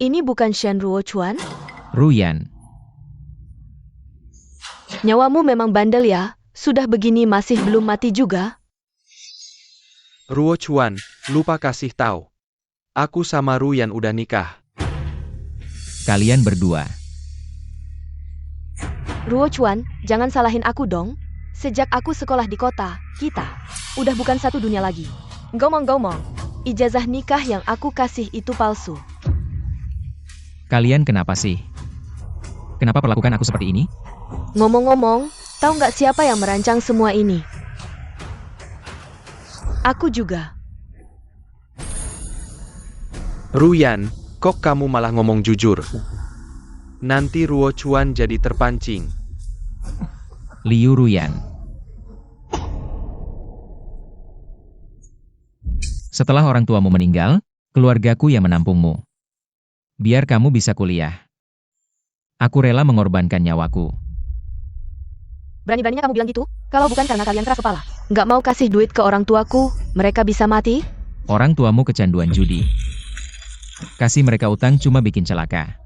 Ini bukan Shen Ruo Chuan? Ruyan. Nyawamu memang bandel ya, sudah begini masih belum mati juga. Ruo Chuan, lupa kasih tahu. Aku sama Ruyan udah nikah. Kalian berdua. Ruo Chuan, jangan salahin aku dong. Sejak aku sekolah di kota, kita udah bukan satu dunia lagi. Ngomong-ngomong, ijazah nikah yang aku kasih itu palsu. Kalian kenapa sih? Kenapa perlakukan aku seperti ini? Ngomong-ngomong, tahu nggak siapa yang merancang semua ini? Aku juga. Ruyan, kok kamu malah ngomong jujur? Nanti Ruo Chuan jadi terpancing. Liu Ruyan. Setelah orang tuamu meninggal, keluargaku yang menampungmu. Biar kamu bisa kuliah. Aku rela mengorbankan nyawaku. Berani-beraninya kamu bilang gitu? Kalau bukan karena kalian keras kepala, nggak mau kasih duit ke orang tuaku, mereka bisa mati? Orang tuamu kecanduan judi. Kasih mereka utang cuma bikin celaka.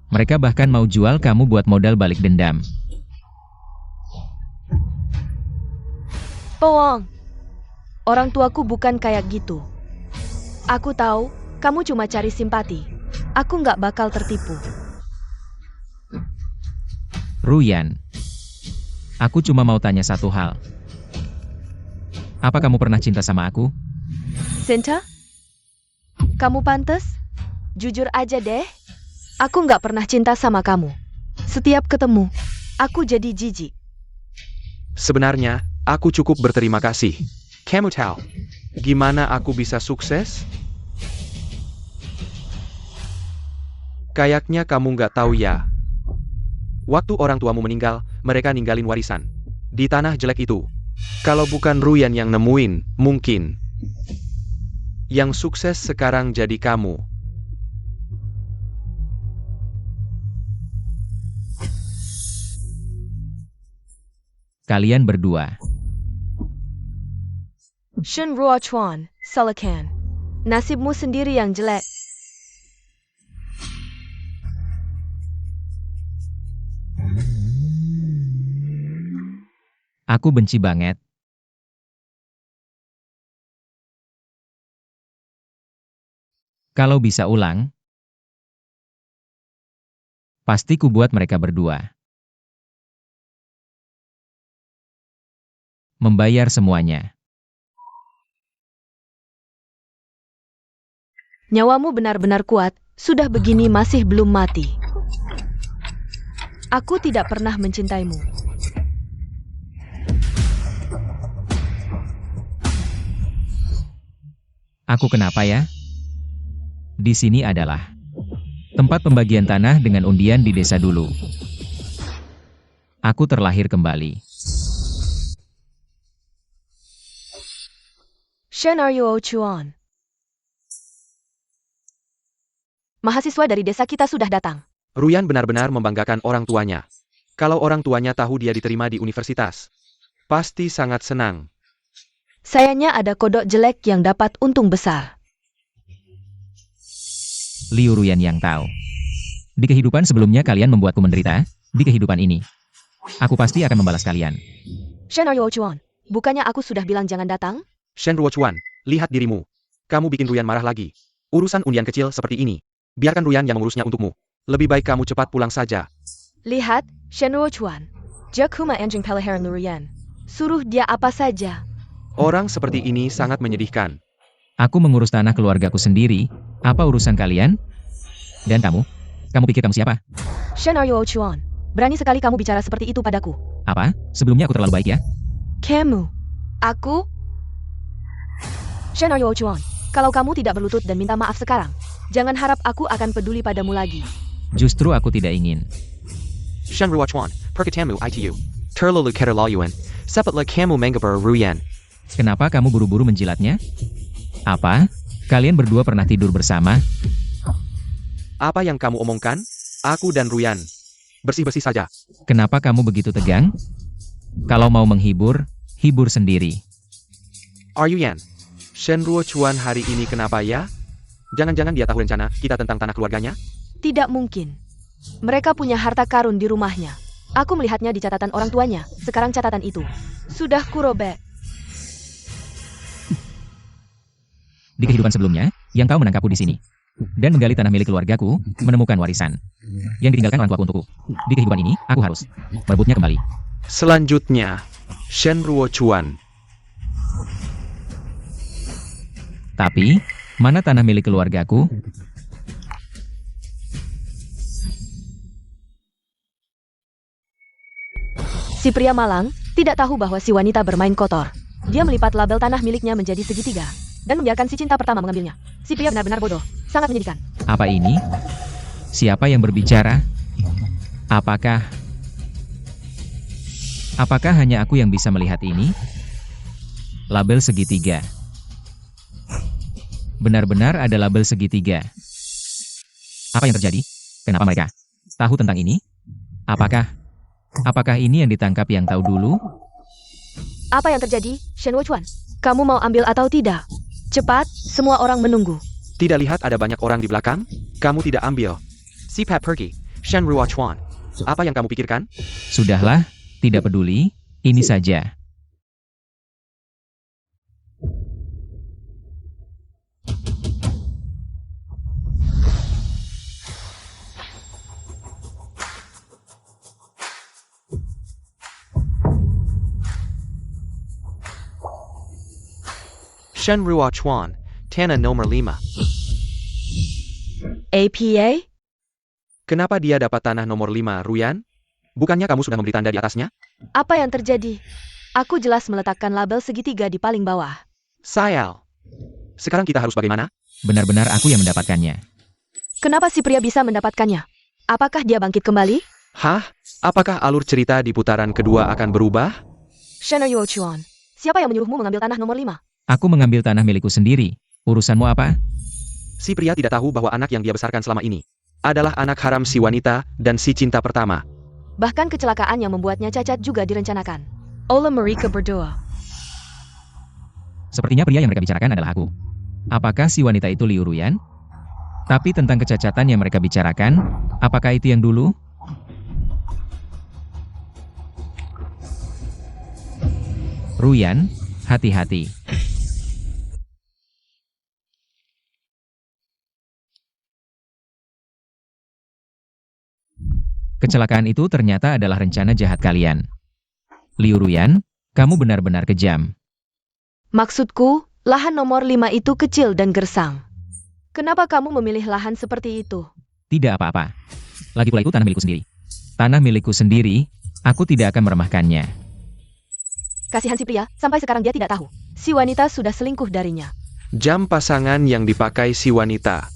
Mereka bahkan mau jual kamu buat modal balik dendam. Bohong. Orang tuaku bukan kayak gitu. Aku tahu, kamu cuma cari simpati. Aku nggak bakal tertipu. Ruyan. Aku cuma mau tanya satu hal. Apa kamu pernah cinta sama aku? Cinta? Kamu pantas? Jujur aja deh. Aku nggak pernah cinta sama kamu. Setiap ketemu, aku jadi jijik. Sebenarnya, aku cukup berterima kasih. Kamu tahu, gimana aku bisa sukses? Kayaknya kamu nggak tahu ya. Waktu orang tuamu meninggal, mereka ninggalin warisan. Di tanah jelek itu. Kalau bukan Ruyan yang nemuin, mungkin. Yang sukses sekarang jadi kamu. Kalian berdua. Shen Ruo Chuan, Salakan. Nasibmu sendiri yang jelek. Aku benci banget. Kalau bisa ulang, pasti ku buat mereka berdua. Membayar semuanya. Nyawamu benar-benar kuat, sudah begini masih belum mati. Aku tidak pernah mencintaimu. Aku kenapa ya? Di sini adalah tempat pembagian tanah dengan undian di desa dulu. Aku terlahir kembali. Shen Ruo Chuan. Mahasiswa dari desa kita sudah datang. Ruyan benar-benar membanggakan orang tuanya. Kalau orang tuanya tahu dia diterima di universitas, pasti sangat senang. Sayangnya ada kodok jelek yang dapat untung besar. Liu Ruyan yang tahu. Di kehidupan sebelumnya kalian membuatku menderita, di kehidupan ini. Aku pasti akan membalas kalian. Shen Ruo Chuan, bukannya aku sudah bilang jangan datang? Shen Ruo Chuan, lihat dirimu. Kamu bikin Ruyan marah lagi. Urusan undian kecil seperti ini. Biarkan Ruyan yang mengurusnya untukmu. Lebih baik kamu cepat pulang saja. Lihat, Shen Ruo Chuan. Jakuma anjing peleheran Lurian. Suruh dia apa saja. Orang seperti ini sangat menyedihkan. Aku mengurus tanah keluargaku sendiri. Apa urusan kalian? Dan kamu? Kamu pikir kamu siapa? Shen Ruo Chuan, berani sekali kamu bicara seperti itu padaku. Apa? Sebelumnya aku terlalu baik ya? Kamu. Aku? Shen Ruo Chuan, kalau kamu tidak berlutut dan minta maaf sekarang, jangan harap aku akan peduli padamu lagi. Justru aku tidak ingin. Shen Ruo Chuan, perkatamu itu. Terlalu keterlaluan. Sepatlah kamu menggeber Ruyan. Kenapa kamu buru-buru menjilatnya? Apa? Kalian berdua pernah tidur bersama? Apa yang kamu omongkan? Aku dan Ruyan. Bersih-bersih saja. Kenapa kamu begitu tegang? Kalau mau menghibur, hibur sendiri. Are you Yan? Shen Ruo Chuan hari ini kenapa ya? Jangan-jangan dia tahu rencana kita tentang tanah keluarganya? Tidak mungkin. Mereka punya harta karun di rumahnya. Aku melihatnya di catatan orang tuanya. Sekarang catatan itu sudah kurobek. Di kehidupan sebelumnya, yang tahu menangkapku di sini. Dan menggali tanah milik keluargaku, menemukan warisan. Yang ditinggalkan orang tuaku untukku. Di kehidupan ini, aku harus merebutnya kembali. Selanjutnya, Shen Ruochuan. Tapi, mana tanah milik keluargaku? Si pria malang tidak tahu bahwa si wanita bermain kotor. Dia melipat label tanah miliknya menjadi segitiga dan membiarkan si cinta pertama mengambilnya. Si pria benar-benar bodoh. Sangat menyedihkan. Apa ini? Siapa yang berbicara? Apakah hanya aku yang bisa melihat ini? Label segitiga. Benar-benar ada label segitiga. Apa yang terjadi? Kenapa mereka tahu tentang ini? Apakah ini yang ditangkap yang tahu dulu? Apa yang terjadi, Shen Wuchuan? Kamu mau ambil atau tidak? Cepat, semua orang menunggu. Tidak lihat ada banyak orang di belakang? Kamu tidak ambil. Si Pat pergi. Shen Ruochuan. Apa yang kamu pikirkan? Sudahlah, tidak peduli, ini saja. Shen Ruochuan, tanah nomor 5. APA? Kenapa dia dapat tanah nomor 5, Ruyan? Bukannya kamu sudah memberi tanda di atasnya? Apa yang terjadi? Aku jelas meletakkan label segitiga di paling bawah. Sayal. Sekarang kita harus bagaimana? Benar-benar aku yang mendapatkannya. Kenapa si pria bisa mendapatkannya? Apakah dia bangkit kembali? Hah? Apakah alur cerita di putaran kedua akan berubah? Shen Ruochuan, siapa yang menyuruhmu mengambil tanah nomor 5? Aku mengambil tanah milikku sendiri. Urusanmu apa? Si pria tidak tahu bahwa anak yang dia besarkan selama ini adalah anak haram si wanita dan si cinta pertama. Bahkan kecelakaan yang membuatnya cacat juga direncanakan oleh mereka berdua. Sepertinya pria yang mereka bicarakan adalah aku. Apakah si wanita itu Liu Ruyan? Tapi tentang kecacatan yang mereka bicarakan, apakah itu yang dulu? Ruyan, hati-hati. Kecelakaan itu ternyata adalah rencana jahat kalian. Liu Ruyan, kamu benar-benar kejam. Maksudku, lahan nomor 5 itu kecil dan gersang. Kenapa kamu memilih lahan seperti itu? Tidak apa-apa. Lagi pula itu tanah milikku sendiri. Tanah milikku sendiri, aku tidak akan meremehkannya. Kasihan si pria, sampai sekarang dia tidak tahu. Si wanita sudah selingkuh darinya. Jam pasangan yang dipakai si wanita.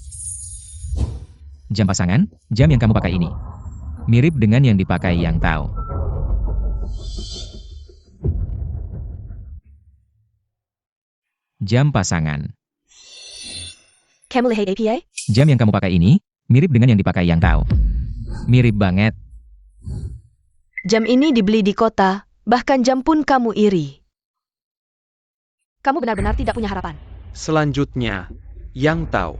Jam pasangan, jam yang kamu pakai ini. Mirip dengan yang dipakai Yang Tao. Jam pasangan. Kamu lihat APA? Jam yang kamu pakai ini, mirip dengan yang dipakai Yang Tao. Mirip banget. Jam ini dibeli di kota, bahkan jam pun kamu iri. Kamu benar-benar tidak punya harapan. Selanjutnya, Yang Tao.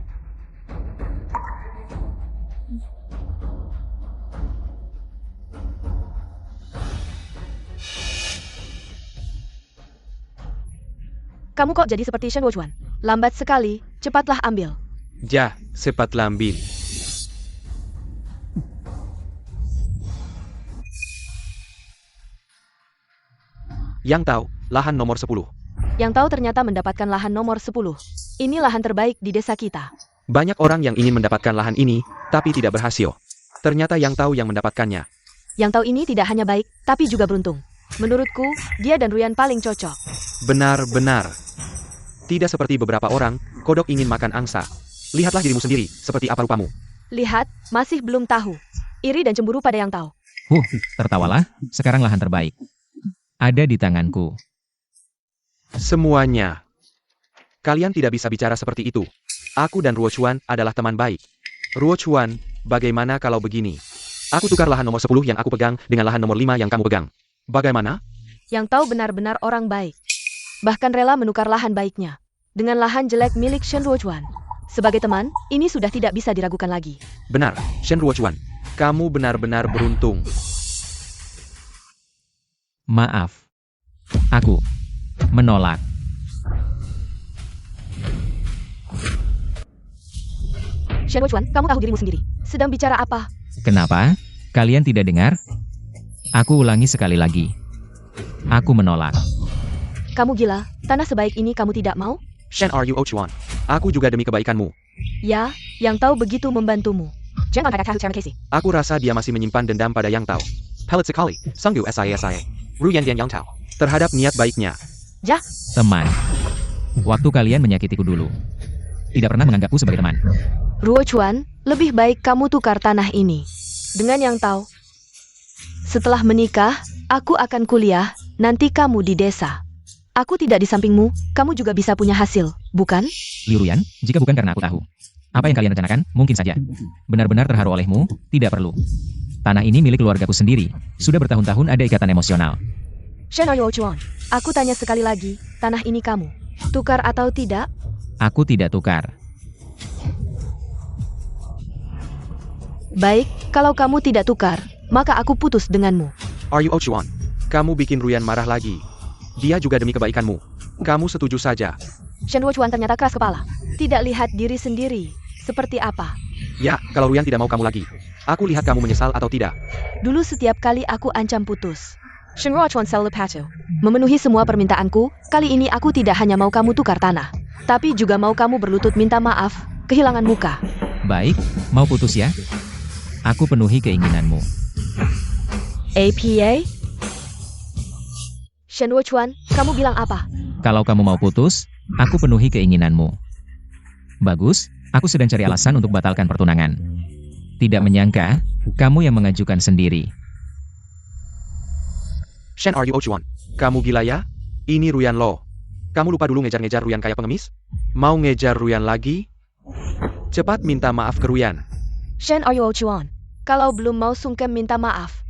Kamu kok jadi seperti Shen Wuchuan? Lambat sekali, cepatlah ambil. Ja, cepat lambil. Yang Tao, lahan nomor 10. Yang tahu ternyata mendapatkan lahan nomor 10. Ini lahan terbaik di desa kita. Banyak orang yang ingin mendapatkan lahan ini, tapi tidak berhasil. Ternyata Yang Tao yang mendapatkannya. Yang tahu ini tidak hanya baik, tapi juga beruntung. Menurutku, dia dan Ruyan paling cocok. Benar-benar. Tidak seperti beberapa orang, kodok ingin makan angsa. Lihatlah dirimu sendiri, seperti apa rupamu. Lihat, masih belum tahu. Iri dan cemburu pada Yang tahu. Tertawalah, sekarang lahan terbaik. Ada di tanganku. Semuanya. Kalian tidak bisa bicara seperti itu. Aku dan Ruochuan adalah teman baik. Ruochuan, bagaimana kalau begini? Aku tukar lahan nomor 10 yang aku pegang dengan lahan nomor 5 yang kamu pegang. Bagaimana? Yang tahu benar-benar orang baik. Bahkan rela menukar lahan baiknya dengan lahan jelek milik Shen Ruochuan. Sebagai teman, ini sudah tidak bisa diragukan lagi. Benar, Shen Ruochuan. Kamu benar-benar beruntung. Maaf. Aku menolak. Shen Ruochuan, kamu tahu dirimu sendiri. Sedang bicara apa? Kenapa? Kalian tidak dengar? Aku ulangi sekali lagi. Aku menolak. Kamu gila, tanah sebaik ini kamu tidak mau? Shen Ruochuan. Aku juga demi kebaikanmu. Ya, Yang Tao begitu membantumu. Aku rasa dia masih menyimpan dendam pada Yang Tao. Pelit sekali, Sanggu Saya. Ruyan Yang Tao. Terhadap niat baiknya. Teman. Waktu kalian menyakitiku dulu. Tidak pernah menganggapku sebagai teman. Ruochuan, lebih baik kamu tukar tanah ini dengan Yang Tao. Setelah menikah, aku akan kuliah, nanti kamu di desa. Aku tidak di sampingmu, kamu juga bisa punya hasil, bukan? Liu Ruyan, jika bukan karena aku tahu apa yang kalian rencanakan, mungkin saja. Benar-benar terharu olehmu, tidak perlu. Tanah ini milik keluargaku sendiri. Sudah bertahun-tahun ada ikatan emosional. Shen Ruochuan, aku tanya sekali lagi, tanah ini kamu tukar atau tidak? Aku tidak tukar. Baik, kalau kamu tidak tukar, maka aku putus denganmu. Ruochuan. Kamu bikin Ruyan marah lagi. Dia juga demi kebaikanmu. Kamu setuju saja. Shen Ruochuan ternyata keras kepala. Tidak lihat diri sendiri. Seperti apa? Ya, kalau Ruyan tidak mau kamu lagi. Aku lihat kamu menyesal atau tidak. Dulu setiap kali aku ancam putus. Shen Ruochuan selalu patuh. Memenuhi semua permintaanku, kali ini aku tidak hanya mau kamu tukar tanah, tapi juga mau kamu berlutut minta maaf, kehilangan muka. Baik, mau putus ya? Aku penuhi keinginanmu. APA? Shen Ruochuan, kamu bilang apa? Kalau kamu mau putus, aku penuhi keinginanmu. Bagus, aku sedang cari alasan untuk batalkan pertunangan. Tidak menyangka, kamu yang mengajukan sendiri. Shen Ruochuan. Kamu gila ya? Ini Ruyan Lo. Kamu lupa dulu ngejar-ngejar Ruyan kayak pengemis? Mau ngejar Ruyan lagi? Cepat minta maaf ke Ruyan. Shen Ruochuan, kalau belum mau sungkem minta maaf,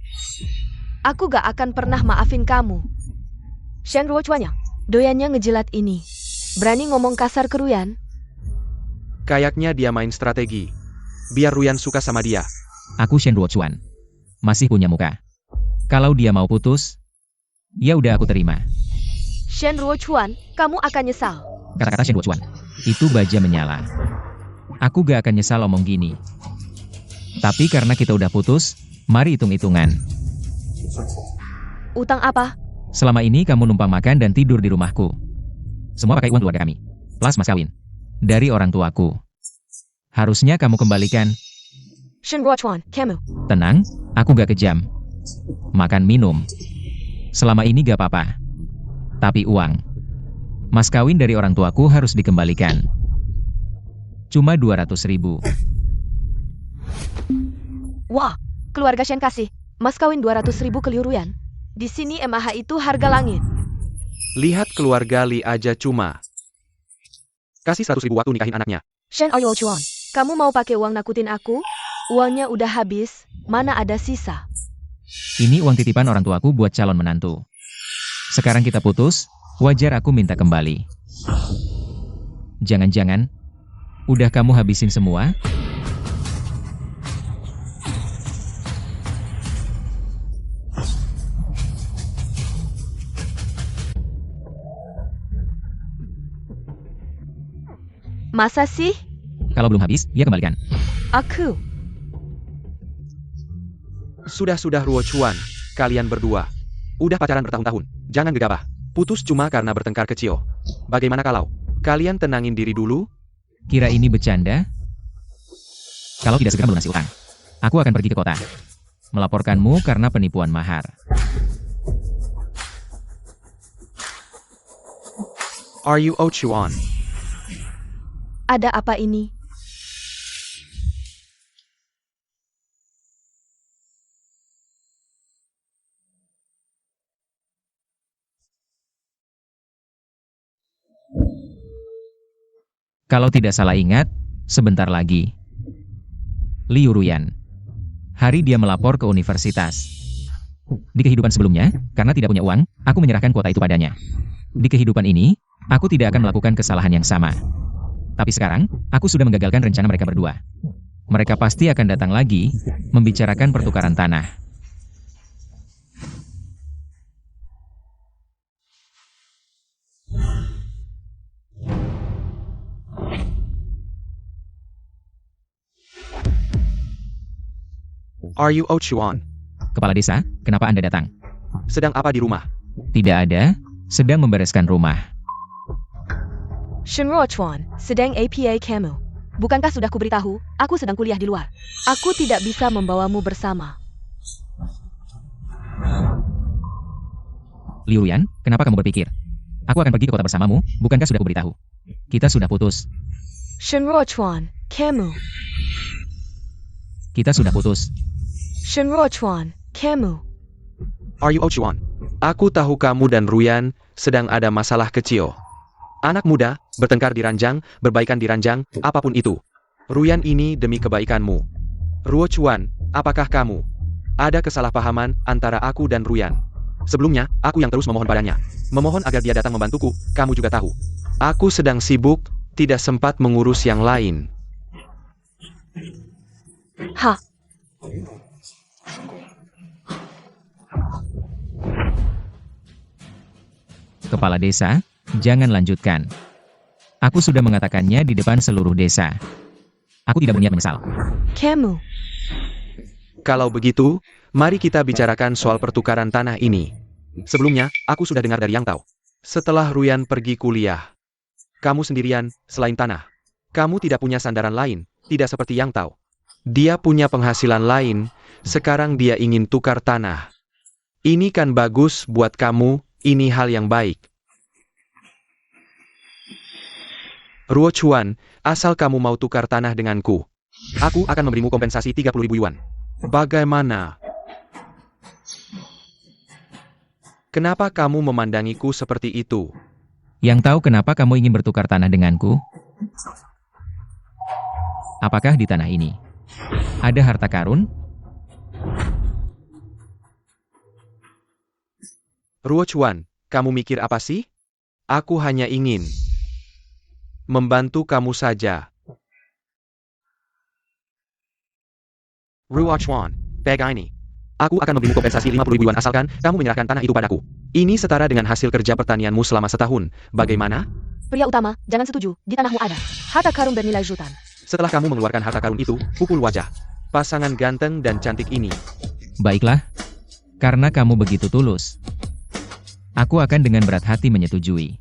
aku gak akan pernah maafin kamu. Shen Ruochuan ya, doyannya ngejilat ini. Berani ngomong kasar ke Ruyan? Kayaknya dia main strategi. Biar Ruyan suka sama dia. Aku Shen Ruochuan. Masih punya muka. Kalau dia mau putus, ya udah aku terima. Shen Ruochuan, kamu akan nyesal. Kata-kata Shen Ruochuan. Itu baja menyala. Aku gak akan nyesal omong gini. Tapi karena kita udah putus, mari hitung-hitungan. Utang apa? Selama ini kamu numpang makan dan tidur di rumahku. Semua pakai uang keluarga kami. Plus mas kawin. Dari orang tuaku. Harusnya kamu kembalikan. Shen Ruochuan, kamu. Tenang, aku gak kejam. Makan minum. Selama ini gak apa-apa. Tapi uang. Mas kawin dari orang tuaku harus dikembalikan. Cuma 200.000. Wah, keluarga Shen kasih mas kawin 200.000 ke Liu Ruyan. Di sini MAH itu harga langit. Lihat keluarga Li aja cuma kasih 100.000 waktu nikahin anaknya. Shen Ruochuan, kamu mau pakai uang nakutin aku? Uangnya udah habis, mana ada sisa? Ini uang titipan orang tuaku buat calon menantu. Sekarang kita putus, wajar aku minta kembali. Jangan-jangan, udah kamu habisin semua? Masa sih? Kalau belum habis, ya kembalikan. Aku. Sudah Ruochuan. Kalian berdua. Udah pacaran bertahun-tahun. Jangan gegabah. Putus cuma karena bertengkar kecil. Bagaimana kalau kalian tenangin diri dulu? Kira ini bercanda? Kalau tidak segera melunasi utang, aku akan pergi ke kota. Melaporkanmu karena penipuan mahar. Ruochuan. Ada apa ini? Kalau tidak salah ingat, sebentar lagi. Liu Ruyan. Hari dia melapor ke universitas. Di kehidupan sebelumnya, karena tidak punya uang, aku menyerahkan kuota itu padanya. Di kehidupan ini, aku tidak akan melakukan kesalahan yang sama. Tapi sekarang, aku sudah menggagalkan rencana mereka berdua. Mereka pasti akan datang lagi, membicarakan pertukaran tanah. Are you Ochuan? Kepala desa, kenapa Anda datang? Sedang apa di rumah? Tidak ada, sedang membereskan rumah. Shenruo Chuan, sedang APA kamu. Bukankah sudah kuberitahu, aku sedang kuliah di luar. Aku tidak bisa membawamu bersama. Liu Ruyan, kenapa kamu berpikir? Aku akan pergi ke kota bersamamu, bukankah sudah kuberitahu? Kita sudah putus. Shenruo Chuan, kamu. Kita sudah putus. Shenruo Chuan, kamu. Are you Ochuan? Aku tahu kamu dan Ruyan sedang ada masalah kecil. Anak muda, bertengkar di ranjang, berbaikan di ranjang, apapun itu. Ruyan ini demi kebaikanmu. Ruo Chuan, apakah kamu? Ada kesalahpahaman antara aku dan Ruyan. Sebelumnya, aku yang terus memohon padanya. Memohon agar dia datang membantuku, kamu juga tahu. Aku sedang sibuk, tidak sempat mengurus yang lain. Ha, Kepala desa, jangan lanjutkan. Aku sudah mengatakannya di depan seluruh desa. Aku tidak berniat menyesal. kamu. Kalau begitu, mari kita bicarakan soal pertukaran tanah ini. Sebelumnya, aku sudah dengar dari Yang Tao. Setelah Ruyan pergi kuliah, kamu sendirian, selain tanah. Kamu tidak punya sandaran lain, tidak seperti Yang Tao. Dia punya penghasilan lain, sekarang dia ingin tukar tanah. Ini kan bagus buat kamu, ini hal yang baik. Ruo Chuan, asal kamu mau tukar tanah denganku, aku akan memberimu kompensasi 30.000 yuan. Bagaimana? Kenapa kamu memandangiku seperti itu? Yang tahu kenapa kamu ingin bertukar tanah denganku? Apakah di tanah ini ada harta karun? Ruo Chuan, kamu mikir apa sih? Aku hanya ingin membantu kamu saja. Ruo Chuan, begini. Aku akan memberimu kompensasi 50.000 yuan asalkan kamu menyerahkan tanah itu padaku. Ini setara dengan hasil kerja pertanianmu selama setahun. Bagaimana? Pria utama, jangan setuju, di tanahmu ada harta karun bernilai jutaan. Setelah kamu mengeluarkan harta karun itu, pukul wajah pasangan ganteng dan cantik ini. Baiklah, karena kamu begitu tulus. Aku akan dengan berat hati menyetujui.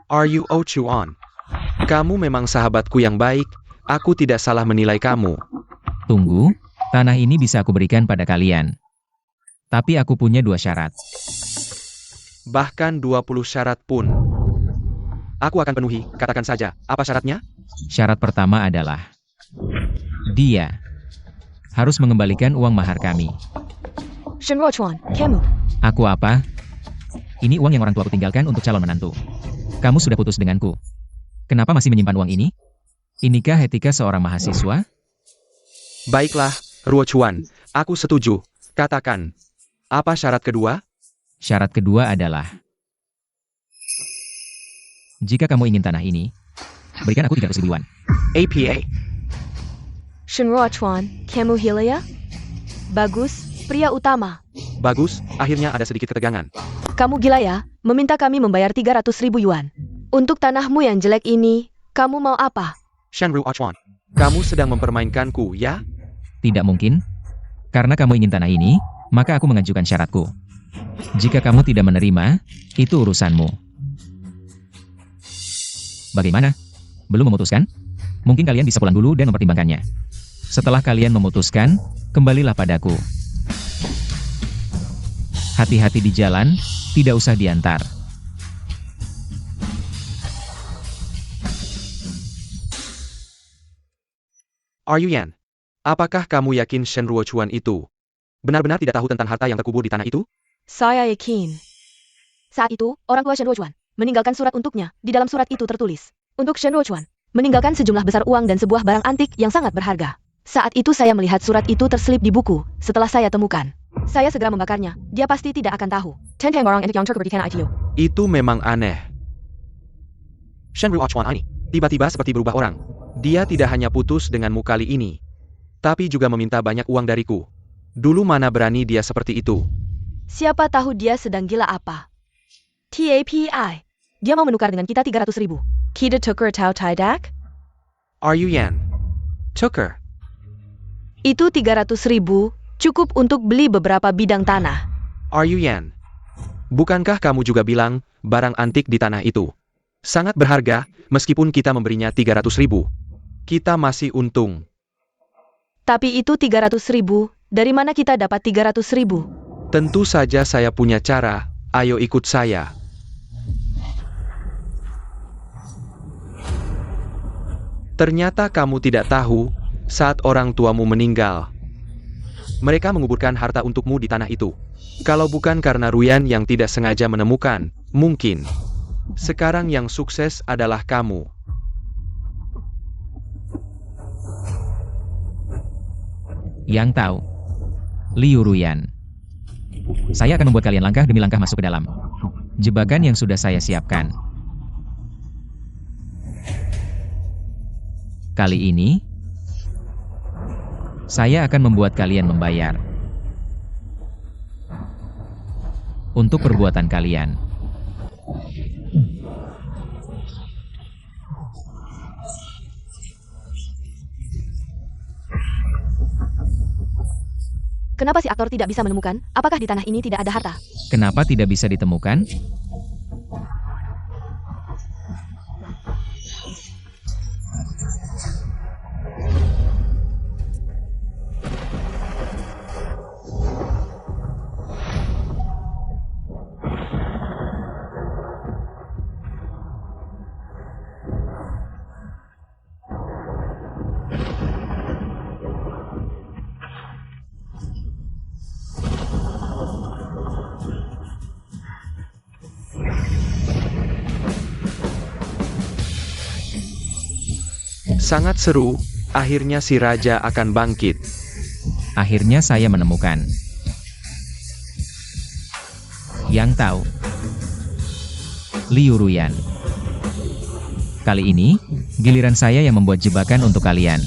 Are you Ochuan? Kamu memang sahabatku yang baik, aku tidak salah menilai kamu. Tunggu, tanah ini bisa aku berikan pada kalian. Tapi aku punya 2 syarat. Bahkan 20 syarat pun aku akan penuhi, katakan saja, apa syaratnya? Syarat pertama adalah dia harus mengembalikan uang mahar kami. Shenruo Chuan, kamu. Aku apa? Ini uang yang orang tuaku tinggalkan untuk calon menantu. Kamu sudah putus denganku. Kenapa masih menyimpan uang ini? Inikah etika seorang mahasiswa? Baiklah, Ruo Chuan, aku setuju. Katakan, apa syarat kedua? Syarat kedua adalah jika kamu ingin tanah ini, berikan aku 300.000 yuan. APA. Shenruo Chuan, kamu Hilya? Bagus, pria utama. Bagus, akhirnya ada sedikit ketegangan. Kamu gila ya, meminta kami membayar 300.000 yuan. Untuk tanahmu yang jelek ini, kamu mau apa? Shen Ruo Chuan, kamu sedang mempermainkanku, ya? Tidak mungkin. Karena kamu ingin tanah ini, maka aku mengajukan syaratku. Jika kamu tidak menerima, itu urusanmu. Bagaimana? Belum memutuskan? Mungkin kalian bisa pulang dulu dan mempertimbangkannya. Setelah kalian memutuskan, kembalilah padaku. Hati-hati di jalan, tidak usah diantar. Are you Yan? Apakah kamu yakin Shen Ruo Chuan itu benar-benar tidak tahu tentang harta yang terkubur di tanah itu? Saya yakin. Saat itu, orang tua Shenruo Chuan meninggalkan surat untuknya. Di dalam surat itu tertulis, untuk Shenruo Chuan, meninggalkan sejumlah besar uang dan sebuah barang antik yang sangat berharga. Saat itu saya melihat surat itu terselip di buku, setelah saya temukan. Saya segera membakarnya. Dia pasti tidak akan tahu. Tentang orang yang seperti itu. Itu memang aneh. Shen Ruochuan ini tiba-tiba seperti berubah orang. Dia tidak hanya putus denganmu kali ini, tapi juga meminta banyak uang dariku. Dulu mana berani dia seperti itu. Siapa tahu dia sedang gila apa. TAPI. Dia mau menukar dengan kita 300.000. Kita tukar atau tidak? Are you Yan? Tuker. Itu 300.000 cukup untuk beli beberapa bidang tanah. Are you Yan? Bukankah kamu juga bilang barang antik di tanah itu sangat berharga, meskipun kita memberinya 300.000? Kita masih untung. Tapi itu 300.000. Dari mana kita dapat 300.000? Tentu saja saya punya cara. Ayo ikut saya. Ternyata kamu tidak tahu, saat orang tuamu meninggal, mereka menguburkan harta untukmu di tanah itu. Kalau bukan karena Ruyan yang tidak sengaja menemukan, mungkin sekarang yang sukses adalah kamu. Yang tahu, Liu Ruyan. Saya akan membuat kalian langkah demi langkah masuk ke dalam jebakan yang sudah saya siapkan. Kali ini, saya akan membuat kalian membayar untuk perbuatan kalian. Kenapa si aktor tidak bisa menemukan? Apakah di tanah ini tidak ada harta? Kenapa tidak bisa ditemukan? Sangat seru, akhirnya si raja akan bangkit. Akhirnya saya menemukan. Yang tahu, Liu Ruyan. Kali ini, giliran saya yang membuat jebakan untuk kalian.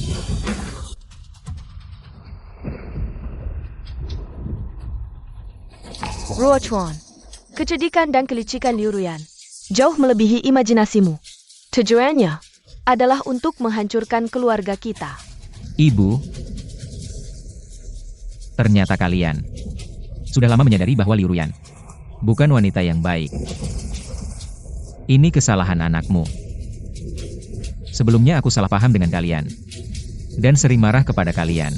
Ruochuan. Kecerdikan dan kelicikan Liu Ruyan jauh melebihi imajinasimu. Tujuannya adalah untuk menghancurkan keluarga kita. Ibu, ternyata kalian sudah lama menyadari bahwa Liu Ruyan bukan wanita yang baik. Ini kesalahan anakmu. Sebelumnya aku salah paham dengan kalian dan sering marah kepada kalian.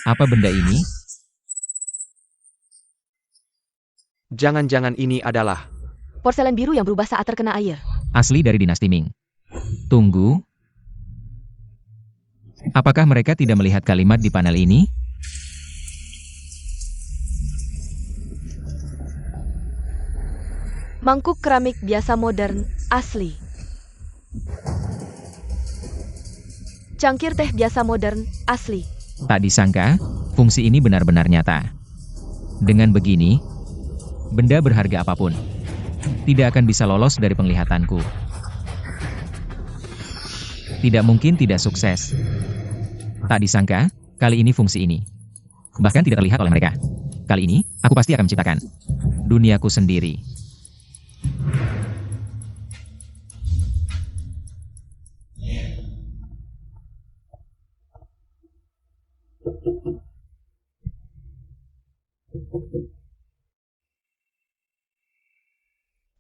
Apa benda ini? Jangan-jangan ini adalah Porselen biru yang berubah saat terkena air. Asli dari dinasti Ming. Tunggu. Apakah mereka tidak melihat kalimat di panel ini? Mangkuk keramik biasa modern, asli. Cangkir teh biasa modern, asli. Tak disangka, fungsi ini benar-benar nyata. Dengan begini, benda berharga apapun tidak akan bisa lolos dari penglihatanku. Tidak mungkin tidak sukses. Tak disangka, kali ini fungsi ini bahkan tidak terlihat oleh mereka. Kali ini, aku pasti akan menciptakan duniaku sendiri.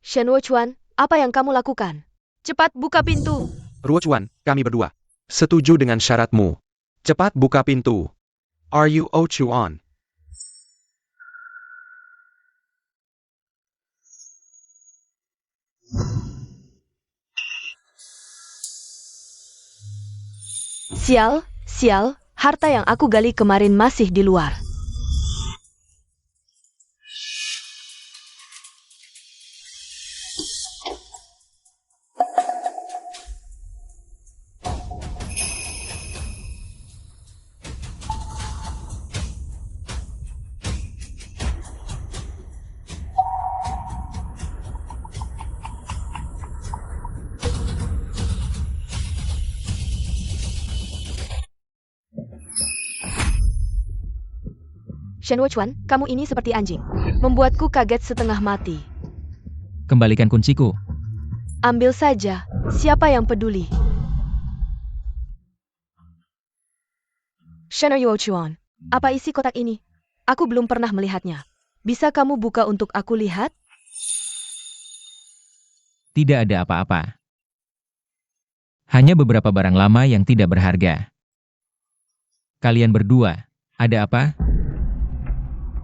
Shen Ruochuan, apa yang kamu lakukan? Cepat buka pintu. Ruochuan, kami berdua setuju dengan syaratmu. Cepat buka pintu. Are you Ochuan? Sial, sial, harta yang aku gali kemarin masih di luar. Shen Wuchuan, kamu ini seperti anjing. Membuatku kaget setengah mati. Kembalikan kunciku. Ambil saja, siapa yang peduli? Shen Wuchuan, apa isi kotak ini? Aku belum pernah melihatnya. Bisa kamu buka untuk aku lihat? Tidak ada apa-apa. Hanya beberapa barang lama yang tidak berharga. Kalian berdua, ada apa?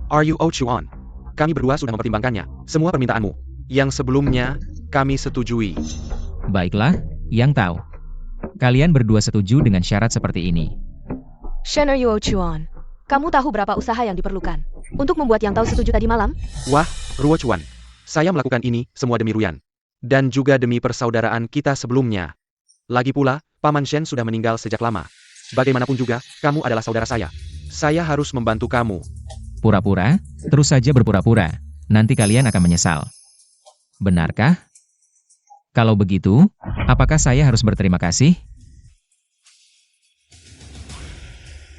Are you Ochuan? Kami berdua sudah mempertimbangkannya. Semua permintaanmu. Yang sebelumnya, kami setujui. Baiklah, Yang Tao. Kalian berdua setuju dengan syarat seperti ini. Shen Wuchuan, kamu tahu berapa usaha yang diperlukan untuk membuat Yang Tao setuju tadi malam? Wah, Ruo Chuan. Saya melakukan ini semua demi Ruyan. Dan juga demi persaudaraan kita sebelumnya. Lagi pula, Paman Shen sudah meninggal sejak lama. Bagaimanapun juga, kamu adalah saudara saya. Saya harus membantu kamu. Pura-pura? Terus saja berpura-pura. Nanti kalian akan menyesal. Benarkah? Kalau begitu, apakah saya harus berterima kasih?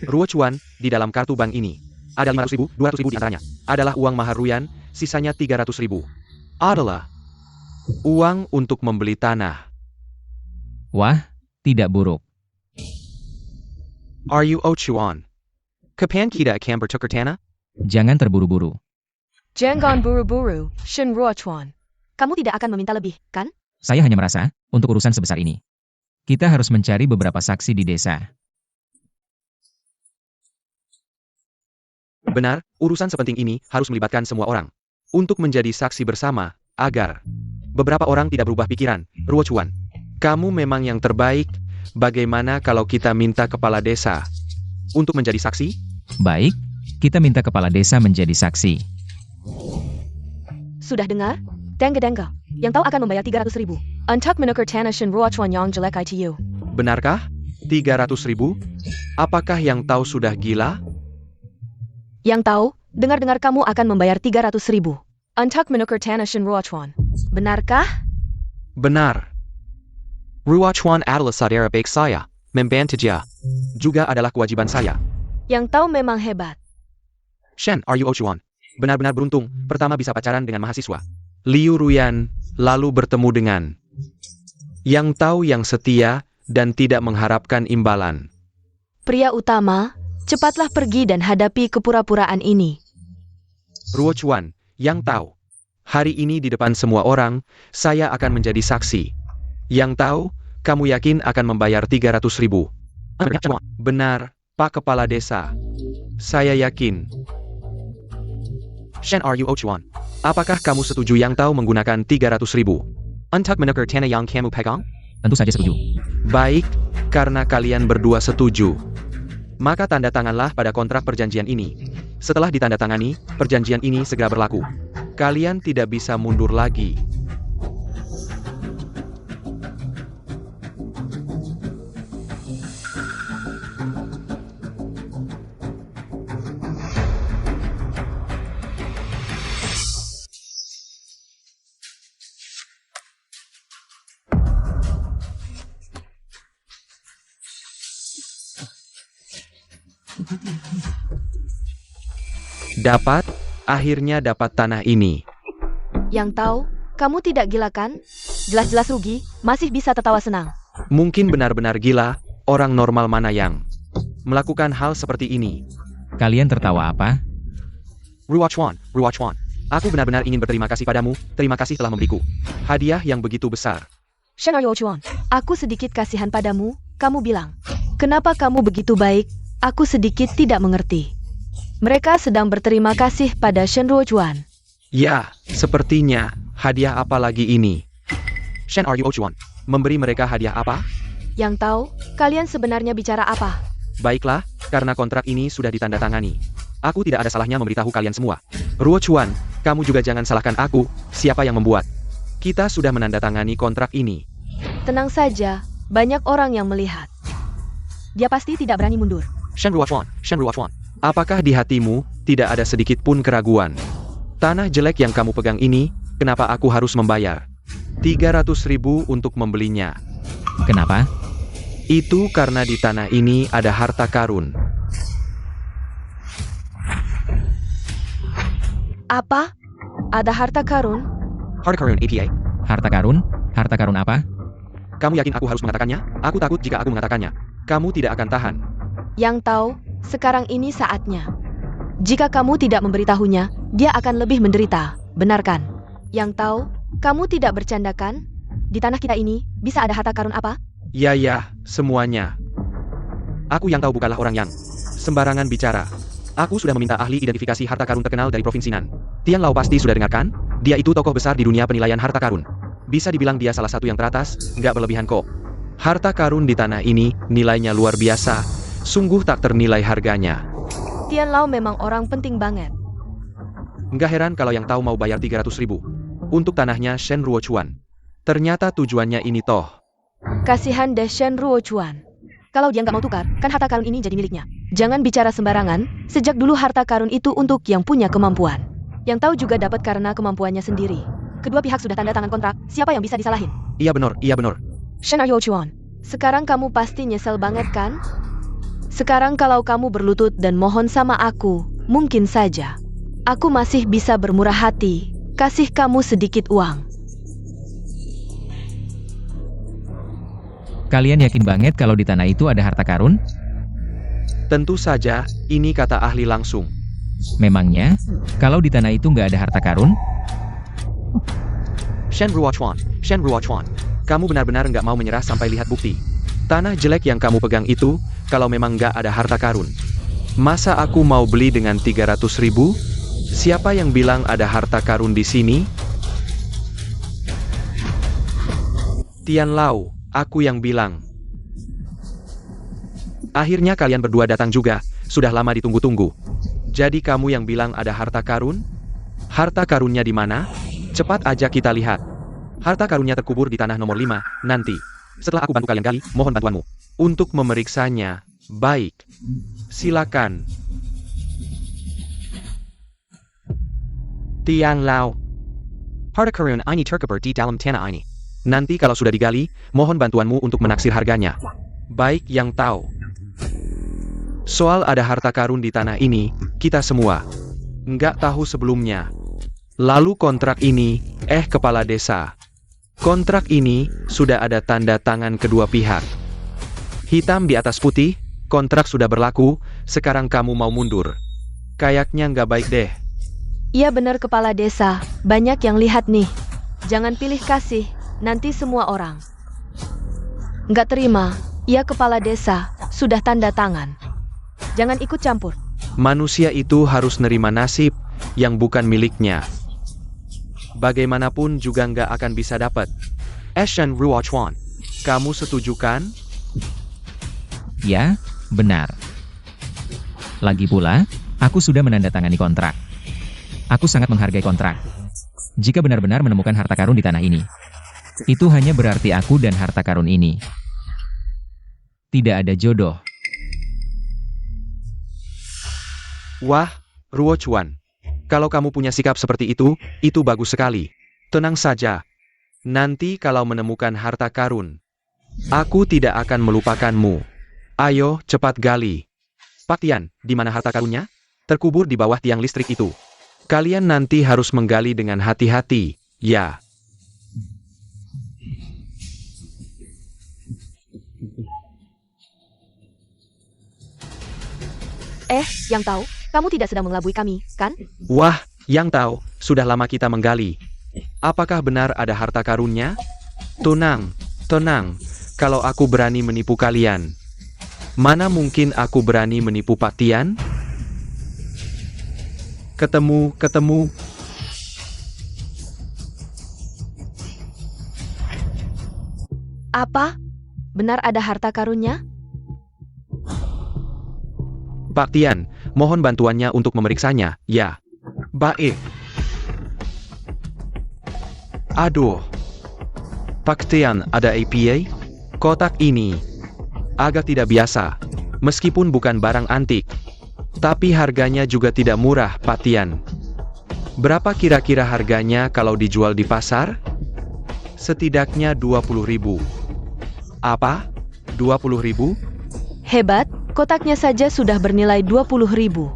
Ruo Chuan, di dalam kartu bank ini, ada 500.000, 200.000 di antaranya. Adalah uang mahar Ruyan, sisanya 300.000. Adalah uang untuk membeli tanah. Wah, tidak buruk. Are you Ochuan? Kapan kita akan bertukar tanah? Jangan terburu-buru. Jangan buru-buru, Shen Wuchuan. Kamu tidak akan meminta lebih, kan? Saya hanya merasa, untuk urusan sebesar ini, kita harus mencari beberapa saksi di desa. Benar, urusan sepenting ini harus melibatkan semua orang. Untuk menjadi saksi bersama, agar beberapa orang tidak berubah pikiran. Ruo Chuan, kamu memang yang terbaik. Bagaimana kalau kita minta kepala desa untuk menjadi saksi? Baik, kita minta kepala desa menjadi saksi. Sudah dengar? Dengga. Yang Tao akan membayar 300.000 untuk menukar tanah Shen Wuchuan yang jelek itu. Benarkah? 300.000? Apakah yang tahu sudah gila? Yang Tao, dengar-dengar kamu akan membayar 300.000 untuk menukar tanah Shen Wuchuan. Benarkah? Benar. Ruo Chuan adalah saudara baik saya. Membantu dia. Juga adalah kewajiban saya. Yang Tao memang hebat. Shen, are you Ochuan? Benar-benar beruntung, pertama bisa pacaran dengan mahasiswa. Liu Ruyan, lalu bertemu dengan Yang Tahu yang setia, dan tidak mengharapkan imbalan. Pria utama, cepatlah pergi dan hadapi kepura-puraan ini. Ruo Chuan, Yang Tahu. Hari ini di depan semua orang, saya akan menjadi saksi. Yang Tahu, kamu yakin akan membayar 300.000? Benar, Pak Kepala Desa. Saya yakin. Shen, are you Ochuan? Apakah kamu setuju Yang Tahu menggunakan 300.000 untuk menukar tanah yang kamu pegang? Tentu saja setuju. Baik, karena kalian berdua setuju. Maka tanda tanganlah pada kontrak perjanjian ini. Setelah ditandatangani, perjanjian ini segera berlaku. Kalian tidak bisa mundur lagi. Akhirnya dapat tanah ini. Yang Tao, kamu tidak gila kan? Jelas-jelas rugi, masih bisa tertawa senang. Mungkin benar-benar gila, orang normal mana yang melakukan hal seperti ini. Kalian tertawa apa? Ruo Chuan, aku benar-benar ingin berterima kasih padamu, terima kasih telah memberiku hadiah yang begitu besar. Shen Wuchuan, aku sedikit kasihan padamu, kamu bilang. Kenapa kamu begitu baik? Aku sedikit tidak mengerti. Mereka sedang berterima kasih pada Shen Wuchuan. Ya, sepertinya, hadiah apa lagi ini? Shen, are you Ochuan? Memberi mereka hadiah apa? Yang Tahu, kalian sebenarnya bicara apa? Baiklah, karena kontrak ini sudah ditandatangani. Aku tidak ada salahnya memberitahu kalian semua. Ruo Chuan, kamu juga jangan salahkan aku, siapa yang membuat. Kita sudah menandatangani kontrak ini. Tenang saja, banyak orang yang melihat. Dia pasti tidak berani mundur. Shen Ruo Chuan, apakah di hatimu tidak ada sedikit pun keraguan? Tanah jelek yang kamu pegang ini, kenapa aku harus membayar 300.000 untuk membelinya? Kenapa? Itu karena di tanah ini ada harta karun. Apa? Ada harta karun? Harta karun APA? Harta karun? Harta karun apa? Kamu yakin aku harus mengatakannya? Aku takut jika aku mengatakannya. Kamu tidak akan tahan. Yang tahu, sekarang ini saatnya. Jika kamu tidak memberitahunya, dia akan lebih menderita. Benar kan? Yang tahu, kamu tidak bercandakan? Di tanah kita ini, bisa ada harta karun apa? Ya, semuanya. Aku yang tahu bukanlah orang yang sembarangan bicara. Aku sudah meminta ahli identifikasi harta karun terkenal dari Provinsi Nan. Tian Lao pasti sudah dengarkan? Dia itu tokoh besar di dunia penilaian harta karun. Bisa dibilang dia salah satu yang teratas, nggak berlebihan kok. Harta karun di tanah ini, nilainya luar biasa. Sungguh tak ternilai harganya. Tian Lao memang orang penting banget. Nggak heran kalau yang tahu mau bayar 300.000 untuk tanahnya Shen Ruochuan. Ternyata tujuannya ini toh. Kasihan deh Shen Ruochuan. Kalau dia nggak mau tukar, kan harta karun ini jadi miliknya. Jangan bicara sembarangan, sejak dulu harta karun itu untuk yang punya kemampuan. Yang tahu juga dapat karena kemampuannya sendiri. Kedua pihak sudah tanda tangan kontrak, siapa yang bisa disalahin? Iya benar. Shen Ruochuan, sekarang kamu pasti nyesel banget kan? Sekarang kalau kamu berlutut dan mohon sama aku, mungkin saja aku masih bisa bermurah hati, kasih kamu sedikit uang. Kalian yakin banget kalau di tanah itu ada harta karun? Tentu saja, ini kata ahli langsung. Memangnya, kalau di tanah itu nggak ada harta karun? Shen Ruochuan, kamu benar-benar nggak mau menyerah sampai lihat bukti. Tanah jelek yang kamu pegang itu, kalau memang nggak ada harta karun. Masa aku mau beli dengan 300.000? Siapa yang bilang ada harta karun di sini? Tian Lao, aku yang bilang. Akhirnya kalian berdua datang juga, sudah lama ditunggu-tunggu. Jadi kamu yang bilang ada harta karun? Harta karunnya di mana? Cepat aja kita lihat. Harta karunnya terkubur di tanah nomor 5, nanti. Setelah aku bantu kalian gali, mohon bantuanmu. Untuk memeriksanya. Baik. Silakan. Tian Lao. Harta karun ini terkubur di dalam tanah ini. Nanti kalau sudah digali, mohon bantuanmu untuk menaksir harganya. Baik yang tahu. Soal ada harta karun di tanah ini, kita semua nggak tahu sebelumnya. Lalu kontrak ini, kepala desa. Kontrak ini sudah ada tanda tangan kedua pihak. Hitam di atas putih, kontrak sudah berlaku, sekarang kamu mau mundur. Kayaknya nggak baik deh. Iya benar kepala desa, banyak yang lihat nih. Jangan pilih kasih, nanti semua orang nggak terima. Iya kepala desa, sudah tanda tangan. Jangan ikut campur. Manusia itu harus nerima nasib yang bukan miliknya. Bagaimanapun juga nggak akan bisa dapat. Shen Ruochuan, kamu setuju kan? Ya, benar. Lagi pula, aku sudah menandatangani kontrak. Aku sangat menghargai kontrak. Jika benar-benar menemukan harta karun di tanah ini, itu hanya berarti aku dan harta karun ini tidak ada jodoh. Wah, Ruochuan. Kalau kamu punya sikap seperti itu bagus sekali. Tenang saja. Nanti kalau menemukan harta karun, aku tidak akan melupakanmu. Ayo, cepat gali. Pak Tian, di mana harta karunnya? Terkubur di bawah tiang listrik itu. Kalian nanti harus menggali dengan hati-hati, ya. Yang tahu, kamu tidak sedang mengelabui kami, kan? Wah, yang tahu, sudah lama kita menggali. Apakah benar ada harta karunnya? Tenang. Kalau aku berani menipu kalian, mana mungkin aku berani menipu Pak Tian? Ketemu. Apa? Benar ada harta karunnya? Pak Tian, mohon bantuannya untuk memeriksanya, ya. Baik. Aduh. Pak Tian, ada APA? Kotak ini agak tidak biasa. Meskipun bukan barang antik, tapi harganya juga tidak murah, Pak Tian. Berapa kira-kira harganya kalau dijual di pasar? Setidaknya 20.000. Apa? 20.000? Hebat, kotaknya saja sudah bernilai 20.000.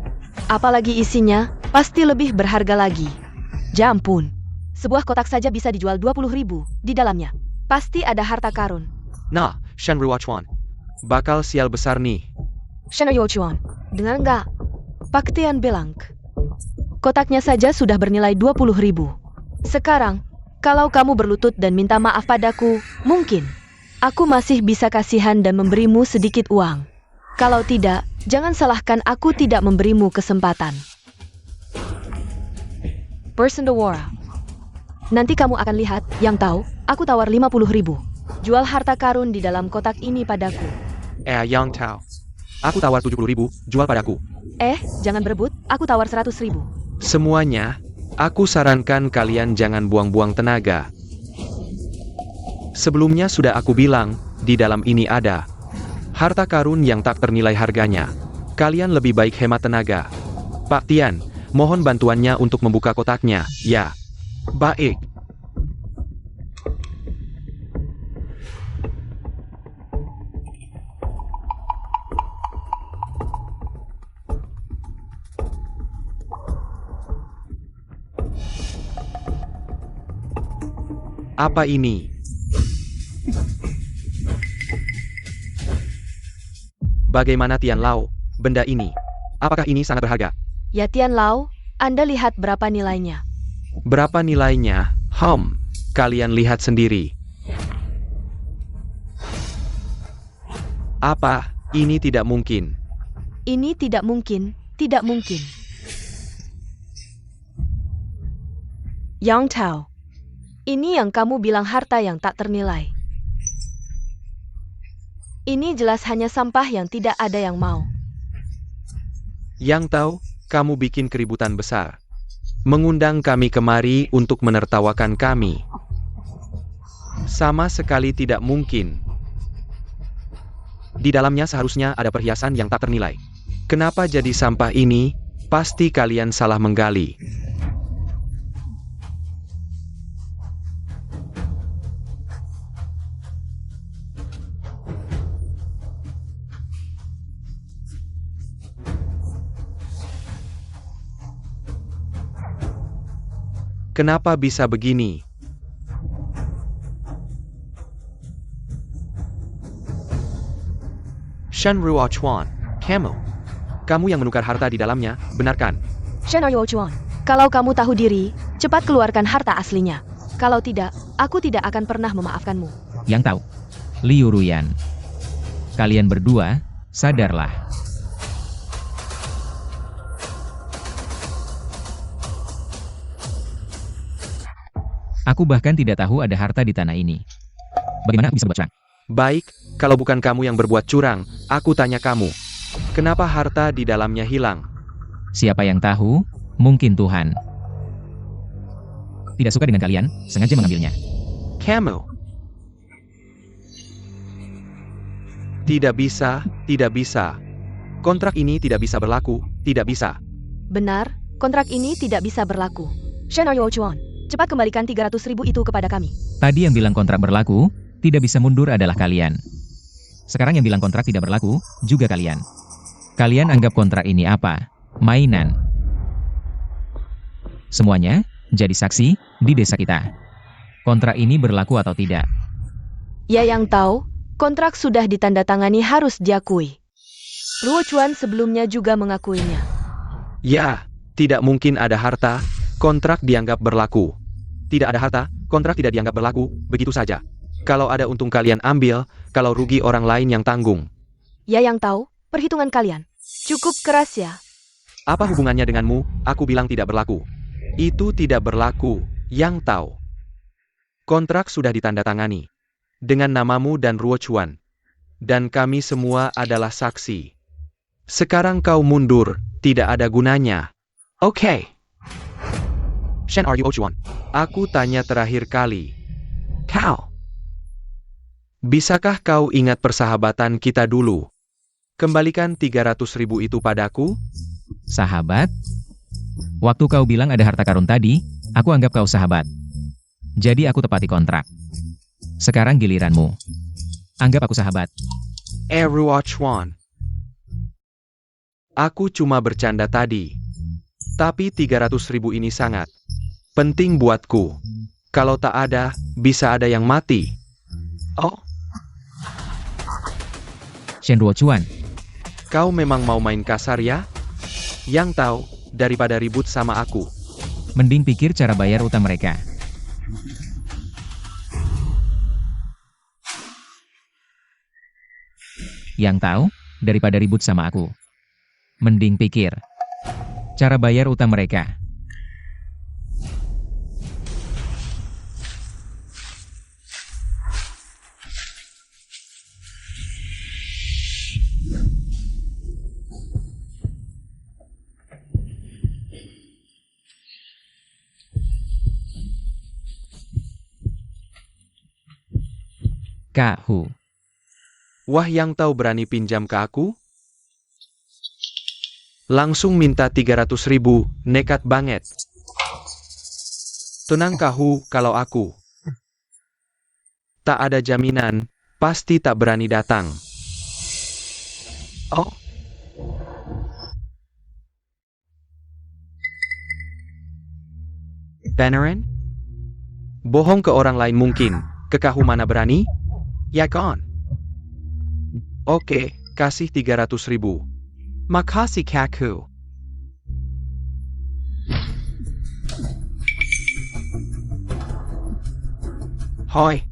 Apalagi isinya, Pasti lebih berharga lagi. Ya ampun. Sebuah kotak saja bisa dijual 20.000 di dalamnya. Pasti ada harta karun. Nah, Shen Ruochuan. Bakal sial besar nih. Shen Ruochuan, dengar nggak? Pak Tian bilang. Kotaknya saja sudah bernilai 20.000. Sekarang, kalau kamu berlutut dan minta maaf padaku, mungkin aku masih bisa kasihan dan memberimu sedikit uang. Kalau tidak, jangan salahkan aku tidak memberimu kesempatan. Person the war. Nanti kamu akan lihat, yang tahu, aku tawar 50.000. Jual harta karun di dalam kotak ini padaku. Yang Tao. Aku tawar 70.000, jual padaku. Jangan berebut, aku tawar 100.000. Semuanya, aku sarankan kalian jangan buang-buang tenaga. Sebelumnya sudah aku bilang, di dalam ini ada harta karun yang tak ternilai harganya. Kalian lebih baik hemat tenaga. Pak Tian, mohon bantuannya untuk membuka kotaknya, ya. Baik. Apa ini? Bagaimana Tian Lao, benda ini? Apakah ini sangat berharga? Ya Tian Lao, Anda lihat berapa nilainya. Berapa nilainya? Kalian lihat sendiri. Apa? Ini tidak mungkin. Ini tidak mungkin, tidak mungkin. Yang Tao, ini yang kamu bilang harta yang tak ternilai. Ini jelas hanya sampah yang tidak ada yang mau. Yang tahu, kamu bikin keributan besar. Mengundang kami kemari untuk menertawakan kami. Sama sekali tidak mungkin. Di dalamnya seharusnya ada perhiasan yang tak ternilai. Kenapa jadi sampah ini? Pasti kalian salah menggali. Kenapa bisa begini? Shen Ruochuan, kamu yang menukar harta di dalamnya, benar kan? Shen Ruochuan, kalau kamu tahu diri, cepat keluarkan harta aslinya. Kalau tidak, aku tidak akan pernah memaafkanmu. Yang tahu, Liu Ruyan. Kalian berdua, sadarlah. Aku bahkan tidak tahu ada harta di tanah ini. Bagaimana bisa berbuat curang? Baik, kalau bukan kamu yang berbuat curang, aku tanya kamu. Kenapa harta di dalamnya hilang? Siapa yang tahu? Mungkin Tuhan. Tidak suka dengan kalian, sengaja mengambilnya. Kamu. Tidak bisa, tidak bisa. Kontrak ini tidak bisa berlaku, tidak bisa. Benar, kontrak ini tidak bisa berlaku. Shen Ruochuan, cepat kembalikan 300.000 itu kepada kami. Tadi yang bilang kontrak berlaku, tidak bisa mundur adalah kalian. Sekarang yang bilang kontrak tidak berlaku, juga kalian. Kalian anggap kontrak ini apa? Mainan. Semuanya, jadi saksi, di desa kita. Kontrak ini berlaku atau tidak? Ya yang tahu, kontrak sudah ditandatangani harus diakui. Ruochuan sebelumnya juga mengakuinya. Ya, tidak mungkin ada harta, kontrak dianggap berlaku. Tidak ada harta, kontrak tidak dianggap berlaku, begitu saja. Kalau ada untung kalian ambil, kalau rugi orang lain yang tanggung. Ya yang tahu, perhitungan kalian cukup keras ya. Apa hubungannya denganmu? Aku bilang tidak berlaku. Itu tidak berlaku, yang tahu. Kontrak sudah ditandatangani. Dengan namamu dan Ruochuan. Dan kami semua adalah saksi. Sekarang kau mundur, tidak ada gunanya. Oke. Shen Ruochuan, aku tanya terakhir kali. Kau. Bisakah kau ingat persahabatan kita dulu? Kembalikan 300.000 itu padaku. Sahabat? Waktu kau bilang ada harta karun tadi, aku anggap kau sahabat. Jadi aku tepati kontrak. Sekarang giliranmu. Anggap aku sahabat. Ruochuan. Aku cuma bercanda tadi. Tapi 300.000 ini sangat penting buatku. Kalau tak ada, bisa ada yang mati. Oh, Shen Ruochuan, kau memang mau main kasar ya? Yang tahu, daripada ribut sama aku. mending pikir cara bayar utang mereka. Yang tahu, daripada ribut sama aku. Mending pikir cara bayar utang mereka. Kak Hu, Wah, yang tahu berani pinjam ke aku? Langsung minta 300.000, nekat banget. Tenang Kahu, kalau aku tak ada jaminan, pasti tak berani datang. Oh. Beneran? Bohong ke orang lain mungkin, ke Kahu mana berani? Ya kan? Oke, kasih 300.000. Makasih Kaku. Hoi.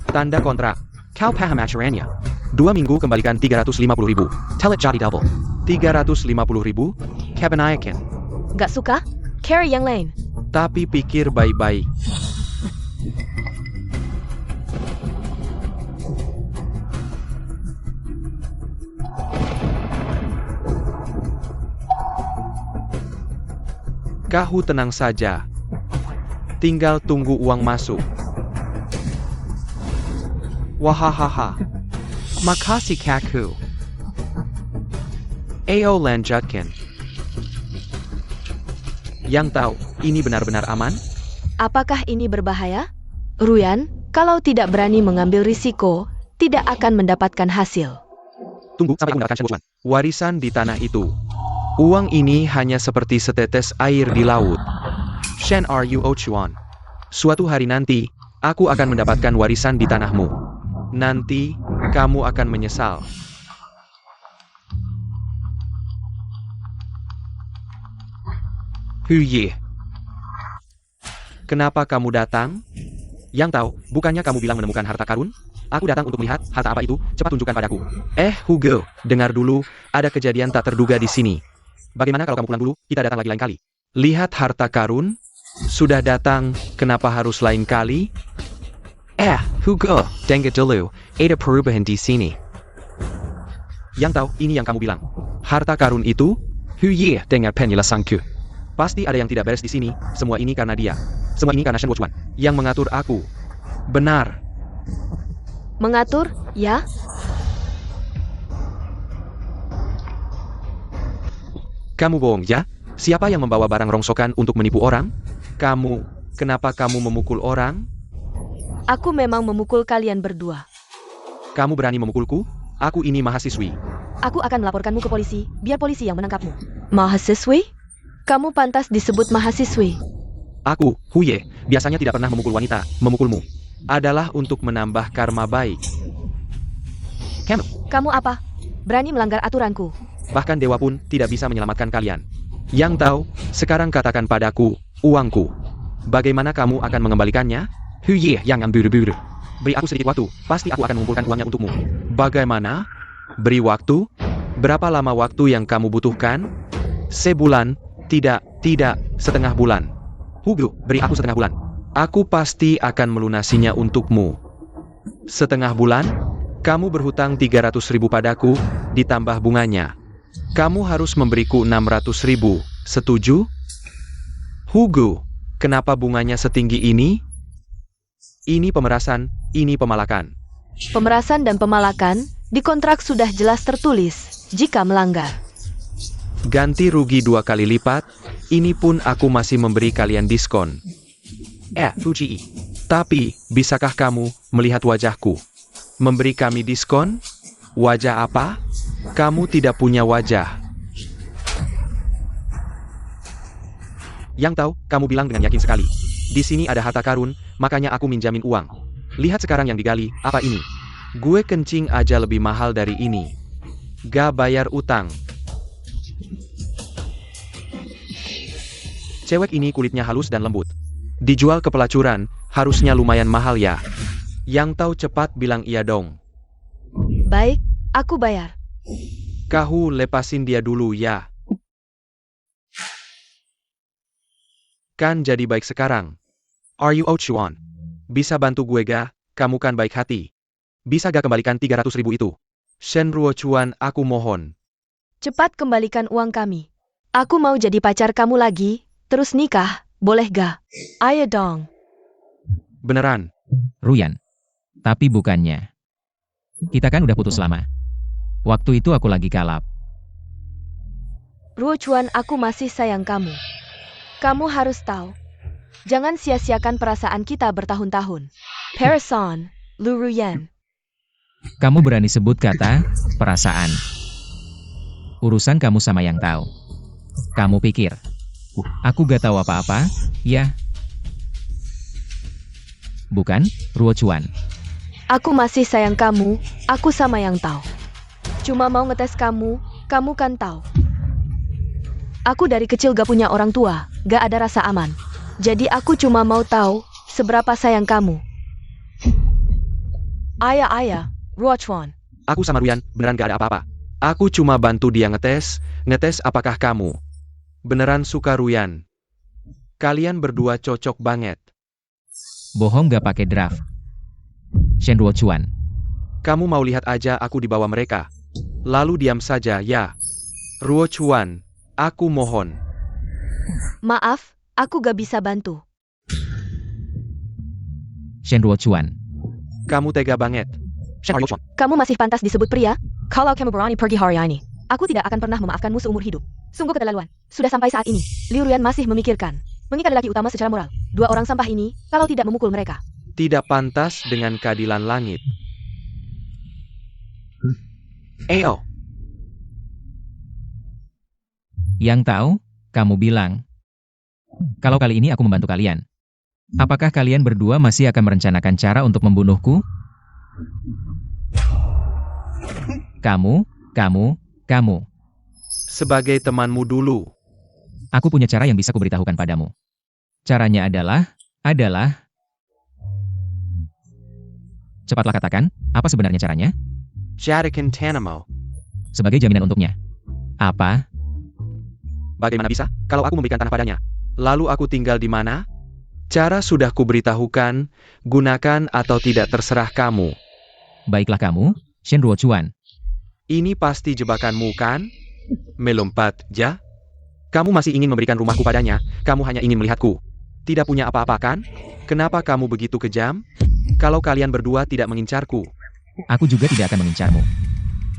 Tanda kontrak. Kau paham aturannya. 2 minggu kembalikan 350.000. Telet jadi double. 350.000? Kebanyakan. Gak suka? Carry yang lain. Tapi pikir baik-baik. Kahu tenang saja. Tinggal tunggu uang masuk. Wahahaha. Makasih Kaku. Ayo lanjutkan. Yang tahu, ini benar-benar aman? Apakah ini berbahaya? Ruyan, kalau tidak berani mengambil risiko, tidak akan mendapatkan hasil. Tunggu sampai aku mendapatkan Shen Wuchuan. Warisan di tanah itu. Uang ini hanya seperti setetes air di laut. Shen Ruochuan. Suatu hari nanti, aku akan mendapatkan warisan di tanahmu. Nanti, kamu akan menyesal. Huye. Kenapa kamu datang? Yang tahu, bukannya kamu bilang menemukan harta karun? Aku datang untuk melihat harta apa itu, cepat tunjukkan padaku. Hugo, dengar dulu, ada kejadian tak terduga di sini. Bagaimana kalau kamu pulang dulu, kita datang lagi lain kali. Lihat harta karun, sudah datang, kenapa harus lain kali? Hugo, dengar dulu, ada perubahan di sini. Yang tahu, ini yang kamu bilang. Harta karun itu? Huye, dengar penjelasanku. Pasti ada yang tidak beres di sini, semua ini karena dia. Semua ini karena Shen Wuchuan, yang mengatur aku. Benar. Mengatur, ya? Kamu bohong, ya? Siapa yang membawa barang rongsokan untuk menipu orang? Kamu. Kenapa kamu memukul orang? Aku memang memukul kalian berdua. Kamu berani memukulku? Aku ini mahasiswi. Aku akan melaporkanmu ke polisi, biar polisi yang menangkapmu. Mahasiswi? Kamu pantas disebut mahasiswi. Aku, Huye, biasanya tidak pernah memukul wanita. Memukulmu adalah untuk menambah karma baik. Kamu apa? Berani melanggar aturanku. Bahkan dewa pun tidak bisa menyelamatkan kalian. Yang tahu, sekarang katakan padaku, uangku. Bagaimana kamu akan mengembalikannya? Huye, jangan buru-buru. Beri aku sedikit waktu, pasti aku akan mengumpulkan uangnya untukmu. Bagaimana? Beri waktu? Berapa lama waktu yang kamu butuhkan? Sebulan? Tidak, setengah bulan. Hugo, beri aku setengah bulan. Aku pasti akan melunasinya untukmu. Setengah bulan? Kamu berhutang 300.000 padaku, ditambah bunganya. Kamu harus memberiku 600.000, setuju? Hugo, kenapa bunganya setinggi ini? Ini pemerasan, ini pemalakan. Pemerasan dan pemalakan, di kontrak sudah jelas tertulis, jika melanggar. Ganti rugi 2 kali lipat, ini pun aku masih memberi kalian diskon. Fuji. Tapi, bisakah kamu melihat wajahku? Memberi kami diskon? Wajah apa? Kamu tidak punya wajah. Yang tahu, kamu bilang dengan yakin sekali. Di sini ada harta karun, makanya aku minjamin uang. Lihat sekarang yang digali, apa ini? Gue kencing aja lebih mahal dari ini. Gak bayar utang. Cewek ini kulitnya halus dan lembut. Dijual ke pelacuran, harusnya lumayan mahal ya. Yang tahu cepat bilang iya dong. Baik, aku bayar. Kahu lepasin dia dulu ya. Kan jadi baik sekarang. Are you out, Chuan? Bisa bantu gue ga? Kamu kan baik hati. Bisa gak kembalikan 300.000 itu? Shenruo Chuan, aku mohon. Cepat kembalikan uang kami. Aku mau jadi pacar kamu lagi, terus nikah, boleh gak? Ayo dong. Beneran. Ruyan. Tapi bukannya. Kita kan udah putus lama. Waktu itu aku lagi kalap. Ruo Chuan, aku masih sayang kamu. Kamu harus tahu. Jangan sia-siakan perasaan kita bertahun-tahun. Person, Lu Ruyan. Kamu berani sebut kata perasaan. Urusan kamu sama yang tahu. Kamu pikir aku gak tahu apa-apa, ya? Bukan, Ruo Chuan. Aku masih sayang kamu, aku sama yang tahu. Cuma mau ngetes kamu, kamu kan tahu. Aku dari kecil gak punya orang tua, gak ada rasa aman. Jadi aku cuma mau tahu seberapa sayang kamu. Ayah, Ruo Chuan. Aku sama Ruyan, beneran gak ada apa-apa. Aku cuma bantu dia ngetes apakah kamu beneran suka Ruyan. Kalian berdua cocok banget. Bohong gak pakai draft. Shenruo Chuan. Kamu mau lihat aja aku di bawah mereka. Lalu diam saja ya. Ruo Chuan, aku mohon. Maaf, aku gak bisa bantu. Shenruo Chuan. Kamu tega banget. Shenruo Chuan. Kamu masih pantas disebut pria? Kalau kamu berani pergi hari ini, aku tidak akan pernah memaafkanmu seumur hidup. Sungguh keterlaluan. Sudah sampai saat ini, Liu Ruyan masih memikirkan mengikat lelaki utama secara moral. Dua orang sampah ini, kalau tidak memukul mereka. Tidak pantas dengan keadilan langit. Eo. Yang tahu, kamu bilang. Kalau kali ini aku membantu kalian. Apakah kalian berdua masih akan merencanakan cara untuk membunuhku? Kamu. Sebagai temanmu dulu. Aku punya cara yang bisa kuberitahukan padamu. Caranya adalah... Cepatlah katakan, apa sebenarnya caranya? Jadikan Tanamo. Sebagai jaminan untuknya. Apa? Bagaimana bisa, kalau aku memberikan tanah padanya? Lalu aku tinggal di mana? Cara sudah kuberitahukan, gunakan atau tidak terserah kamu. Baiklah kamu, Shenruo Chuan. Ini pasti jebakanmu kan? Melompat, ja? Kamu masih ingin memberikan rumahku padanya, kamu hanya ingin melihatku. Tidak punya apa-apa kan? Kenapa kamu begitu kejam? Kalau kalian berdua tidak mengincarku. Aku juga tidak akan mengincarmu.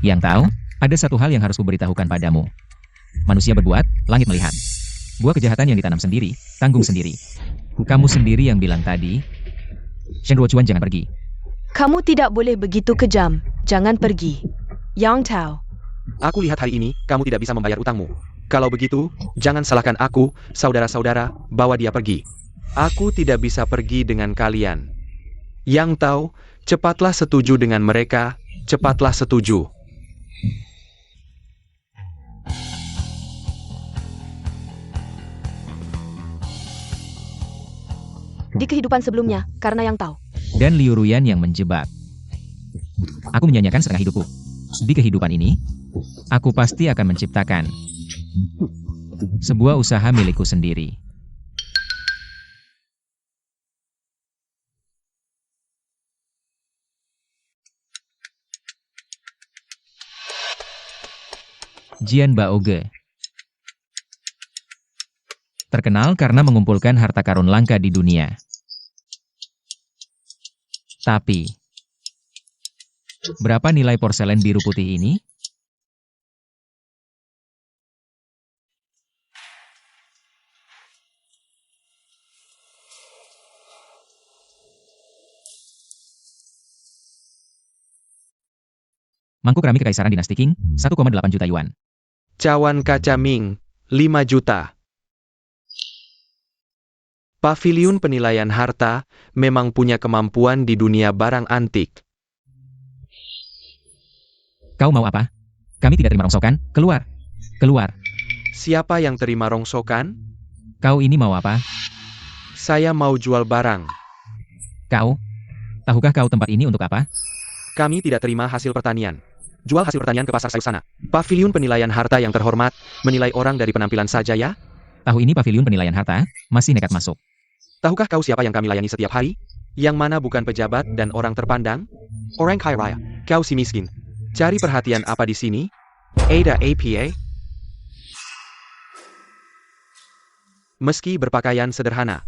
Yang tahu, ada satu hal yang harus kuberitahukan padamu. Manusia berbuat, langit melihat. Buah kejahatan yang ditanam sendiri, tanggung sendiri. Kamu sendiri yang bilang tadi, Shenruo Chuan jangan pergi. Kamu tidak boleh begitu kejam. Jangan pergi. Yang tahu. Aku lihat hari ini, kamu tidak bisa membayar utangmu. Kalau begitu, jangan salahkan aku, saudara-saudara, bawa dia pergi. Aku tidak bisa pergi dengan kalian. Yang tahu, cepatlah setuju dengan mereka, cepatlah setuju. Di kehidupan sebelumnya, karena yang tahu. Dan Liu Ruyan yang menjebak. Aku menyanyikan setengah hidupku. Di kehidupan ini, aku pasti akan menciptakan sebuah usaha milikku sendiri. Jian Baoge terkenal karena mengumpulkan harta karun langka di dunia. Tapi, berapa nilai porselen biru putih ini? Mangkuk keramik Kekaisaran Dinasti Qing, 1,8 juta yuan. Cawan kaca Ming, 5 juta. Paviliun penilaian harta memang punya kemampuan di dunia barang antik. Kau mau apa? Kami tidak terima rongsokan. Keluar. Keluar. Siapa yang terima rongsokan? Kau ini mau apa? Saya mau jual barang. Kau? Tahukah kau tempat ini untuk apa? Kami tidak terima hasil pertanian. Jual hasil pertanian ke pasar sayur sana. Paviliun penilaian harta yang terhormat, menilai orang dari penampilan saja ya? Tahu ini paviliun penilaian harta, masih nekat masuk. Tahukah kau siapa yang kami layani setiap hari? Yang mana bukan pejabat dan orang terpandang? Orang kaya raya. Kau si miskin. Cari perhatian apa di sini? Ada APA? Meski berpakaian sederhana,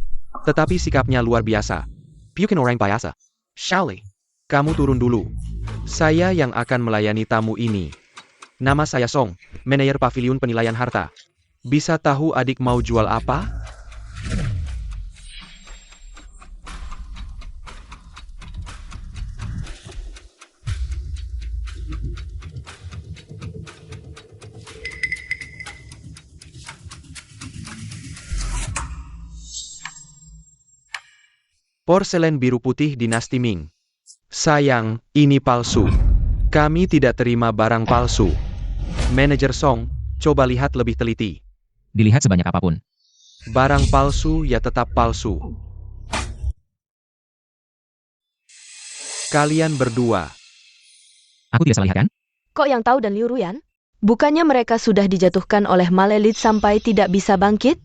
tetapi sikapnya luar biasa. Bukan orang biasa. Shally, kamu turun dulu. Saya yang akan melayani tamu ini. Nama saya Song, manajer paviliun penilaian harta. Bisa tahu adik mau jual apa? Porselen biru putih dinasti Ming. Sayang, ini palsu. Kami tidak terima barang palsu. Manajer Song, coba lihat lebih teliti. Dilihat sebanyak apapun. Barang palsu ya tetap palsu. Kalian berdua. Aku tidak salah lihat kan? Kok yang tahu dan Liu Ruyan? Bukannya mereka sudah dijatuhkan oleh Malelit sampai tidak bisa bangkit?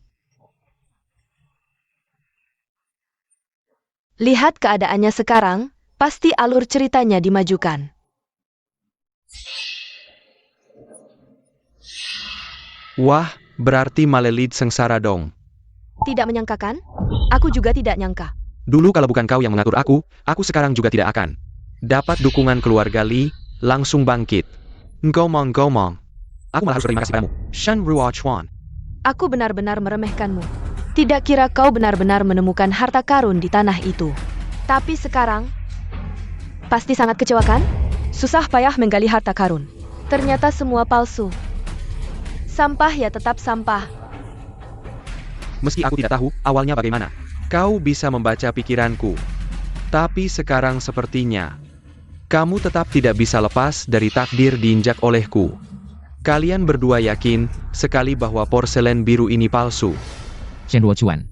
Lihat keadaannya sekarang, pasti alur ceritanya dimajukan. Wah, berarti Malelit sengsara dong. Tidak menyangka kan? Aku juga tidak nyangka. Dulu kalau bukan kau yang mengatur aku sekarang juga tidak akan. Dapat dukungan keluarga Li, langsung bangkit. Ngomong. Aku malah harus berterima kasih padamu. Shen Ruo Chuan. Aku benar-benar meremehkanmu. Tidak kira kau benar-benar menemukan harta karun di tanah itu. Tapi sekarang, pasti sangat kecewa kan? Susah payah menggali harta karun. Ternyata semua palsu. Sampah ya tetap sampah. Meski aku tidak tahu awalnya bagaimana. Kau bisa membaca pikiranku. Tapi sekarang sepertinya kamu tetap tidak bisa lepas dari takdir diinjak olehku. Kalian berdua yakin sekali bahwa porselen biru ini palsu. Shen Ruo Chuan.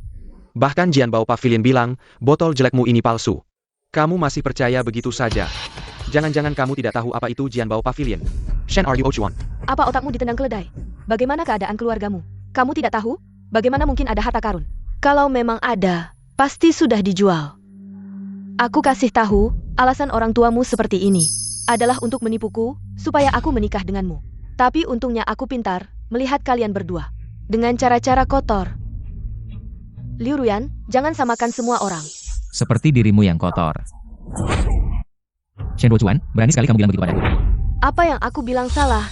Bahkan Jian Bao Pavilion bilang, botol jelekmu ini palsu. Kamu masih percaya begitu saja. Jangan-jangan kamu tidak tahu apa itu Jian Bao Pavilion. Shen Ruo Chuan. Apa otakmu ditendang keledai? Bagaimana keadaan keluargamu? Kamu tidak tahu? Bagaimana mungkin ada harta karun? Kalau memang ada, pasti sudah dijual. Aku kasih tahu, alasan orang tuamu seperti ini adalah untuk menipuku, supaya aku menikah denganmu. Tapi untungnya aku pintar melihat kalian berdua dengan cara-cara kotor. Liu Ruyan, jangan samakan semua orang. Seperti dirimu yang kotor. Shen Ruo Chuan, berani sekali kamu bilang begitu padaku. Apa yang aku bilang salah?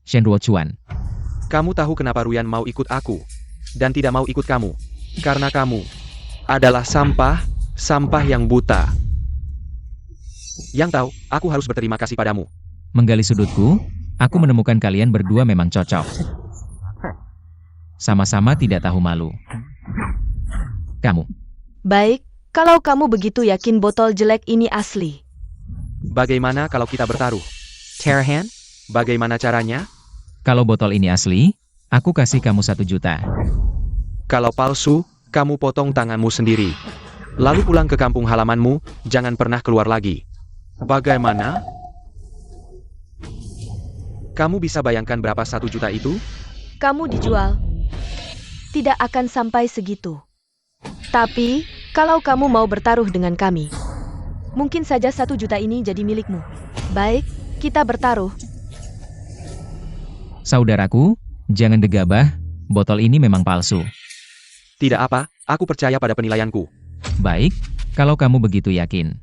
Shen Ruo Chuan. Kamu tahu kenapa Ruyan mau ikut aku dan tidak mau ikut kamu? Karena kamu adalah sampah yang buta. Yang tahu, aku harus berterima kasih padamu. Menggali sudutku, aku menemukan kalian berdua memang cocok. Sama-sama tidak tahu malu. Kamu. Baik, kalau kamu begitu yakin botol jelek ini asli. Bagaimana kalau kita bertaruh? Terhan? Bagaimana caranya? Kalau botol ini asli, aku kasih kamu 1 juta. Kalau palsu, kamu potong tanganmu sendiri. Lalu pulang ke kampung halamanmu, jangan pernah keluar lagi. Bagaimana? Kamu bisa bayangkan berapa 1 juta itu? Kamu dijual. Tidak akan sampai segitu. Tapi, kalau kamu mau bertaruh dengan kami, mungkin saja 1 juta ini jadi milikmu. Baik, kita bertaruh. Saudaraku, jangan gegabah, botol ini memang palsu. Tidak apa, aku percaya pada penilaianku. Baik, kalau kamu begitu yakin.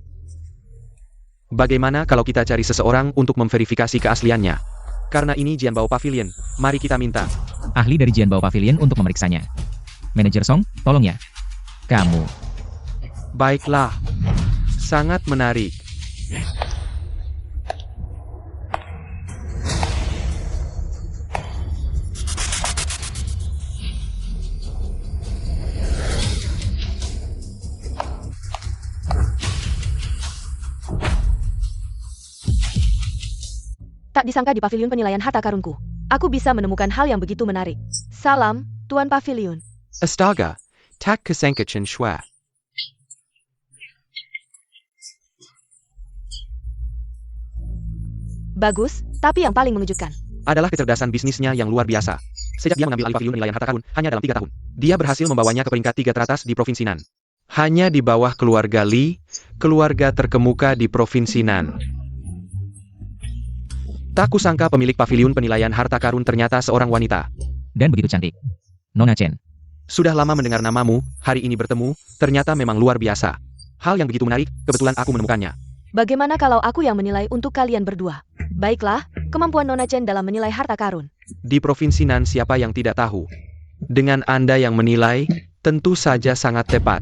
Bagaimana kalau kita cari seseorang untuk memverifikasi keasliannya? Karena ini Jian Bao Pavilion, mari kita minta. Ahli dari Jian Bao Pavilion untuk memeriksanya. Manajer Song, tolong ya. Kamu. Baiklah. Sangat menarik. Tak disangka di paviliun penilaian harta karunku, aku bisa menemukan hal yang begitu menarik. Salam, Tuan Paviliun. Astaga, tak kesangka Chen Shui. Bagus, tapi yang paling mengejutkan. Adalah kecerdasan bisnisnya yang luar biasa. Sejak dia mengambil alih paviliun penilaian harta karun, hanya dalam 3 tahun, dia berhasil membawanya ke peringkat 3 teratas di Provinsi Nan. Hanya di bawah keluarga Li, keluarga terkemuka di Provinsi Nan. Tak kusangka pemilik paviliun penilaian harta karun ternyata seorang wanita. Dan begitu cantik. Nona Chen. Sudah lama mendengar namamu, hari ini bertemu, ternyata memang luar biasa. Hal yang begitu menarik, kebetulan aku menemukannya. Bagaimana kalau aku yang menilai untuk kalian berdua? Baiklah, kemampuan Nona Chen dalam menilai harta karun. Di Provinsi Nan siapa yang tidak tahu? Dengan Anda yang menilai, tentu saja sangat tepat.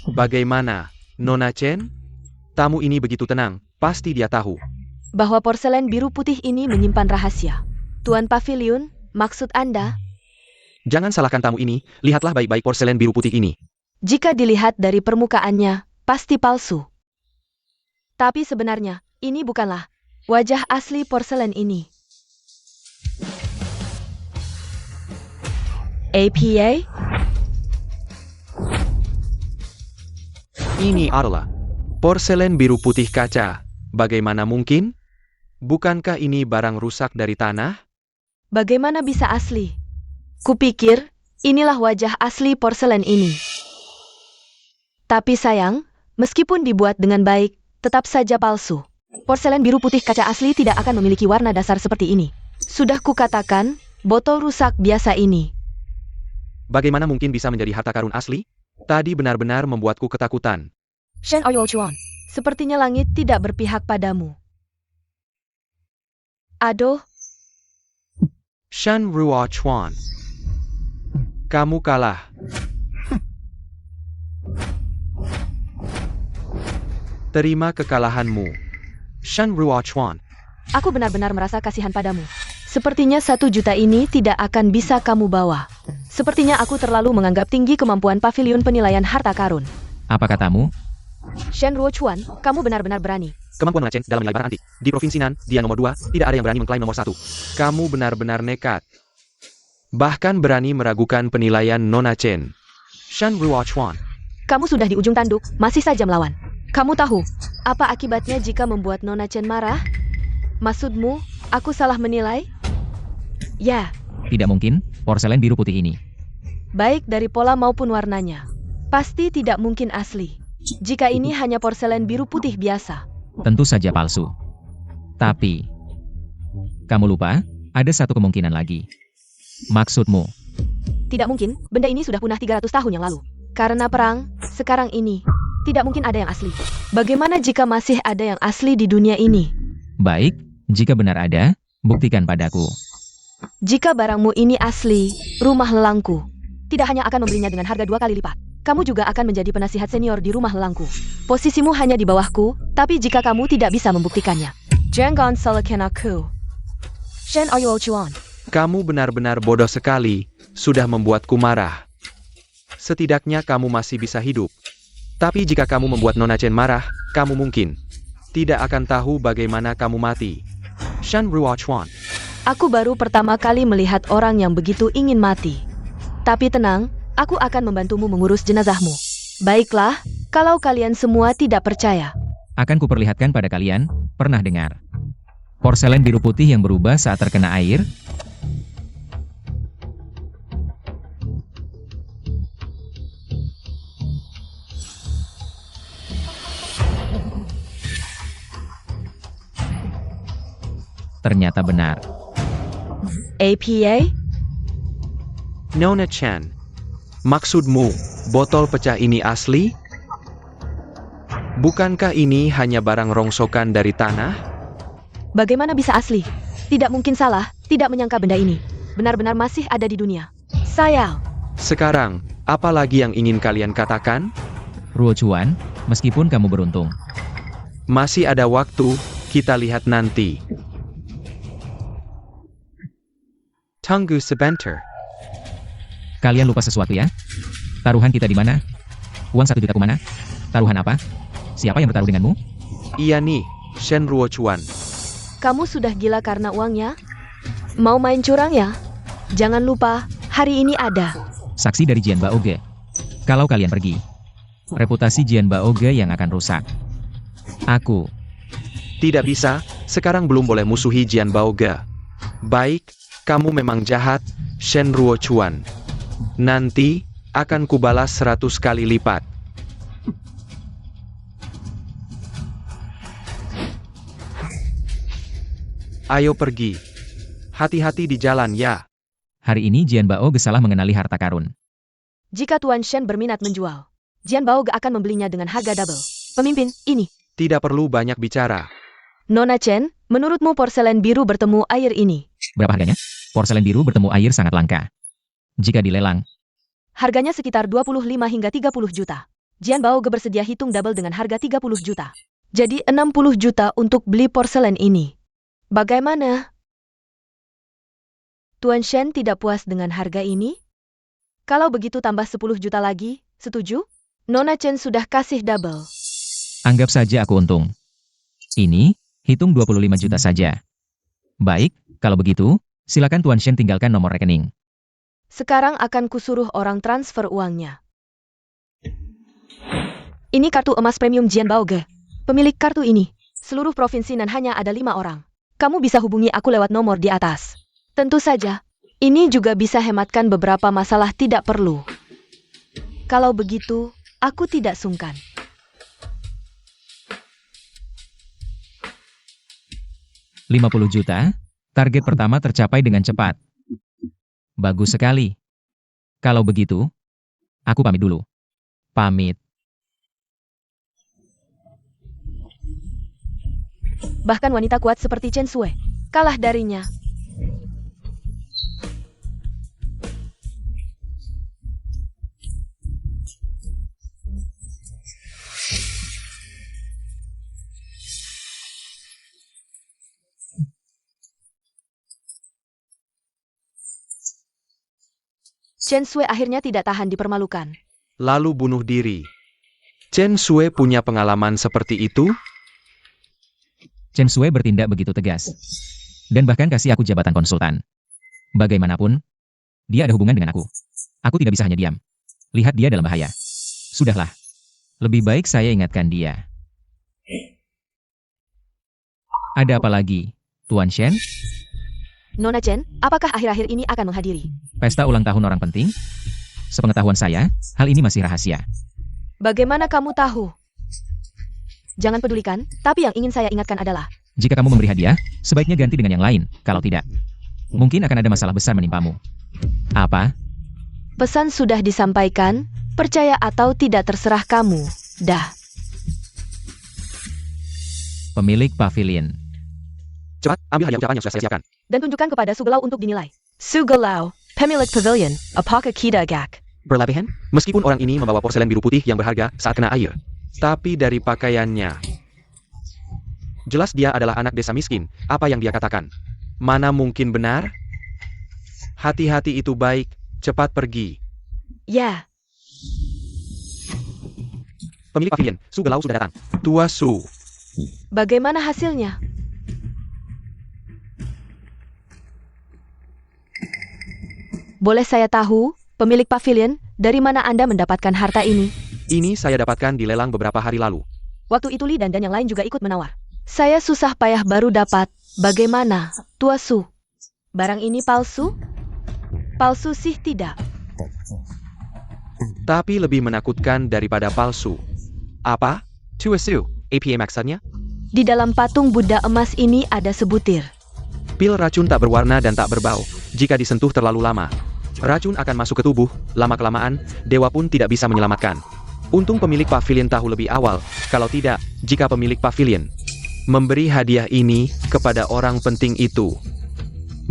Bagaimana, Nona Chen? Tamu ini begitu tenang, pasti dia tahu. Bahwa porselen biru putih ini menyimpan rahasia. Tuan Paviliun, maksud Anda? Jangan salahkan tamu ini, lihatlah baik-baik porselen biru putih ini. Jika dilihat dari permukaannya, pasti palsu. Tapi sebenarnya, ini bukanlah wajah asli porselen ini. APA? Ini adalah porselen biru putih kaca. Bagaimana mungkin? Bukankah ini barang rusak dari tanah? Bagaimana bisa asli? Kupikir, inilah wajah asli porselen ini. Tapi sayang, meskipun dibuat dengan baik, tetap saja palsu. Porselen biru putih kaca asli tidak akan memiliki warna dasar seperti ini. Sudah kukatakan, botol rusak biasa ini. Bagaimana mungkin bisa menjadi harta karun asli? Tadi benar-benar membuatku ketakutan. Shen Ouyuochuan, sepertinya langit tidak berpihak padamu. Aduh, Shen Ruochuan. Kamu kalah. Terima kekalahanmu, Shen Ruochuan. aku benar-benar merasa kasihan padamu. Sepertinya 1 juta ini tidak akan bisa kamu bawa. Sepertinya aku terlalu menganggap tinggi kemampuan paviliun penilaian harta karun. Apa katamu? Shen Ruochuan, kamu benar-benar berani. Kemampuan Nona Chen dalam menilai barang antik. Di Provinsi Nan, dia nomor 2, tidak ada yang berani mengklaim nomor 1. Kamu benar-benar nekat. Bahkan berani meragukan penilaian Nona Chen. Shen Ruochuan. Kamu sudah di ujung tanduk, masih saja melawan. Kamu tahu, apa akibatnya jika membuat Nona Chen marah? Maksudmu, aku salah menilai? Ya, Tidak mungkin, porselen biru putih ini. baik dari pola maupun warnanya. Pasti tidak mungkin asli. Jika ini hanya porselen biru putih biasa. Tentu saja palsu. Tapi, kamu lupa, ada satu kemungkinan lagi. Maksudmu, Tidak mungkin, benda ini sudah punah 300 tahun yang lalu. Karena perang, sekarang ini, tidak mungkin ada yang asli. Bagaimana jika masih ada yang asli di dunia ini? baik, jika benar ada, buktikan padaku. Jika barangmu ini asli, rumah lelangku tidak hanya akan membelinya dengan harga 2 kali lipat. Kamu juga akan menjadi penasihat senior di rumah lelangku. Posisimu hanya di bawahku, tapi jika kamu tidak bisa membuktikannya, jangan salahkan aku. Shen Ouyuochuan. Kamu benar-benar bodoh sekali, sudah membuatku marah. Setidaknya kamu masih bisa hidup. Tapi jika kamu membuat Nona Chen marah, kamu mungkin tidak akan tahu bagaimana kamu mati. Shen Ruochuan. Aku baru pertama kali melihat orang yang begitu ingin mati. Tapi tenang, aku akan membantumu mengurus jenazahmu. Baiklah, kalau kalian semua tidak percaya. Akan kuperlihatkan pada kalian, pernah dengar porselen biru putih yang berubah saat terkena air? Ternyata benar. APA? Nona Chen. Maksudmu, botol pecah ini asli? Bukankah ini hanya barang rongsokan dari tanah? Bagaimana bisa asli? Tidak mungkin salah, tidak menyangka benda ini benar-benar masih ada di dunia. Sayang. Sekarang, apa lagi yang ingin kalian katakan? Ruochuan, meskipun kamu beruntung. Masih ada waktu, kita lihat nanti. Tunggu sebentar. Kalian lupa sesuatu ya? Taruhan kita di mana? Uang 1 juta kemana? Taruhan apa? Siapa yang bertaruh denganmu? Iya nih, Shen Ruochuan. Kamu sudah gila karena uangnya? Mau main curang ya? Jangan lupa, hari ini ada. Saksi dari Jian Baoge. Kalau kalian pergi, reputasi Jian Baoge yang akan rusak. Aku, Tidak bisa, sekarang belum boleh musuhi Jian Baoge. Baik, kamu memang jahat, Shen Ruochuan. Nanti, akan kubalas 100 kali lipat. Ayo pergi. Hati-hati di jalan ya. hari ini Jian Baoge salah mengenali harta karun. Jika Tuan Shen berminat menjual, Jian Baoge akan membelinya dengan harga double. Pemimpin, ini. Tidak perlu banyak bicara. Nona Chen, menurutmu porselen biru bertemu air ini? Berapa harganya? Porselen biru bertemu air sangat langka. Jika dilelang, Harganya sekitar 25 hingga 30 juta. Jian Baoge bersedia hitung double dengan harga 30 juta. Jadi 60 juta untuk beli porselen ini. Bagaimana? Tuan Shen tidak puas dengan harga ini? Kalau begitu tambah 10 juta lagi, setuju? Nona Chen sudah kasih double. anggap saja aku untung. Ini, hitung 25 juta saja. Baik, kalau begitu, silakan Tuan Shen tinggalkan nomor rekening. Sekarang akan kusuruh orang transfer uangnya. Ini kartu emas premium Jian Baoge. Pemilik kartu ini, seluruh provinsi dan hanya ada 5 orang. Kamu bisa hubungi aku lewat nomor di atas. Tentu saja, ini juga bisa hematkan beberapa masalah tidak perlu. Kalau begitu, aku tidak sungkan. $50 juta, target pertama tercapai dengan cepat. Bagus sekali. Kalau begitu, aku pamit dulu. Pamit. Bahkan wanita kuat seperti Chen Sui kalah darinya. Chen Sui akhirnya tidak tahan dipermalukan. Lalu bunuh diri. Chen Sui punya pengalaman seperti itu? Chen Sui bertindak begitu tegas. Dan bahkan kasih aku jabatan konsultan. Bagaimanapun, dia ada hubungan dengan aku. Aku tidak bisa hanya diam. Lihat dia dalam bahaya. Sudahlah. Lebih baik saya ingatkan dia. Ada apa lagi, Tuan Shen? Nona Chen, apakah akhir-akhir ini akan menghadiri? Pesta ulang tahun orang penting? Sepengetahuan saya, hal ini masih rahasia. Bagaimana kamu tahu? Jangan pedulikan, tapi yang ingin saya ingatkan adalah, Jika kamu memberi hadiah, sebaiknya ganti dengan yang lain. Kalau tidak, mungkin akan ada masalah besar menimpamu. Apa? pesan sudah disampaikan, percaya atau tidak terserah kamu. Dah. Pemilik pavilion. Cepat, ambil hadiah ucapan yang sudah saya siapkan. Dan tunjukkan kepada Sugelau untuk dinilai. Sugelau, pemilik pavilion, apakah kita agak? Berlebihan? Meskipun orang ini membawa porselen biru putih yang berharga saat kena air. Tapi dari pakaiannya, jelas dia adalah anak desa miskin. Apa yang dia katakan? Mana mungkin benar? Hati-hati itu baik, cepat pergi. Ya, Pemilik pavilion, Sugelau sudah datang. Tua Su. bagaimana hasilnya? Boleh saya tahu, pemilik pavilion, dari mana Anda mendapatkan harta ini? Ini saya dapatkan di lelang beberapa hari lalu. Waktu itu Li dan yang lain juga ikut menawar. Saya susah payah baru dapat. Bagaimana, Tua Su? Barang ini palsu? Palsu sih tidak. Tapi lebih menakutkan daripada palsu. Apa? Tua Su, APA maksudnya? Di dalam patung Buddha emas ini ada sebutir. Pil racun tak berwarna dan tak berbau. Jika disentuh terlalu lama, racun akan masuk ke tubuh. Lama-kelamaan, dewa pun tidak bisa menyelamatkan. Untung pemilik pavilion tahu lebih awal. Kalau tidak, jika pemilik pavilion memberi hadiah ini kepada orang penting itu,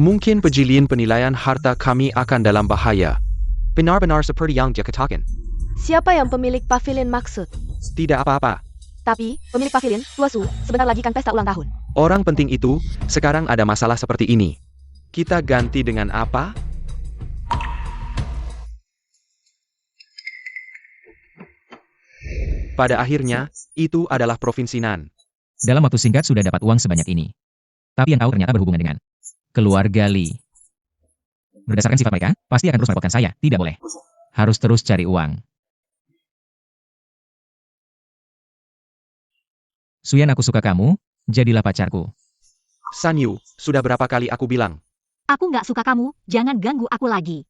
mungkin pejilian penilaian harta kami akan dalam bahaya. Benar-benar seperti yang dia katakan. Siapa yang pemilik pavilion maksud? Tidak apa-apa. Tapi, pemilik pavilion, Tua Su, sebentar lagi kan pesta ulang tahun. Orang penting itu, sekarang ada masalah seperti ini. Kita ganti dengan apa? Pada akhirnya, itu adalah Provinsi Nan. Dalam waktu singkat sudah dapat uang sebanyak ini. Tapi yang tahu ternyata berhubungan dengan keluarga Li. Berdasarkan sifat mereka, pasti akan terus merepotkan saya. Tidak boleh. Harus terus cari uang. Suyan, aku suka kamu, jadilah pacarku. Sanyu, sudah berapa kali aku bilang? Aku nggak suka kamu, jangan ganggu aku lagi.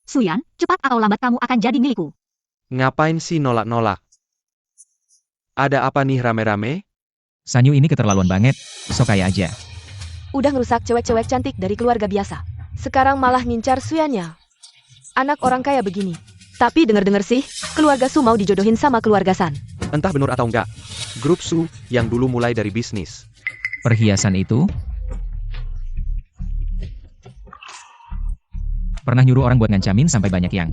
Suyan, cepat atau lambat kamu akan jadi milikku. Ngapain sih nolak-nolak? Ada apa nih rame-rame? Sanyu ini keterlaluan banget, sok kaya aja. Udah ngerusak cewek-cewek cantik dari keluarga biasa. Sekarang malah ngincar Suyannya. Anak orang kaya begini. Tapi denger-denger sih, keluarga Su mau dijodohin sama keluarga San. Entah benar atau enggak. Grup Su, yang dulu mulai dari bisnis. Perhiasan itu? Pernah nyuruh orang buat ngancamin sampai banyak yang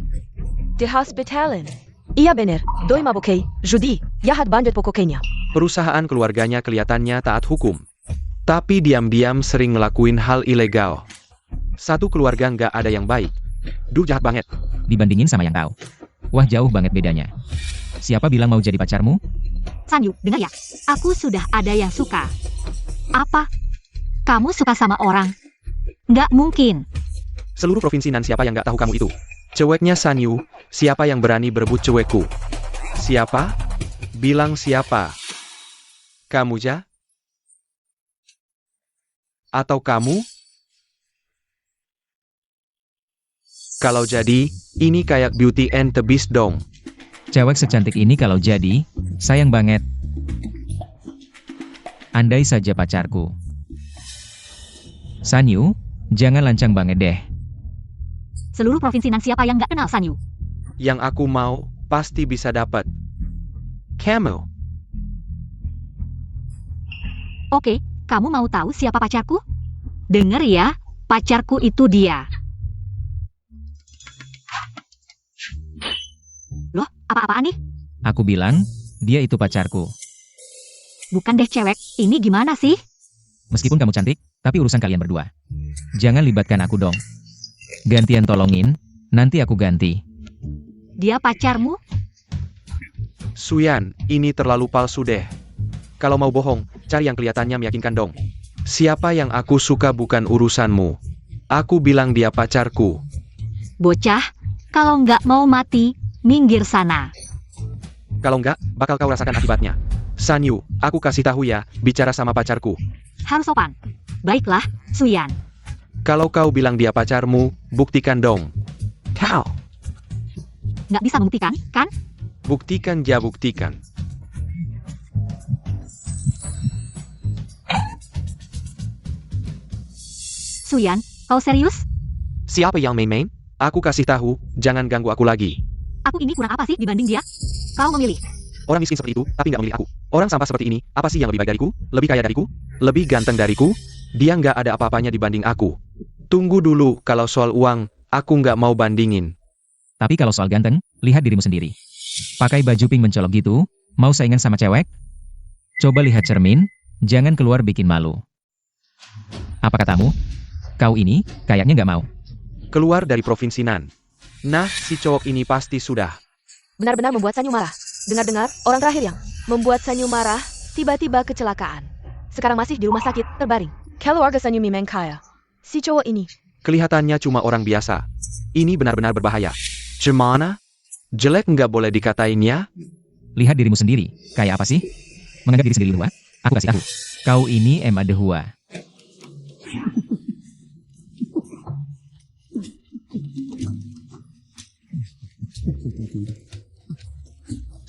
The Hospitalin. Iya bener, doi mabokei, judi, jahat banget pokoknya. Perusahaan keluarganya kelihatannya taat hukum. Tapi diam-diam sering ngelakuin hal ilegal. Satu keluarga nggak ada yang baik. Duh, jahat banget. dibandingin sama yang tahu. Wah, jauh banget bedanya. Siapa bilang mau jadi pacarmu? Sanyu, dengar ya. Aku sudah ada yang suka. Apa? Kamu suka sama orang? Nggak mungkin. Seluruh provinsi Nan, siapa yang nggak tahu kamu itu? Ceweknya Sanyu, siapa yang berani berebut cewekku? Siapa? Bilang siapa? Kamu ja? Atau kamu? Kalau jadi, ini kayak Beauty and the Beast dong. Cewek secantik ini kalau jadi, sayang banget. Andai saja pacarku. Sanyu, jangan lancang banget deh. Seluruh provinsi Nan, siapa yang nggak kenal Sanyu? Yang aku mau, pasti bisa dapat. Camel. Oke, kamu mau tahu siapa pacarku? Dengar ya, pacarku itu dia. Loh, apa-apaan nih? Aku bilang, dia itu pacarku. Bukan deh cewek, ini gimana sih? Meskipun kamu cantik, tapi urusan kalian berdua. Jangan libatkan aku dong. Gantian tolongin, nanti aku ganti. Dia pacarmu? Suyan, ini terlalu palsu deh. Kalau mau bohong, cari yang kelihatannya meyakinkan dong. Siapa yang aku suka bukan urusanmu. Aku bilang dia pacarku. Bocah, kalau nggak mau mati, minggir sana. Kalau enggak, bakal kau rasakan akibatnya. Sanyu, aku kasih tahu ya, bicara sama pacarku. Harus sopan. Baiklah, Suyan. Kalau kau bilang dia pacarmu, buktikan dong. Kau. Nggak bisa membuktikan, kan? Buktikan ja, buktikan. Suyan, kau serius? Siapa yang main-main? Aku kasih tahu, jangan ganggu aku lagi. Aku ini kurang apa sih dibanding dia? Kau memilih. Orang miskin seperti itu, tapi nggak memilih aku. Orang sampah seperti ini, apa sih yang lebih baik dariku? Lebih kaya dariku? Lebih ganteng dariku? Dia nggak ada apa-apanya dibanding aku. Tunggu dulu, kalau soal uang, aku nggak mau bandingin. Tapi kalau soal ganteng, lihat dirimu sendiri. Pakai baju pink mencolok gitu, mau saingan sama cewek? Coba lihat cermin, jangan keluar bikin malu. Apa katamu? Kau ini, kayaknya nggak mau. Keluar dari provinsi Nan. Nah, si cowok ini pasti sudah. Benar-benar membuat Sanyu marah. Dengar-dengar, orang terakhir yang membuat Sanyu marah, tiba-tiba kecelakaan. Sekarang masih di rumah sakit, terbaring. Keluarga Sanyu memang kaya. Si cowok ini. Kelihatannya cuma orang biasa. Ini benar-benar berbahaya. Cemana? Jelek nggak boleh dikatain ya? Lihat dirimu sendiri, kayak apa sih? Menganggap diri sendiri hua? Aku kasih tahu. Kau ini Emma de Hua.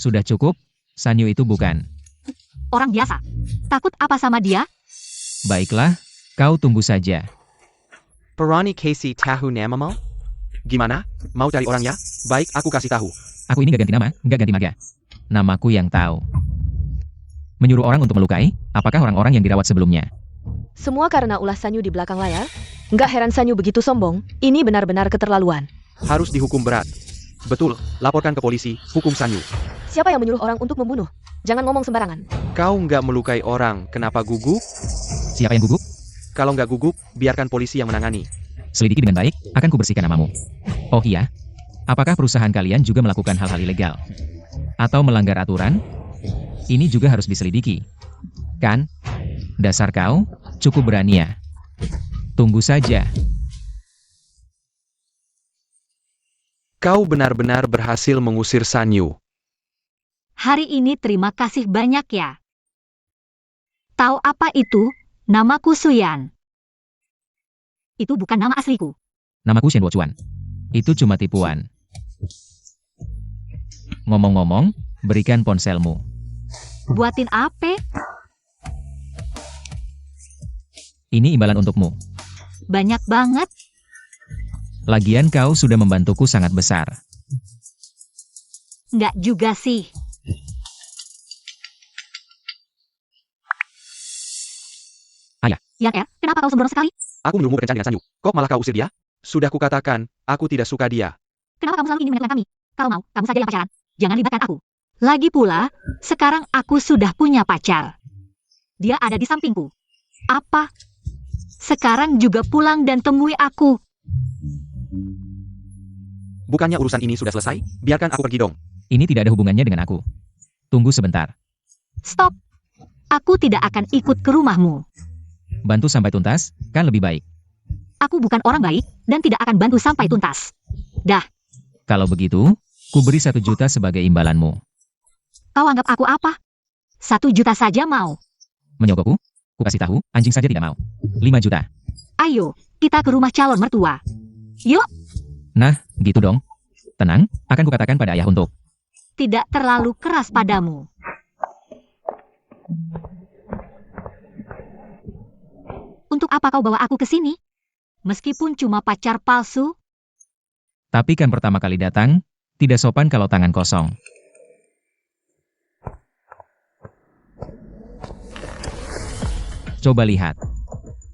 Sudah cukup, Sanyu itu bukan. Orang biasa. Takut apa sama dia? Baiklah, kau tunggu saja. Perani Casey tahu nama mau? Gimana? Mau cari orangnya? Baik, aku kasih tahu. Aku ini gak ganti nama, gak ganti maga. Namaku yang tahu. Menyuruh orang untuk melukai, apakah orang-orang yang dirawat sebelumnya? Semua karena ulah Sanyu di belakang layar. Nggak heran Sanyu begitu sombong. Ini benar-benar keterlaluan. Harus dihukum berat. Betul, laporkan ke polisi, hukum Sanyu. Siapa yang menyuruh orang untuk membunuh? Jangan ngomong sembarangan. Kau nggak melukai orang, kenapa gugup? Siapa yang gugup? Kalau nggak gugup, biarkan polisi yang menangani. Selidiki dengan baik, akan kubersihkan namamu. Oh iya, apakah perusahaan kalian juga melakukan hal-hal ilegal? Atau melanggar aturan? Ini juga harus diselidiki. Kan? Dasar kau, cukup berani ya. Tunggu saja. Kau benar-benar berhasil mengusir Sanyu. Hari ini terima kasih banyak ya. Tahu apa itu? Namaku Suyan. Itu bukan nama asliku. Namaku Shen Chuan. Itu cuma tipuan. Ngomong-ngomong, berikan ponselmu. Buatin apa? Ini imbalan untukmu. Banyak banget. Lagian kau sudah membantuku sangat besar. Nggak juga sih. Ayah. Yan kenapa kau sembrono sekali? Aku menyuruhmu berkencan dengan Sanyu. Kok malah kau usir dia? Sudah kukatakan, aku tidak suka dia. Kenapa kamu selalu ingin menyatukan kami? Kalau mau, kamu saja yang pacaran. Jangan libatkan aku. Lagi pula, sekarang aku sudah punya pacar. Dia ada di sampingku. Apa? Sekarang juga pulang dan temui aku. Bukannya urusan ini sudah selesai? Biarkan aku pergi dong. Ini tidak ada hubungannya dengan aku. Tunggu sebentar. Stop. Aku tidak akan ikut ke rumahmu. Bantu sampai tuntas, kan lebih baik. Aku bukan orang baik, dan tidak akan bantu sampai tuntas. Dah. Kalau begitu, ku beri 1 juta sebagai imbalanmu. Kau anggap aku apa? 1 juta saja mau. Menyogokku? Ku kasih tahu, anjing saja tidak mau. 5 juta. Ayo, kita ke rumah calon mertua. Yuk. Nah, gitu dong. Tenang, akan kukatakan pada ayah untuk. Tidak terlalu keras padamu. Untuk apa kau bawa aku ke sini? Meskipun cuma pacar palsu, Tapi kan pertama kali datang, tidak sopan kalau tangan kosong. Coba lihat,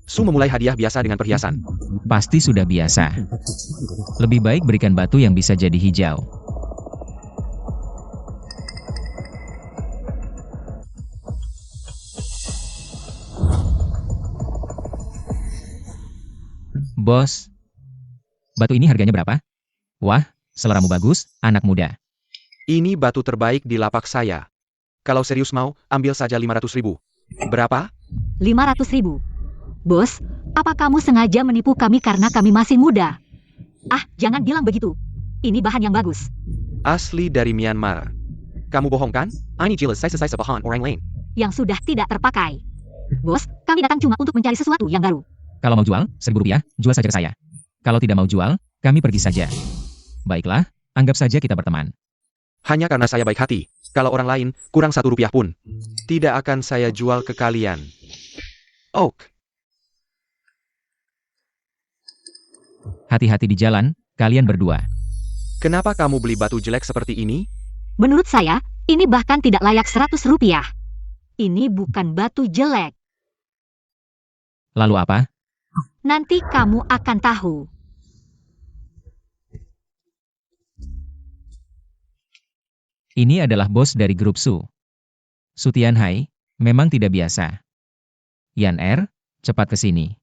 Su memulai hadiah biasa dengan perhiasan. pasti sudah biasa. Lebih baik berikan batu yang bisa jadi hijau. Bos, batu ini harganya berapa? Wah, seleramu bagus, anak muda. Ini batu terbaik di lapak saya. Kalau serius mau, ambil saja 500.000. Berapa? 500.000. Bos, apa kamu sengaja menipu kami karena kami masih muda? Ah, jangan bilang begitu. Ini bahan yang bagus. Asli dari Myanmar. Kamu bohong kan? Ini jelas size bahan orang lain. Yang sudah tidak terpakai. Bos, kami datang cuma untuk mencari sesuatu yang baru. Kalau mau jual, 1.000 rupiah, jual saja ke saya. Kalau tidak mau jual, kami pergi saja. Baiklah, anggap saja kita berteman. Hanya karena saya baik hati. Kalau orang lain, kurang 1 rupiah pun. Tidak akan saya jual ke kalian. Oak. Hati-hati di jalan, kalian berdua. Kenapa kamu beli batu jelek seperti ini? Menurut saya, ini bahkan tidak layak 100 rupiah. Ini bukan batu jelek. Lalu apa? Nanti kamu akan tahu. Ini adalah bos dari grup Su. Sutian Hai, memang tidak biasa. Yan cepat ke sini.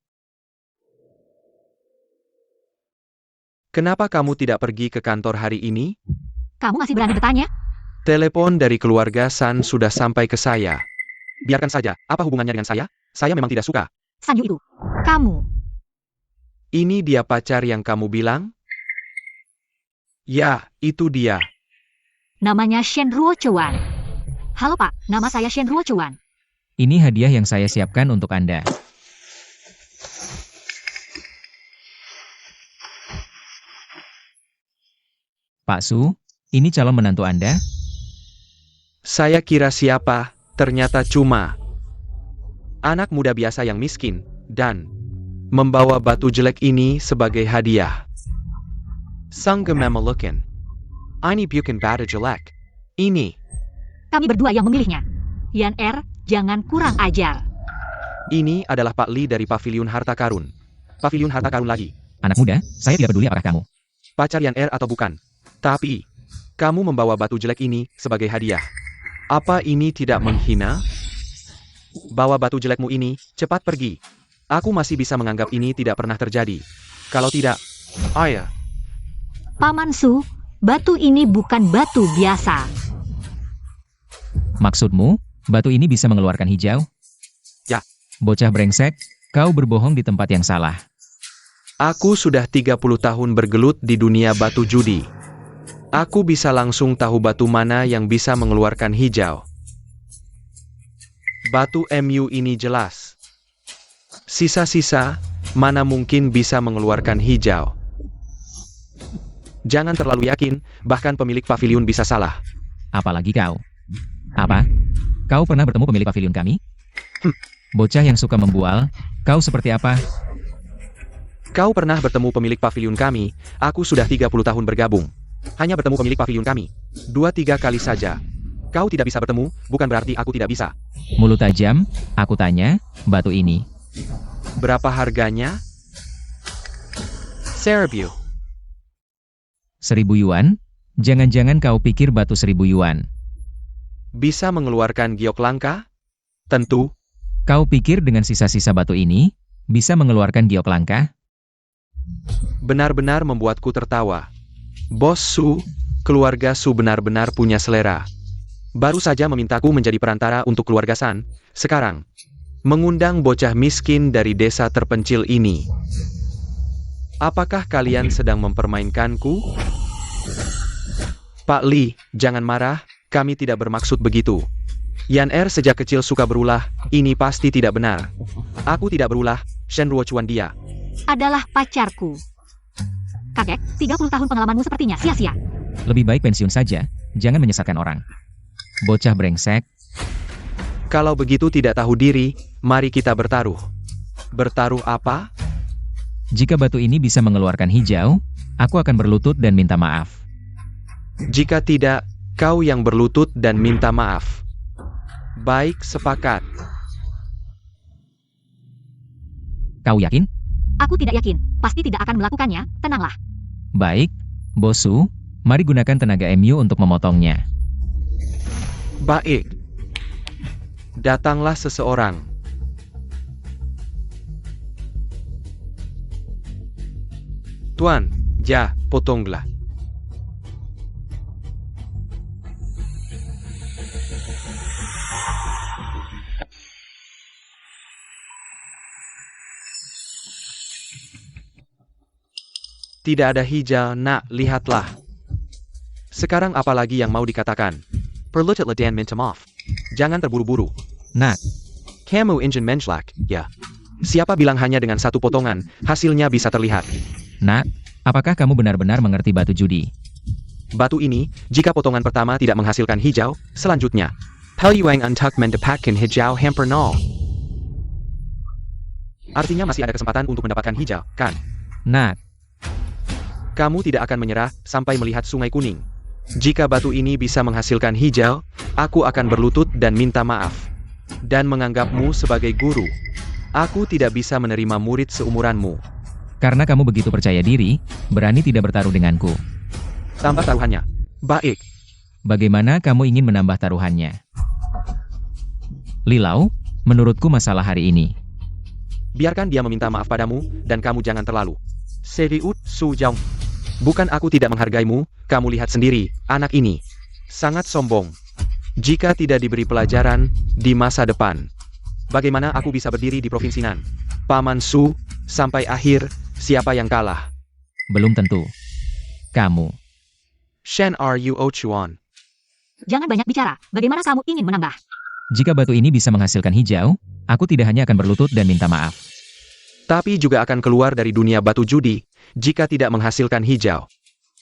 Kenapa kamu tidak pergi ke kantor hari ini? Kamu masih berani bertanya? Telepon dari keluarga San sudah sampai ke saya. Biarkan saja, apa hubungannya dengan saya? Saya memang tidak suka. Sanyu itu. Kamu. Ini dia pacar yang kamu bilang? Ya, itu dia. Namanya Shen Ruo Chuan. Halo Pak, nama saya Shen Ruo Chuan. Ini hadiah yang saya siapkan untuk Anda. Pak Su, ini calon menantu Anda? Saya kira siapa, ternyata cuma anak muda biasa yang miskin, dan membawa batu jelek ini sebagai hadiah. Sang Gemamalukan. Ini bukan batu jelek. Ini. Kami berdua yang memilihnya. Yan jangan kurang ajar. Ini adalah Pak Li dari Paviliun Harta Karun. Paviliun Harta Karun lagi. Anak muda, saya tidak peduli apakah kamu. Pacar Yan atau bukan. Tapi, kamu membawa batu jelek ini sebagai hadiah. Apa ini tidak menghina? Bawa batu jelekmu ini, cepat pergi. Aku masih bisa menganggap ini tidak pernah terjadi. Kalau tidak, ayah. Paman Su, batu ini bukan batu biasa. Maksudmu, Batu ini bisa mengeluarkan hijau? Ya. Bocah brengsek, kau berbohong di tempat yang salah. Aku sudah 30 tahun bergelut di dunia batu judi. Aku bisa langsung tahu batu mana yang bisa mengeluarkan hijau. Batu MU ini jelas. Sisa-sisa, mana mungkin bisa mengeluarkan hijau. Jangan terlalu yakin, bahkan pemilik pavilion bisa salah. Apalagi kau. Apa? Kau pernah bertemu pemilik pavilion kami? Bocah yang suka membual, kau seperti apa? Kau pernah bertemu pemilik pavilion kami, aku sudah 30 tahun bergabung. Hanya bertemu pemilik pavilion kami 2-3 kali saja. Kau tidak bisa bertemu, bukan berarti aku tidak bisa. Mulut tajam, aku tanya, batu ini. Berapa harganya? Seribu. 1.000 yuan? Jangan-jangan kau pikir batu 1.000 yuan. Bisa mengeluarkan giok langka? Tentu. Kau pikir dengan sisa-sisa batu ini, bisa mengeluarkan giok langka? Benar-benar membuatku tertawa. Bos Su, keluarga Su benar-benar punya selera. Baru saja memintaku menjadi perantara untuk keluarga San, sekarang mengundang bocah miskin dari desa terpencil ini. Apakah kalian sedang mempermainkanku? Pak Li, jangan marah, kami tidak bermaksud begitu. Yan Er sejak kecil suka berulah, ini pasti tidak benar. Aku tidak berulah, Shen Ruochuan dia. Adalah pacarku. Kakek, 30 tahun pengalamanmu sepertinya sia-sia. Lebih baik pensiun saja, jangan menyesatkan orang. Bocah brengsek, Kalau begitu tidak tahu diri, mari kita bertaruh. Bertaruh apa? jika batu ini bisa mengeluarkan hijau, aku akan berlutut dan minta maaf. Jika tidak, kau yang berlutut dan minta maaf. Baik, sepakat. Kau yakin? Aku tidak yakin, pasti tidak akan melakukannya, tenanglah. Baik, Bosu, mari gunakan tenaga MU untuk memotongnya. Baik. Datanglah seseorang. Tuan, ja, potonglah. Tidak ada hijau, nak, lihatlah. Sekarang apa lagi yang mau dikatakan? Perlututlah dan minta maaf. Jangan terburu-buru. Nak, Kamu engine menschlak, ya. Siapa bilang hanya dengan satu potongan, hasilnya bisa terlihat. nak, apakah kamu benar-benar mengerti batu judi? Batu ini, jika potongan pertama tidak menghasilkan hijau, selanjutnya. Peluang untuk mendapatkan hijau hampir nol. Artinya masih ada kesempatan untuk mendapatkan hijau, kan? Nak, Kamu tidak akan menyerah sampai melihat sungai kuning. Jika batu ini bisa menghasilkan hijau, aku akan berlutut dan minta maaf. Dan menganggapmu sebagai guru. Aku tidak bisa menerima murid seumuranmu. karena kamu begitu percaya diri, berani tidak bertaruh denganku. Tambah taruhannya. Baik. Bagaimana kamu ingin menambah taruhannya? Lilau, menurutku masalah hari ini. Biarkan dia meminta maaf padamu, dan kamu jangan terlalu. Serius, Su Jiang. Bukan aku tidak menghargaimu, kamu lihat sendiri, anak ini. Sangat sombong. Jika tidak diberi pelajaran, di masa depan. Bagaimana aku bisa berdiri di Provinsi Nan? Paman Su, sampai akhir, siapa yang kalah? Belum tentu. Kamu. Shen Ru Chuan. Jangan banyak bicara, bagaimana kamu ingin menambah? Jika batu ini bisa menghasilkan hijau, aku tidak hanya akan berlutut dan minta maaf. Tapi juga akan keluar dari dunia batu judi, jika tidak menghasilkan hijau.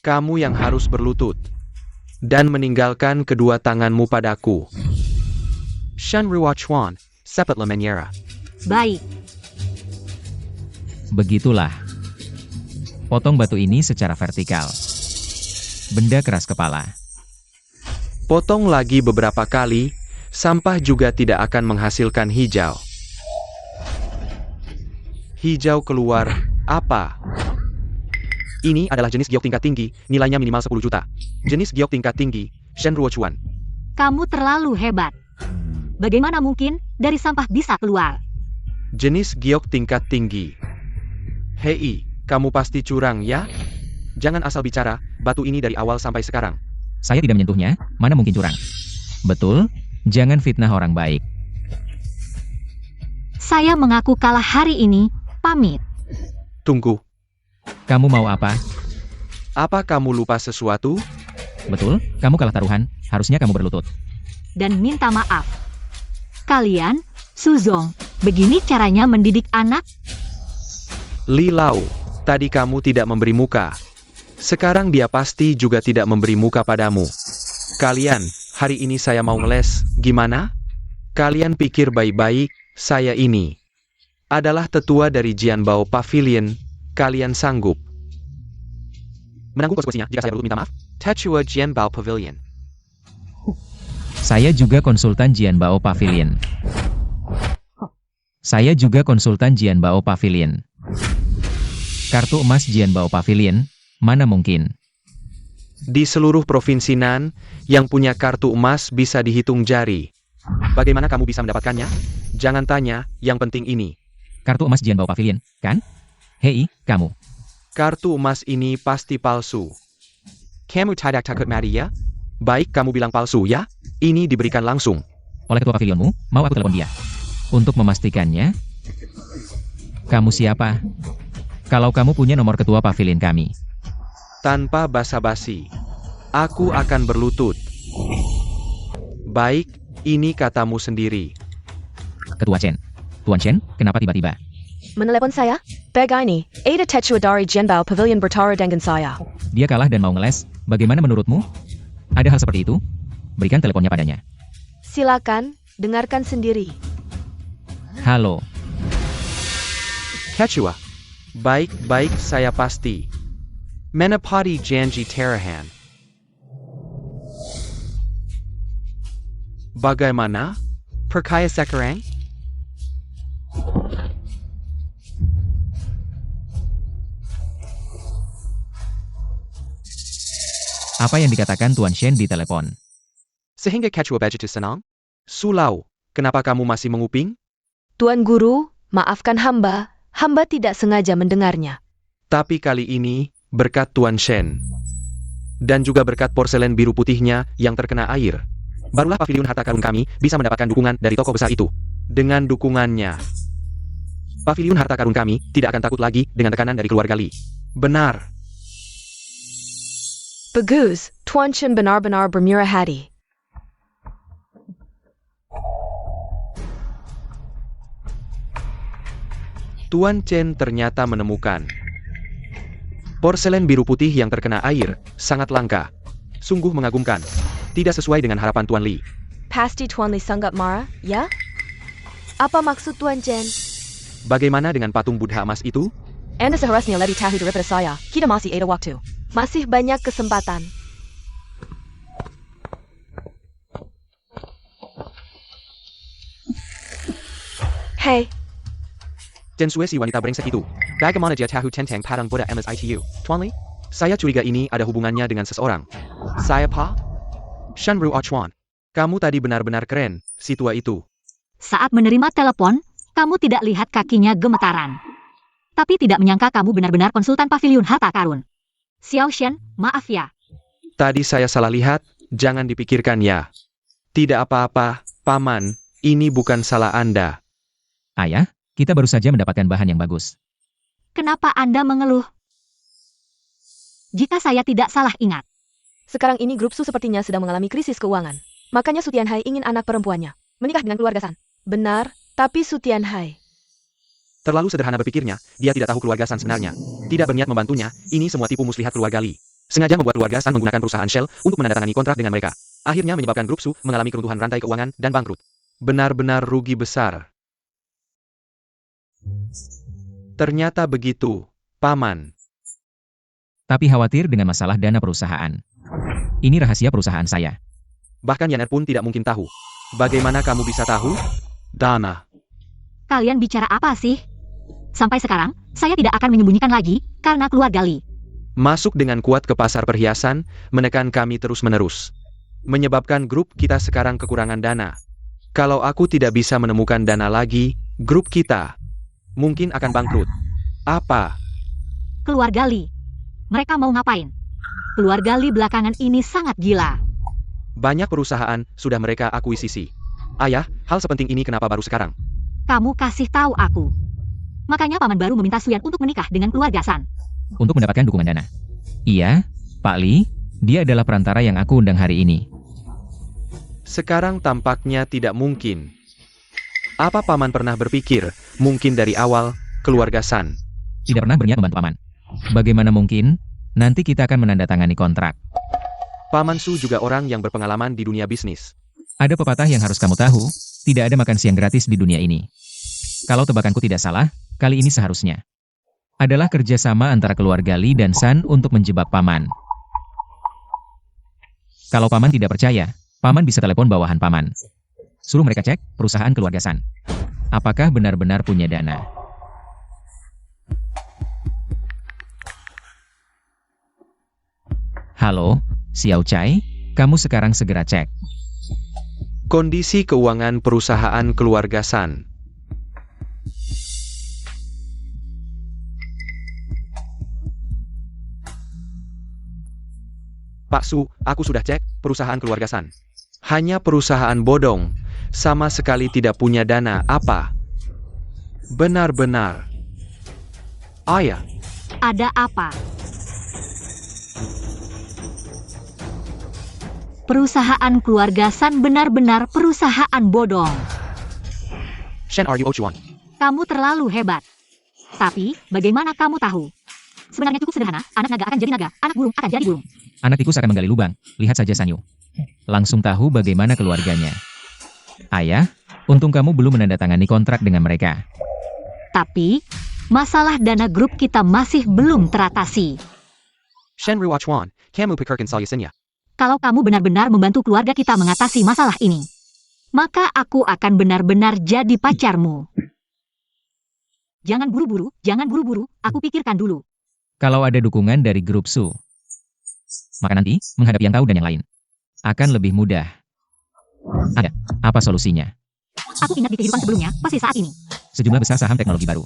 Kamu yang harus berlutut. Dan meninggalkan kedua tanganmu padaku. Shen Rua Chuan, Sepet La Menyera. Baik, Begitulah. Potong batu ini secara vertikal. Benda keras kepala. Potong lagi beberapa kali, sampah juga tidak akan menghasilkan hijau. Hijau keluar, apa? Ini adalah jenis giok tingkat tinggi, nilainya minimal 10 juta. Jenis giok tingkat tinggi, Shen Ruo Chuan. kamu terlalu hebat. Bagaimana mungkin dari sampah bisa keluar? Jenis giok tingkat tinggi. Hei, kamu pasti curang ya? Jangan asal bicara, batu ini dari awal sampai sekarang. Saya tidak menyentuhnya, mana mungkin curang. Betul, Jangan fitnah orang baik. Saya mengaku kalah hari ini, pamit. Tunggu, Kamu mau apa? apa kamu lupa sesuatu? Betul, kamu kalah taruhan. Harusnya kamu berlutut. Dan minta maaf. Kalian, Suzong, begini caranya mendidik anak? Li Lau, tadi kamu tidak memberi muka. Sekarang dia pasti juga tidak memberi muka padamu. Kalian, hari ini saya mau ngeles, gimana? Kalian pikir baik-baik, saya ini adalah tetua dari Jianbao Pavilion. Kalian sanggup menanggung konsekuensinya jika saya berlutut minta maaf? Tetua Jianbao Pavilion. Saya juga konsultan Jianbao Pavilion. Saya juga konsultan Jianbao Pavilion. Kartu emas Jianbao Pavilion, mana mungkin? Di seluruh provinsi Nan, yang punya kartu emas bisa dihitung jari. Bagaimana kamu bisa mendapatkannya? Jangan tanya, yang penting ini. Kartu emas Jianbao Pavilion, kan? Hei, kamu. Kartu emas ini pasti palsu. Kamu tidak takut mati ya? Baik kamu bilang palsu ya? Ini diberikan langsung. Oleh ketua pavilionmu, mau aku telepon dia. Untuk memastikannya, kamu siapa? Kalau kamu punya nomor ketua pavilion kami. Tanpa basa-basi. Aku akan berlutut. Baik, ini katamu sendiri. Ketua Chen. Tuan Chen, kenapa tiba-tiba? Menelepon saya? Begini, ada tetua dari Jianbao Pavilion bertara dengan saya. Dia kalah dan mau ngeles. Bagaimana menurutmu? Ada hal seperti itu? Berikan teleponnya padanya. Silakan, dengarkan sendiri. Halo. Ketua. Baik-baik saya pasti. Menepati janji Terahan. Bagaimana? Perkaya sekarang? Apa yang dikatakan Tuan Shen di telepon? Sehingga Ketua begitu senang? Sulau, kenapa kamu masih menguping? Tuan Guru, maafkan hamba tidak sengaja mendengarnya. Tapi kali ini, berkat Tuan Shen. Dan juga berkat porselen biru putihnya yang terkena air. Barulah pavilion harta karun kami bisa mendapatkan dukungan dari tokoh besar itu. Dengan dukungannya, pavilion harta karun kami tidak akan takut lagi dengan tekanan dari keluarga Li. Benar. Bagus, Tuan Chen benar-benar bermurah hati. Tuan Chen ternyata menemukan porselen biru putih yang terkena air, sangat langka. Sungguh mengagumkan. Tidak sesuai dengan harapan Tuan Li. Pasti Tuan Li sangat marah, ya? Apa maksud Tuan Chen? Bagaimana dengan patung Buddha emas itu? Anda seharusnya lebih tahu daripada saya. Kita masih ada waktu. Masih banyak kesempatan. Hei, Chen Sue si wanita brengsek itu. Bagaimana dia tahu tentang patung Buddha emas itu? Tuan Li? Saya curiga ini ada hubungannya dengan seseorang. Saya pa? Shenru Chuan. Kamu tadi benar-benar keren, si tua itu. Saat menerima telepon, kamu tidak lihat kakinya gemetaran. Tapi tidak menyangka kamu benar-benar konsultan pavilion harta karun. Xiao Shen, maaf ya. Tadi saya salah lihat, jangan dipikirkan ya. Tidak apa-apa, Paman, ini bukan salah Anda. Ayah, kita baru saja mendapatkan bahan yang bagus. Kenapa Anda mengeluh? Jika saya tidak salah ingat, sekarang ini grup Su sepertinya sedang mengalami krisis keuangan. Makanya Su Tianhai ingin anak perempuannya menikah dengan keluarga San. Benar, tapi Su Tianhai Terlalu sederhana berpikirnya, dia tidak tahu keluarga San sebenarnya. Tidak berniat membantunya, ini semua tipu muslihat keluarga Li. Sengaja membuat keluarga San menggunakan perusahaan Shell untuk menandatangani kontrak dengan mereka. Akhirnya menyebabkan grup Su mengalami keruntuhan rantai keuangan dan bangkrut. Benar-benar rugi besar. Ternyata begitu, Paman. Tapi khawatir dengan masalah dana perusahaan. Ini rahasia perusahaan saya. Bahkan Yaner pun tidak mungkin tahu. Bagaimana kamu bisa tahu? Dana. kalian bicara apa sih? Sampai sekarang, saya tidak akan menyembunyikan lagi, karena keluarga Li. Masuk dengan kuat ke pasar perhiasan, menekan kami terus-menerus. Menyebabkan grup kita sekarang kekurangan dana. Kalau aku tidak bisa menemukan dana lagi, grup kita mungkin akan bangkrut. Apa? Keluarga Li. Mereka mau ngapain? Keluarga Li belakangan ini sangat gila. Banyak perusahaan sudah mereka akuisisi. Ayah, hal sepenting ini kenapa baru sekarang? Kamu kasih tahu aku. Makanya paman baru meminta Suyan untuk menikah dengan keluarga San. Untuk mendapatkan dukungan dana. Iya, Pak Li, dia adalah perantara yang aku undang hari ini. Sekarang tampaknya tidak mungkin. Apa paman pernah berpikir, mungkin dari awal, keluarga San? Tidak pernah berniat membantu paman. Bagaimana mungkin? Nanti kita akan menandatangani kontrak. Paman Su juga orang yang berpengalaman di dunia bisnis. Ada pepatah yang harus kamu tahu, tidak ada makan siang gratis di dunia ini. Kalau tebakanku tidak salah, kali ini seharusnya adalah kerjasama antara keluarga Li dan San untuk menjebak paman. Kalau paman tidak percaya, paman bisa telepon bawahan paman. Suruh mereka cek perusahaan keluarga San. Apakah benar-benar punya dana? Halo, Xiao Chai, kamu sekarang segera cek. Kondisi keuangan perusahaan keluarga San. Pak Su, aku sudah cek perusahaan keluarga San. Hanya perusahaan bodong, sama sekali tidak punya dana apa. Benar-benar. Ayah, Ada apa? Perusahaan keluarga San benar-benar perusahaan bodong. Shen are you Ochuan? Kamu terlalu hebat. Tapi, bagaimana kamu tahu? Sebenarnya cukup sederhana, anak naga akan jadi naga, anak burung akan jadi burung. Anak tikus akan menggali lubang, lihat saja Sanyu. Langsung tahu bagaimana keluarganya. Ayah, untung kamu belum menandatangani kontrak dengan mereka. Tapi, masalah dana grup kita masih belum teratasi. Shen Ruochuan, kamu pikirkan saya. Kalau kamu benar-benar membantu keluarga kita mengatasi masalah ini, maka aku akan benar-benar jadi pacarmu. Jangan buru-buru, aku pikirkan dulu. Kalau ada dukungan dari grup Su, maka nanti, menghadapi yang tahu dan yang lain, akan lebih mudah. Ada, apa solusinya? Aku ingat di kehidupan sebelumnya, pasti saat ini. Sejumlah besar saham teknologi baru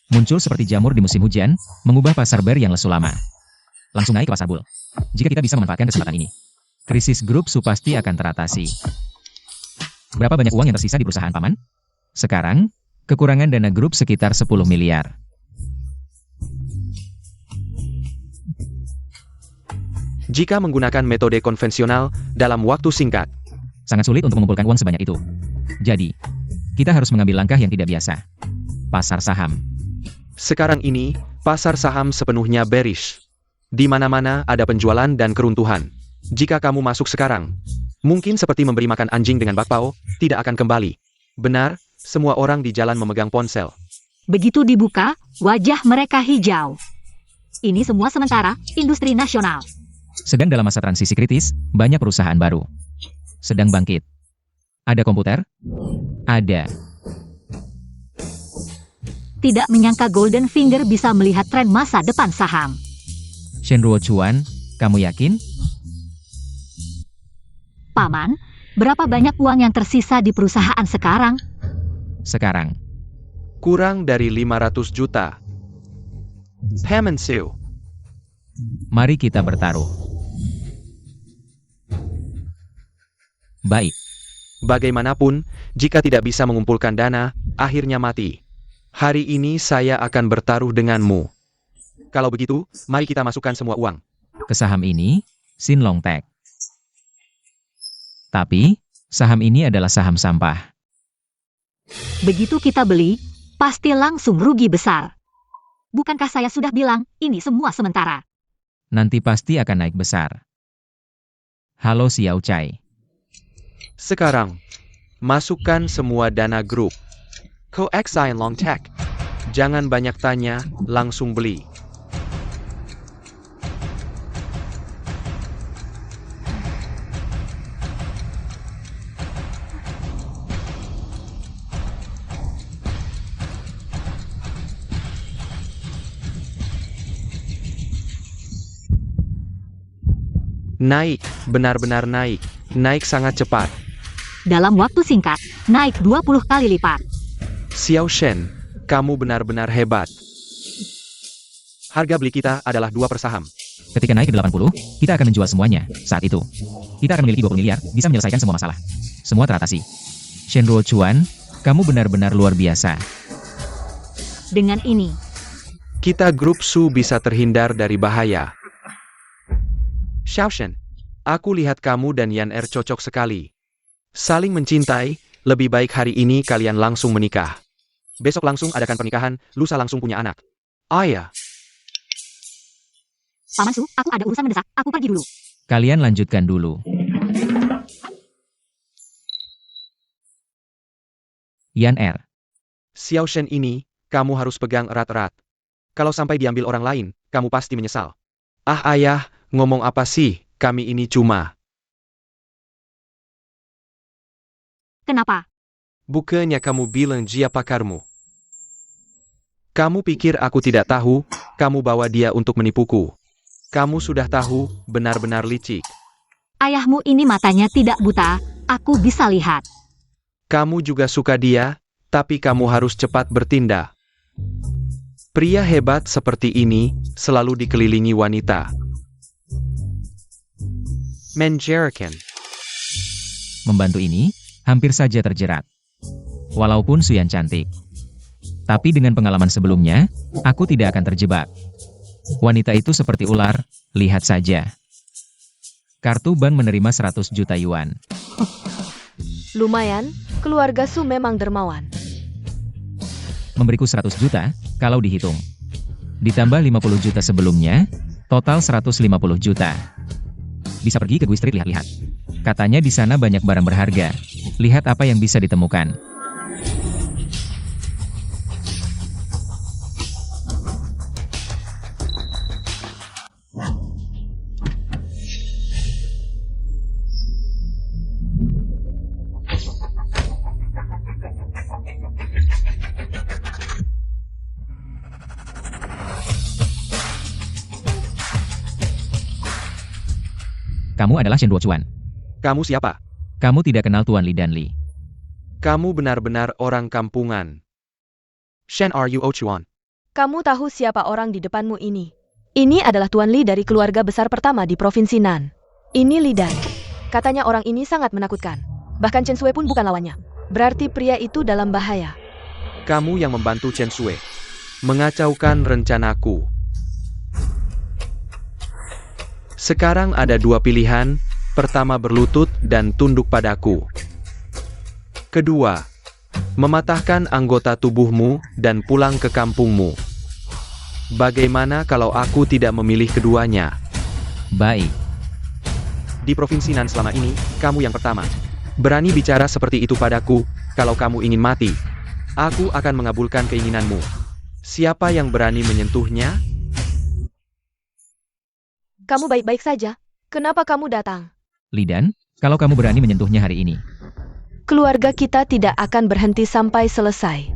muncul seperti jamur di musim hujan, mengubah pasar bear yang lesu lama. Langsung naik ke pasar bull. Jika kita bisa memanfaatkan kesempatan ini, krisis grup Su pasti akan teratasi. Berapa banyak uang yang tersisa di perusahaan paman? Sekarang, kekurangan dana grup sekitar 10 miliar. Jika menggunakan metode konvensional dalam waktu singkat, Sangat sulit untuk mengumpulkan uang sebanyak itu. Jadi, kita harus mengambil langkah yang tidak biasa. Pasar saham. sekarang ini, pasar saham sepenuhnya bearish. Di mana-mana ada penjualan dan keruntuhan. Jika kamu masuk sekarang, mungkin seperti memberi makan anjing dengan bakpao, tidak akan kembali. Benar, semua orang di jalan memegang ponsel. Begitu dibuka, wajah mereka hijau. Ini semua sementara, industri nasional. Sedang dalam masa transisi kritis, banyak perusahaan baru sedang bangkit. Ada komputer? Ada. Tidak menyangka Golden Finger bisa melihat tren masa depan saham. Shenruo Chuan, kamu yakin? Paman, berapa banyak uang yang tersisa di perusahaan sekarang? Sekarang, Kurang dari 500 juta. Paman Su, mari kita bertaruh. Baik, bagaimanapun, jika tidak bisa mengumpulkan dana, akhirnya mati. Hari ini saya akan bertaruh denganmu. Kalau begitu, mari kita masukkan semua uang. ke saham ini, Sin Long Tech. Tapi, saham ini adalah saham sampah. Begitu kita beli, pasti langsung rugi besar. Bukankah saya sudah bilang, ini semua sementara? Nanti pasti akan naik besar. Halo Xiao Chai. Sekarang, masukkan semua dana grup. Coexine Long Tech. Jangan banyak tanya, langsung beli. Naik, benar-benar naik. Naik sangat cepat. Dalam waktu singkat, naik 20 kali lipat. Xiao Shen, kamu benar-benar hebat. Harga beli kita adalah 2 per saham. Ketika naik ke 80, kita akan menjual semuanya. Saat itu, kita akan memiliki 20 miliar, bisa menyelesaikan semua masalah. Semua teratasi. Shenruo Chuan, kamu benar-benar luar biasa. Dengan ini, Kita grup Su bisa terhindar dari bahaya. Xiaoshen, aku lihat kamu dan Yan Er cocok sekali. Saling mencintai, lebih baik hari ini kalian langsung menikah. Besok langsung adakan pernikahan, lusa langsung punya anak. Ya. Paman Su, aku ada urusan mendesak, aku pergi dulu. Kalian lanjutkan dulu. Yan Er, Xiaoshen ini, kamu harus pegang erat-erat. Kalau sampai diambil orang lain, kamu pasti menyesal. Ayah, ngomong apa sih, kami ini cuma. Kenapa? Bukannya kamu bilang dia pakarmu. Kamu pikir aku tidak tahu, kamu bawa dia untuk menipuku. Kamu sudah tahu, benar-benar licik. Ayahmu ini matanya tidak buta, aku bisa lihat. Kamu juga suka dia, tapi kamu harus cepat bertindak. Pria hebat seperti ini, selalu dikelilingi wanita. Menjerikan. membantu ini, hampir saja terjerat. Walaupun Suyan cantik. Tapi dengan pengalaman sebelumnya, aku tidak akan terjebak. Wanita itu seperti ular, lihat saja. Kartu bank menerima 100 juta yuan. Lumayan, keluarga Su memang dermawan. Memberiku 100 juta, kalau dihitung. Ditambah 50 juta sebelumnya, total 150 juta. Bisa pergi ke Gui Street lihat-lihat. Katanya di sana banyak barang berharga. Lihat apa yang bisa ditemukan. Kamu adalah Shenruo Chuan. Kamu siapa? Kamu tidak kenal Tuan Li dan Li. Kamu benar-benar orang kampungan. Shen Ruo Chuan. Kamu tahu siapa orang di depanmu ini? Ini adalah Tuan Li dari keluarga besar pertama di Provinsi Nan. Ini Li Dan. Katanya orang ini sangat menakutkan. Bahkan Chen Sui pun bukan lawannya. Berarti pria itu dalam bahaya. Kamu yang membantu Chen Sui. Mengacaukan rencanaku. Sekarang ada dua pilihan, pertama berlutut dan tunduk padaku. Kedua, mematahkan anggota tubuhmu dan pulang ke kampungmu. Bagaimana kalau aku tidak memilih keduanya? Baik. Di Provinsi Nan selama ini, kamu yang pertama. Berani bicara seperti itu padaku, kalau kamu ingin mati. Aku akan mengabulkan keinginanmu. Siapa yang berani menyentuhnya? Kamu baik-baik saja. Kenapa kamu datang? Li Dan, kalau kamu berani menyentuhnya hari ini. Keluarga kita tidak akan berhenti sampai selesai.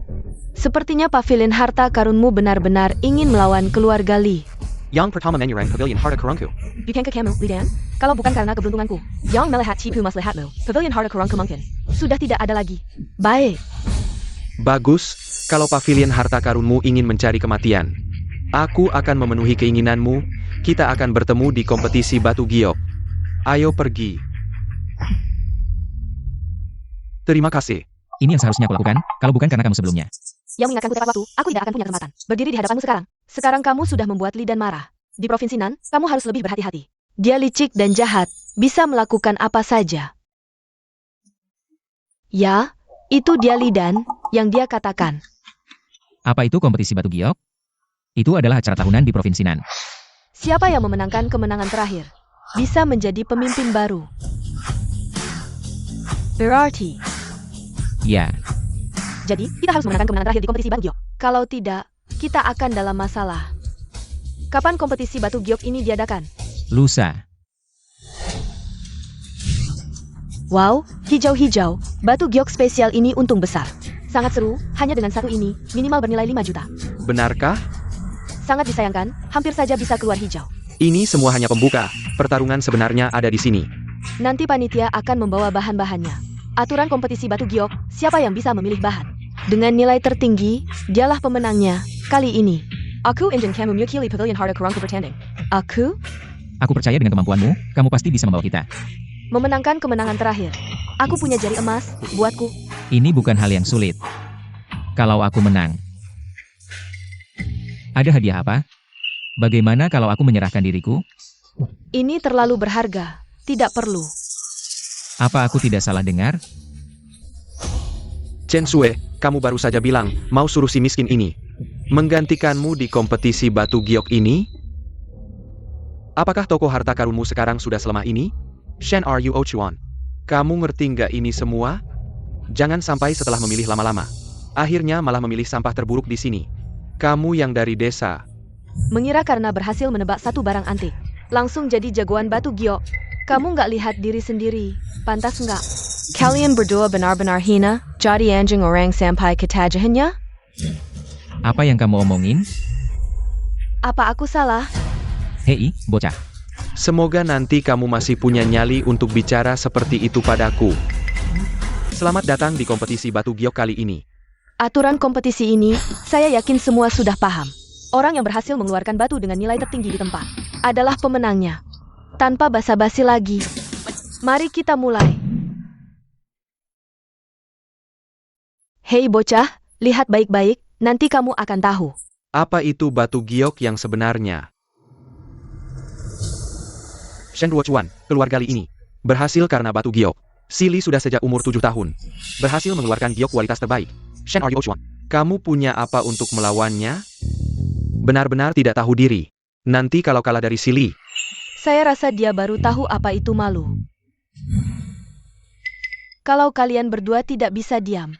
Sepertinya pavilion harta karunmu benar-benar ingin melawan keluarga Li. Yang pertama menyerang pavilion harta karunku. Bukan kamu, Li Dan? Kalau bukan karena keberuntunganku, yang melihat tipu maslahatmu, pavilion harta karunku mungkin sudah tidak ada lagi. Baik. Bagus, kalau pavilion harta karunmu ingin mencari kematian. Aku akan memenuhi keinginanmu, kita akan bertemu di kompetisi batu giok. Ayo pergi. Terima kasih. Ini yang seharusnya aku lakukan, kalau bukan karena kamu sebelumnya. Yang mengingatkanku tepat waktu, aku tidak akan punya kesempatan berdiri di hadapanmu sekarang. Sekarang kamu sudah membuat Li Dan marah. Di Provinsi Nan, kamu harus lebih berhati-hati. Dia licik dan jahat, bisa melakukan apa saja. Ya, itu dia Li Dan, yang dia katakan. Apa itu kompetisi batu giok? Itu adalah acara tahunan di Provinsi Nan. Siapa yang memenangkan kemenangan terakhir, bisa menjadi pemimpin baru. Berarti, Ya, jadi kita harus memenangkan kemenangan terakhir di kompetisi batu giok. Kalau tidak, kita akan dalam masalah. Kapan kompetisi batu giok ini diadakan? lusa. Wow, hijau-hijau, batu giok spesial ini untung besar. Sangat seru, hanya dengan satu ini, minimal bernilai 5 juta. Benarkah? Sangat disayangkan, hampir saja bisa keluar hijau. Ini semua hanya pembuka, pertarungan sebenarnya ada di sini. Nanti panitia akan membawa bahan-bahannya. Aturan kompetisi batu giok, siapa yang bisa memilih bahan? Dengan nilai tertinggi, dialah pemenangnya, kali ini. Aku ingin kamu mewakili pavilion harta karunku bertanding. Aku Aku percaya dengan kemampuanmu, kamu pasti bisa membawa kita. memenangkan kemenangan terakhir. Aku punya jari emas, buatku. Ini bukan hal yang sulit. Kalau aku menang. Ada hadiah apa? Bagaimana kalau aku menyerahkan diriku? Ini terlalu berharga. Tidak perlu. Apa aku tidak salah dengar? Chen Sui, kamu baru saja bilang mau suruh si miskin ini menggantikanmu di kompetisi batu giok ini? Apakah toko harta karunmu sekarang sudah selemah ini? Shen Ryu Ochuan, kamu ngerti nggak ini semua? Jangan sampai setelah memilih lama-lama, akhirnya malah memilih sampah terburuk di sini. Kamu yang dari desa. Mengira karena berhasil menebak satu barang antik, langsung jadi jagoan batu giok. Kamu nggak lihat diri sendiri, pantas nggak? Kalian berdua benar-benar hina, jadi anjing orang sampai ketajahannya? Apa yang kamu omongin? Apa aku salah? Hei, bocah. Semoga nanti kamu masih punya nyali untuk bicara seperti itu padaku. Selamat datang di kompetisi batu giok kali ini. Aturan kompetisi ini, saya yakin semua sudah paham. Orang yang berhasil mengeluarkan batu dengan nilai tertinggi di tempat adalah pemenangnya. Tanpa basa-basi lagi, mari kita mulai. Hei bocah, lihat baik-baik, nanti kamu akan tahu. Apa itu batu giok yang sebenarnya? Shen Ruochuan, keluar kali ini berhasil karena batu giok. Silly sudah sejak umur 7 tahun. Berhasil mengeluarkan giok kualitas terbaik. Shen Ryu Ochuan, kamu punya apa untuk melawannya? Benar-benar tidak tahu diri. Nanti kalau kalah dari Silly, Saya rasa dia baru tahu apa itu malu. Kalau kalian berdua tidak bisa diam,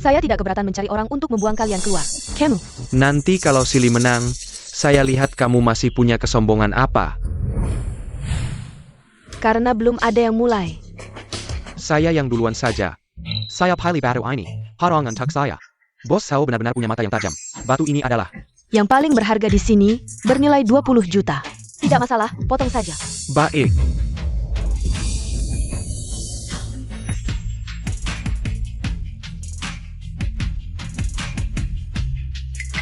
saya tidak keberatan mencari orang untuk membuang kalian keluar. Kamu, nanti kalau Silly menang, saya lihat kamu masih punya kesombongan apa. karena belum ada yang mulai. Saya yang duluan saja. Saya pilih batu ini. Harangan tak saya. Bos Sao benar-benar punya mata yang tajam. Batu ini adalah Yang paling berharga di sini bernilai 20 juta. Tidak masalah, potong saja. baik.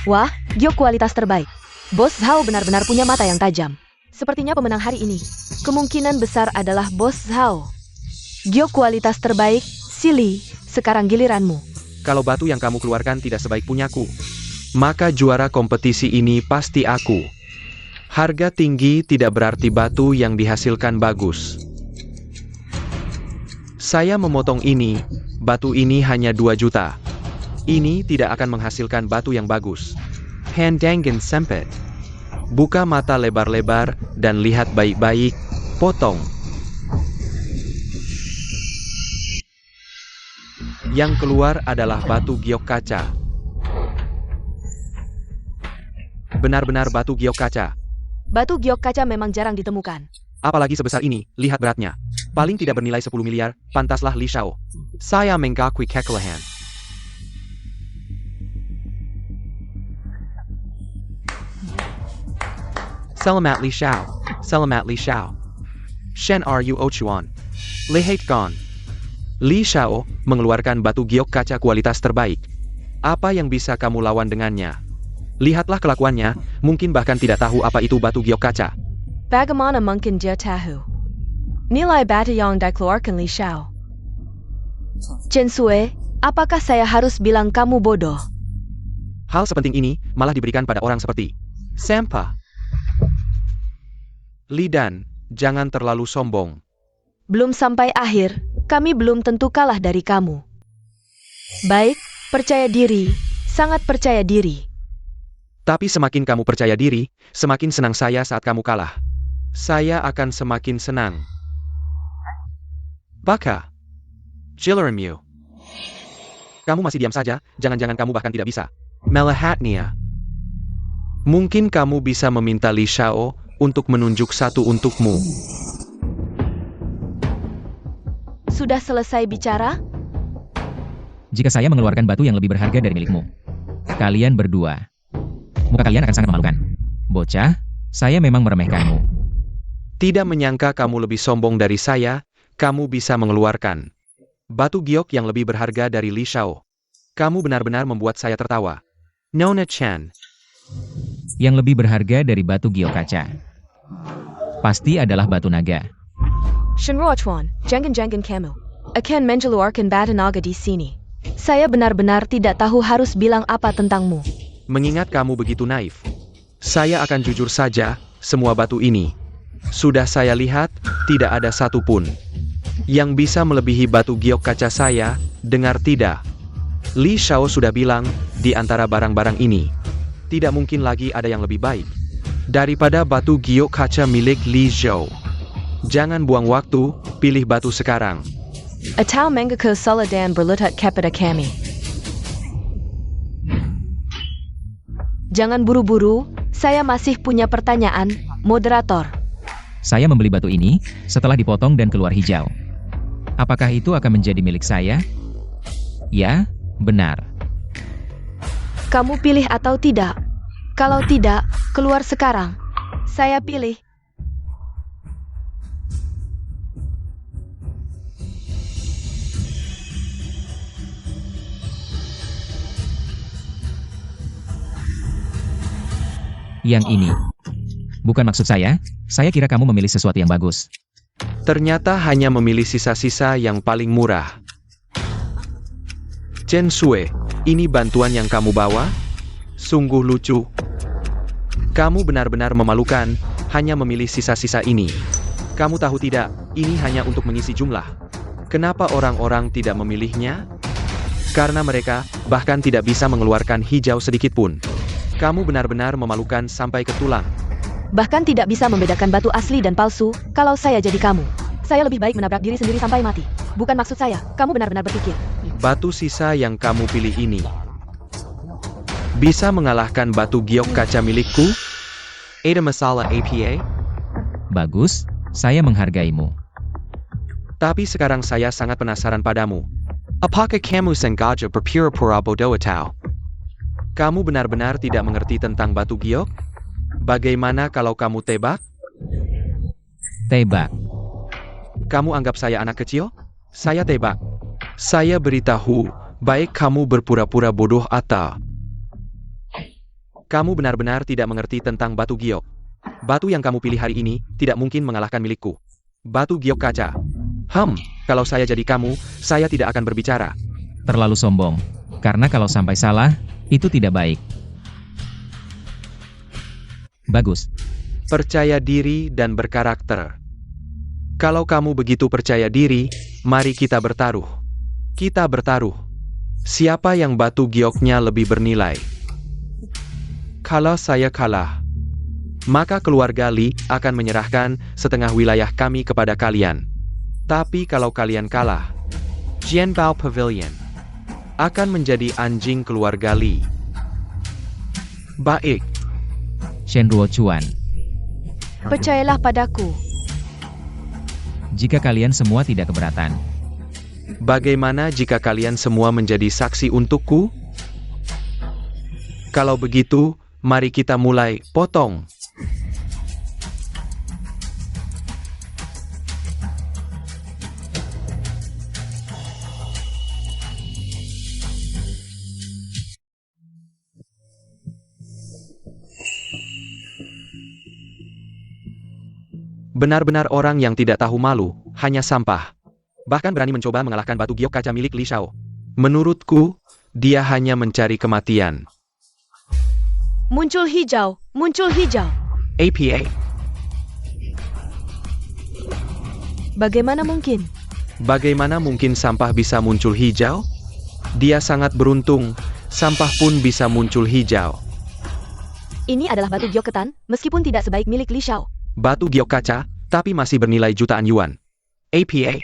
Wah, giok kualitas terbaik. Bos Zhao benar-benar punya mata yang tajam. Sepertinya pemenang hari ini kemungkinan besar adalah Bos Zhao. Giok kualitas terbaik, Silly, sekarang giliranmu. Kalau batu yang kamu keluarkan tidak sebaik punyaku, maka juara kompetisi ini pasti aku. Harga tinggi tidak berarti batu yang dihasilkan bagus. Saya memotong ini, batu ini hanya 2 juta. Ini tidak akan menghasilkan batu yang bagus. Pandangan sempit. Buka mata lebar-lebar dan lihat baik-baik, potong. Yang keluar adalah batu giok kaca. Benar-benar batu giok kaca. Batu giok kaca memang jarang ditemukan. Apalagi sebesar ini, lihat beratnya. Paling tidak bernilai 10 miliar, pantaslah Li Shao. Saya mengakui kekalahan. Selamat Li Shao. Selamat Li Shao. Shen Ryu Ochuan. Lihat Gon. Li Shao mengeluarkan batu giok kaca kualitas terbaik. Apa yang bisa kamu lawan dengannya? Lihatlah kelakuannya, mungkin bahkan tidak tahu apa itu batu giok kaca. Bagaimana mungkin dia tahu? Nilai batu yang dikeluarkan Li Shao. Chen Sui, apakah saya harus bilang kamu bodoh? Hal sepenting ini malah diberikan pada orang seperti Sampah. Lidan, jangan terlalu sombong. Belum sampai akhir, kami belum tentu kalah dari kamu. Baik, percaya diri, sangat percaya diri. Tapi semakin kamu percaya diri, semakin senang saya saat kamu kalah. Saya akan semakin senang. Baka. Jillermu. Kamu masih diam saja, jangan-jangan kamu bahkan tidak bisa. Melihatnya. Mungkin kamu bisa meminta Li Shao untuk menunjuk satu untukmu. Sudah selesai bicara? Jika saya mengeluarkan batu yang lebih berharga dari milikmu, kalian berdua, muka kalian akan sangat memalukan. Bocah, saya memang meremehkanmu. Tidak menyangka kamu lebih sombong dari saya, kamu bisa mengeluarkan batu giok yang lebih berharga dari Li Shao. Kamu benar-benar membuat saya tertawa. Nona Chan. Yang lebih berharga dari batu giok kaca. Pasti adalah batu naga. Shenruo Chuan, jangan kamu akan mengeluarkan batu naga di sini. Saya benar-benar tidak tahu harus bilang apa tentangmu. Mengingat kamu begitu naif, saya akan jujur saja, semua batu ini sudah saya lihat, tidak ada satupun yang bisa melebihi batu giok kaca saya. Dengar tidak? Li Shao sudah bilang, di antara barang-barang ini, tidak mungkin lagi ada yang lebih baik daripada batu giok kaca milik Li Zhou. Jangan buang waktu, pilih batu sekarang. Atau mengaku salah dan berlutut kepada kami. Jangan buru-buru, saya masih punya pertanyaan, moderator. Saya membeli batu ini setelah dipotong dan keluar hijau. Apakah itu akan menjadi milik saya? Ya, benar. Kamu pilih atau tidak? Kalau tidak, keluar sekarang. Saya pilih. Yang ini. Bukan maksud saya kira kamu memilih sesuatu yang bagus. Ternyata hanya memilih sisa-sisa yang paling murah. Chen Sui, ini bantuan yang kamu bawa? Sungguh lucu. Kamu benar-benar memalukan, hanya memilih sisa-sisa ini. Kamu tahu tidak, ini hanya untuk mengisi jumlah. Kenapa orang-orang tidak memilihnya? Karena mereka bahkan tidak bisa mengeluarkan hijau sedikit pun. Kamu benar-benar memalukan sampai ke tulang. Bahkan tidak bisa membedakan batu asli dan palsu. Kalau saya jadi kamu, saya lebih baik menabrak diri sendiri sampai mati. Bukan maksud saya, kamu benar-benar berpikir. Batu sisa yang kamu pilih ini bisa mengalahkan batu giok kaca milikku? Ada masalah APA? Bagus, saya menghargaimu. Tapi sekarang saya sangat penasaran padamu. Apakah kamu sengaja berpura-pura bodoh atau kamu benar-benar tidak mengerti tentang batu giok? Bagaimana kalau kamu tebak? Tebak. Kamu anggap saya anak kecil? Saya tebak. Saya beritahu, baik kamu berpura-pura bodoh atau kamu benar-benar tidak mengerti tentang batu giok. Batu yang kamu pilih hari ini tidak mungkin mengalahkan milikku. Batu giok kaca. Kalau saya jadi kamu, saya tidak akan berbicara. Terlalu sombong. Karena kalau sampai salah, itu tidak baik. Bagus. Percaya diri dan berkarakter. Kalau kamu begitu percaya diri, mari kita bertaruh. Kita bertaruh. Siapa yang batu gioknya lebih bernilai? Kalau saya kalah, maka keluarga Li akan menyerahkan setengah wilayah kami kepada kalian. Tapi kalau kalian kalah, Jianbao Pavilion akan menjadi anjing keluarga Li. Baik. Shenruo Chuan. Percayalah padaku. Jika kalian semua tidak keberatan. Bagaimana jika kalian semua menjadi saksi untukku? Kalau begitu, mari kita mulai potong. Benar-benar orang yang tidak tahu malu, hanya sampah. Bahkan berani mencoba mengalahkan batu giok kaca milik Li Shao. Menurutku, dia hanya mencari kematian. Muncul hijau, muncul hijau. APA. Bagaimana mungkin? Bagaimana mungkin sampah bisa muncul hijau? Dia sangat beruntung, sampah pun bisa muncul hijau. Ini adalah batu giok ketan, meskipun tidak sebaik milik Li Shao. Batu giok kaca, tapi masih bernilai jutaan yuan. APA.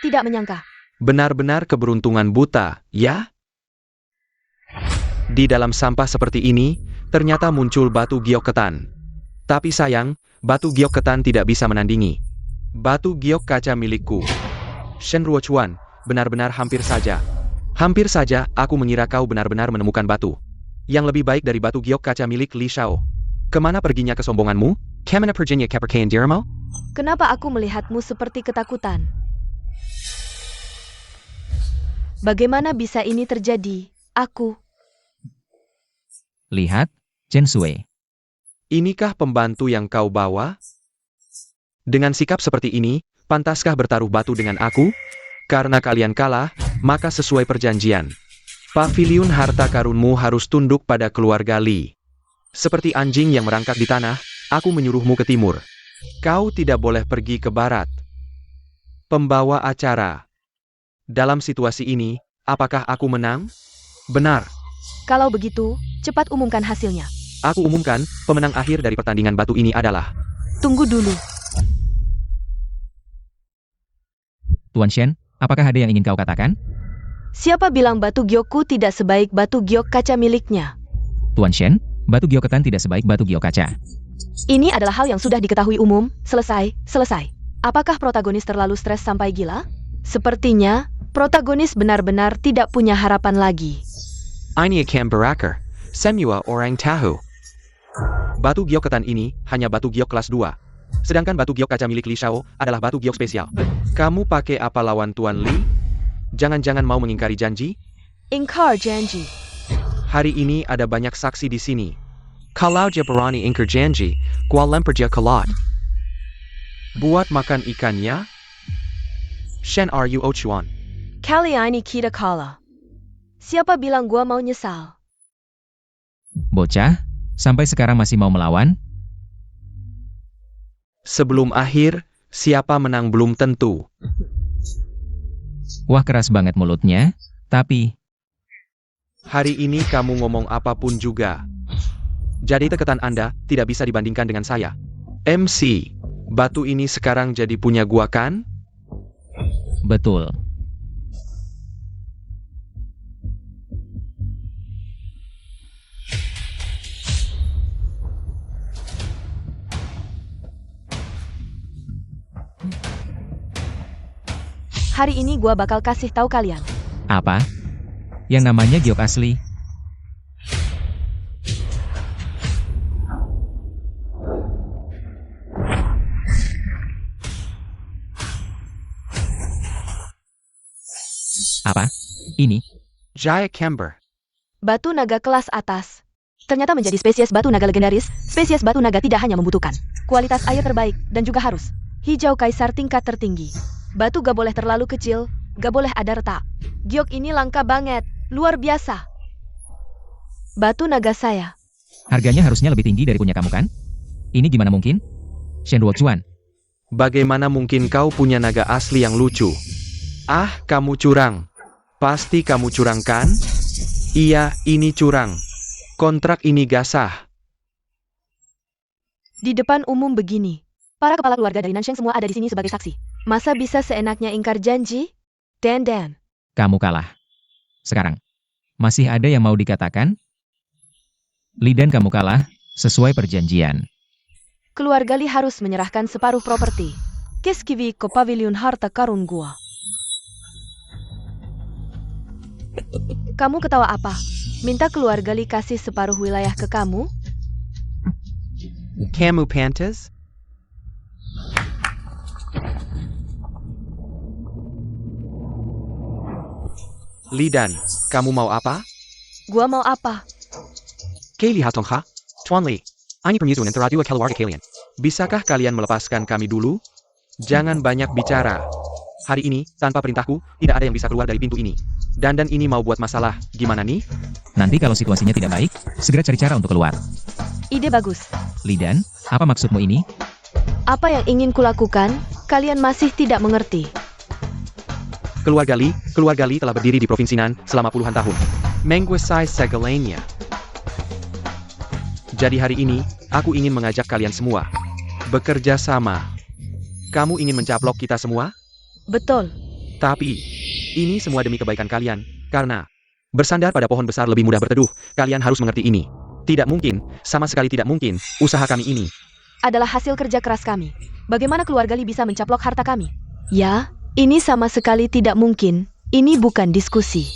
Tidak menyangka. Benar-benar keberuntungan buta, ya? Di dalam sampah seperti ini, ternyata muncul batu giok ketan. Tapi sayang, batu giok ketan tidak bisa menandingi batu giok kaca milikku. Shenruo Chuan, benar-benar hampir saja. Hampir saja, aku mengira kau benar-benar menemukan batu yang lebih baik dari batu giok kaca milik Li Shao. Kemana perginya kesombonganmu? Kemana perginya kepercayaan dirimu? Kenapa aku melihatmu seperti ketakutan? Bagaimana bisa ini terjadi? Aku. Lihat, Chen Sui. Inikah pembantu yang kau bawa? Dengan sikap seperti ini, pantaskah bertaruh batu dengan aku? Karena kalian kalah, maka sesuai perjanjian. Paviliun harta karunmu harus tunduk pada keluarga Li. Seperti anjing yang merangkak di tanah, aku menyuruhmu ke timur. Kau tidak boleh pergi ke barat. Pembawa acara. Dalam situasi ini, apakah aku menang? Benar. Kalau begitu, cepat umumkan hasilnya. Aku umumkan, pemenang akhir dari pertandingan batu ini adalah... Tunggu dulu. Tuan Shen, apakah ada yang ingin kau katakan? Siapa bilang batu giokku tidak sebaik batu giok kaca miliknya? Tuan Shen, batu giok ketan tidak sebaik batu giok kaca. Ini adalah hal yang sudah diketahui umum. Selesai. Apakah protagonis terlalu stres sampai gila? Sepertinya, protagonis benar-benar tidak punya harapan lagi. Ini akan berakhir. Semua orang tahu. Batu giok ketan ini hanya batu giok kelas 2. Sedangkan batu giok kaca milik Li Shao adalah batu giok spesial. Kamu pakai apa lawan Tuan Li? Jangan-jangan mau mengingkari janji? Ingkar janji. Hari ini ada banyak saksi di sini. Kalau dia berani ingkar janji, gua lempar dia ke laut. Buat makan ikannya? Shen Ru Ochuan. Kali ini kita kalah. Siapa bilang gua mau nyesal? Bocah, sampai sekarang masih mau melawan? Sebelum akhir, siapa menang belum tentu. Wah, keras banget mulutnya, tapi... Hari ini kamu ngomong apapun juga. Jadi teketan Anda tidak bisa dibandingkan dengan saya. MC, batu ini sekarang jadi punya gua kan? Betul. Hari ini gua bakal kasih tahu kalian. Apa? Yang namanya giok asli. Apa? Ini? Jaya Kember. Batu naga kelas atas. Ternyata menjadi spesies batu naga legendaris, spesies batu naga tidak hanya membutuhkan kualitas air terbaik dan juga harus hijau kaisar tingkat tertinggi. Batu gak boleh terlalu kecil, gak boleh ada retak. Giok ini langka banget, luar biasa. Batu naga saya. Harganya harusnya lebih tinggi dari punya kamu kan? Ini gimana mungkin? Shen Duochuan. Bagaimana mungkin kau punya naga asli yang lucu? Ah, kamu curang. Pasti kamu curang kan? Iya, ini curang. Kontrak ini gak sah. Di depan umum begini. Para kepala keluarga dari Nansheng semua ada di sini sebagai saksi. Masa bisa seenaknya ingkar janji? Dan. Kamu kalah. Sekarang, masih ada yang mau dikatakan? Li dan kamu kalah, sesuai perjanjian. Keluarga Li harus menyerahkan separuh properti. Keskivi ke pavilion harta karun gua. Kamu ketawa apa? Minta keluarga Li kasih separuh wilayah ke kamu? Kamu pantas? Lidan, kamu mau apa? Gua mau apa? Kayli Hatongha? Tuan Li, ini permusuhan antara dua keluarga kalian. Bisakah kalian melepaskan kami dulu? Jangan banyak bicara. Hari ini, tanpa perintahku, tidak ada yang bisa keluar dari pintu ini. Dan ini mau buat masalah, gimana nih? Nanti kalau situasinya tidak baik, segera cari cara untuk keluar. Ide bagus. Li dan, apa maksudmu ini? Apa yang ingin kulakukan, kalian masih tidak mengerti. Keluarga Li telah berdiri di Provinsi Nan selama puluhan tahun. Menguasai segalanya. Jadi hari ini, aku ingin mengajak kalian semua bekerja sama. Kamu ingin mencaplok kita semua? Betul. Tapi, ini semua demi kebaikan kalian, karena bersandar pada pohon besar lebih mudah berteduh, kalian harus mengerti ini. Tidak mungkin, sama sekali tidak mungkin, usaha kami ini Adalah hasil kerja keras kami. Bagaimana keluarga Li bisa mencaplok harta kami? Ya, ini sama sekali tidak mungkin. Ini bukan diskusi.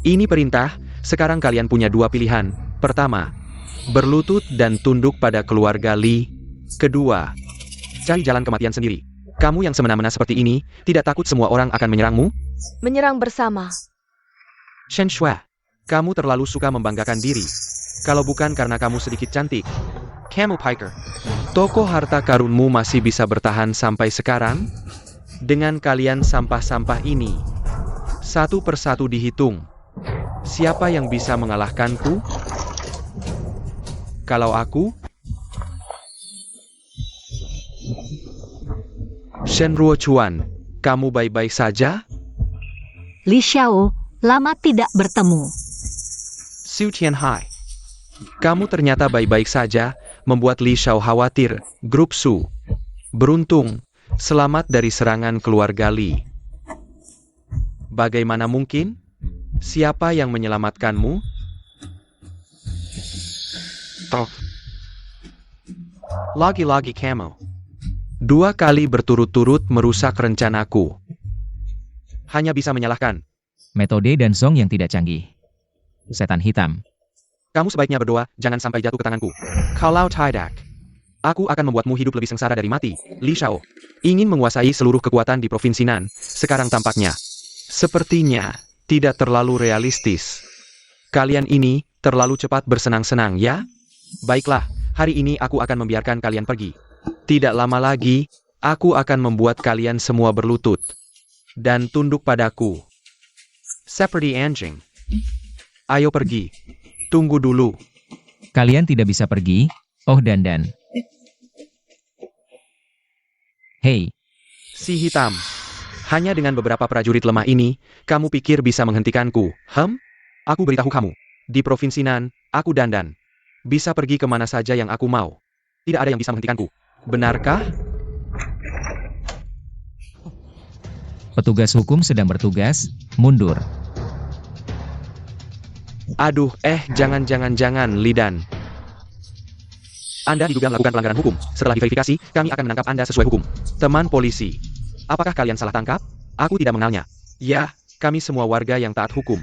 Ini perintah, sekarang kalian punya dua pilihan. Pertama, berlutut dan tunduk pada keluarga Li. Kedua, cari jalan kematian sendiri. Kamu yang semena-mena seperti ini, tidak takut semua orang akan menyerangmu? Menyerang bersama. Shen Shui, kamu terlalu suka membanggakan diri. Kalau bukan karena kamu sedikit cantik, Camel Piker. Toko harta karunmu masih bisa bertahan sampai sekarang? Dengan kalian sampah-sampah ini, satu persatu dihitung. Siapa yang bisa mengalahkanku? Kalau aku? Shenruo Chuan, kamu baik-baik saja? Li Xiao, lama tidak bertemu. Xu Tianhai, kamu ternyata baik-baik saja, membuat Li Xiao khawatir. Grup Su, beruntung, selamat dari serangan keluarga Li. Bagaimana mungkin? Siapa yang menyelamatkanmu? Oh. Lagi-lagi kamu. 2 kali berturut-turut merusak rencanaku. Hanya bisa menyalahkan. Metode dan song yang tidak canggih. Setan hitam. Kamu sebaiknya berdoa, jangan sampai jatuh ke tanganku. Kalau tidak, aku akan membuatmu hidup lebih sengsara dari mati. Li Xiao ingin menguasai seluruh kekuatan di Provinsi Nan. Sekarang tampaknya, sepertinya, tidak terlalu realistis. Kalian ini terlalu cepat bersenang-senang, ya? Baiklah, hari ini aku akan membiarkan kalian pergi. Tidak lama lagi, aku akan membuat kalian semua berlutut dan tunduk padaku. Seperti anjing. Ayo pergi. Tunggu dulu. Kalian tidak bisa pergi, oh Dandan. Hei, Si hitam. Hanya dengan beberapa prajurit lemah ini, kamu pikir bisa menghentikanku? Aku beritahu kamu. Di Provinsi Nan, aku Dandan. Bisa pergi kemana saja yang aku mau. Tidak ada yang bisa menghentikanku. Benarkah? petugas hukum sedang bertugas, mundur. Aduh, jangan, Lidan. Anda diduga melakukan pelanggaran hukum. Setelah diverifikasi, kami akan menangkap Anda sesuai hukum. Teman polisi, apakah kalian salah tangkap? Aku tidak mengenalnya. Ya, kami semua warga yang taat hukum.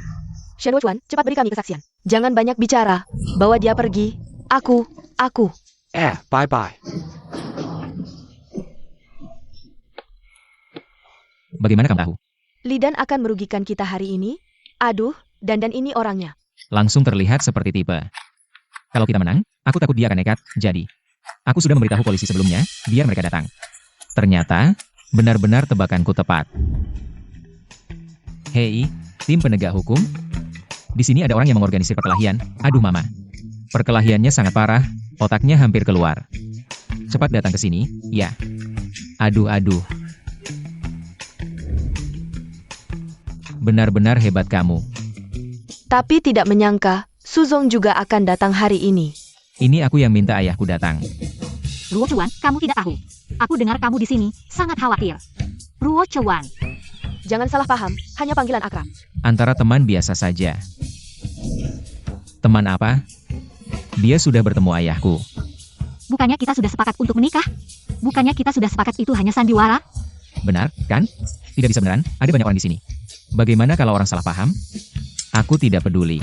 Shenruo Chuan, cepat beri kami kesaksian. Jangan banyak bicara. Bawa dia pergi. Aku. Bye-bye. Bagaimana kamu tahu? Lidan akan merugikan kita hari ini. Aduh, Dandan ini orangnya. Langsung terlihat seperti tipe. Kalau kita menang, aku takut dia akan nekat, jadi. Aku sudah memberitahu polisi sebelumnya, biar mereka datang. Ternyata, benar-benar tebakanku tepat. Hei, tim penegak hukum. Di sini ada orang yang mengorganisir perkelahian. Aduh mama. Perkelahiannya sangat parah, otaknya hampir keluar. Cepat datang ke sini, ya. Aduh. Benar-benar hebat kamu. Tapi tidak menyangka, Suzong juga akan datang hari ini. Ini aku yang minta ayahku datang. Ruo Chuan, kamu tidak tahu. Aku dengar kamu di sini, sangat khawatir. Ruo Chuan, Jangan salah paham, hanya panggilan akrab. Antara teman biasa saja. Teman apa? Dia sudah bertemu ayahku. bukannya kita sudah sepakat untuk menikah? Bukannya kita sudah sepakat itu hanya sandiwara? Benar, kan? Tidak bisa beneran, ada banyak orang di sini. Bagaimana kalau orang salah paham? Aku tidak peduli.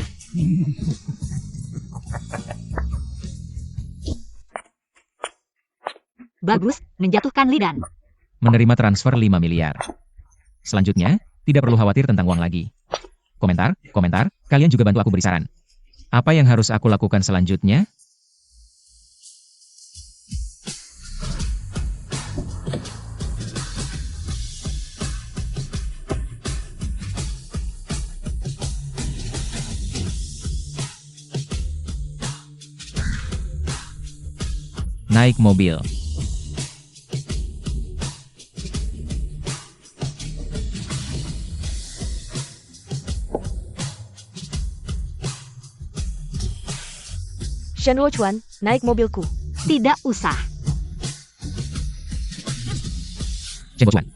Bagus, menjatuhkan Lidan. Menerima transfer 5 miliar. Selanjutnya, tidak perlu khawatir tentang uang lagi. Komentar, kalian juga bantu aku beri saran. Apa yang harus aku lakukan selanjutnya? Naik mobil. Shenruo Chuan, naik mobilku. Tidak usah. Shenruo Chuan,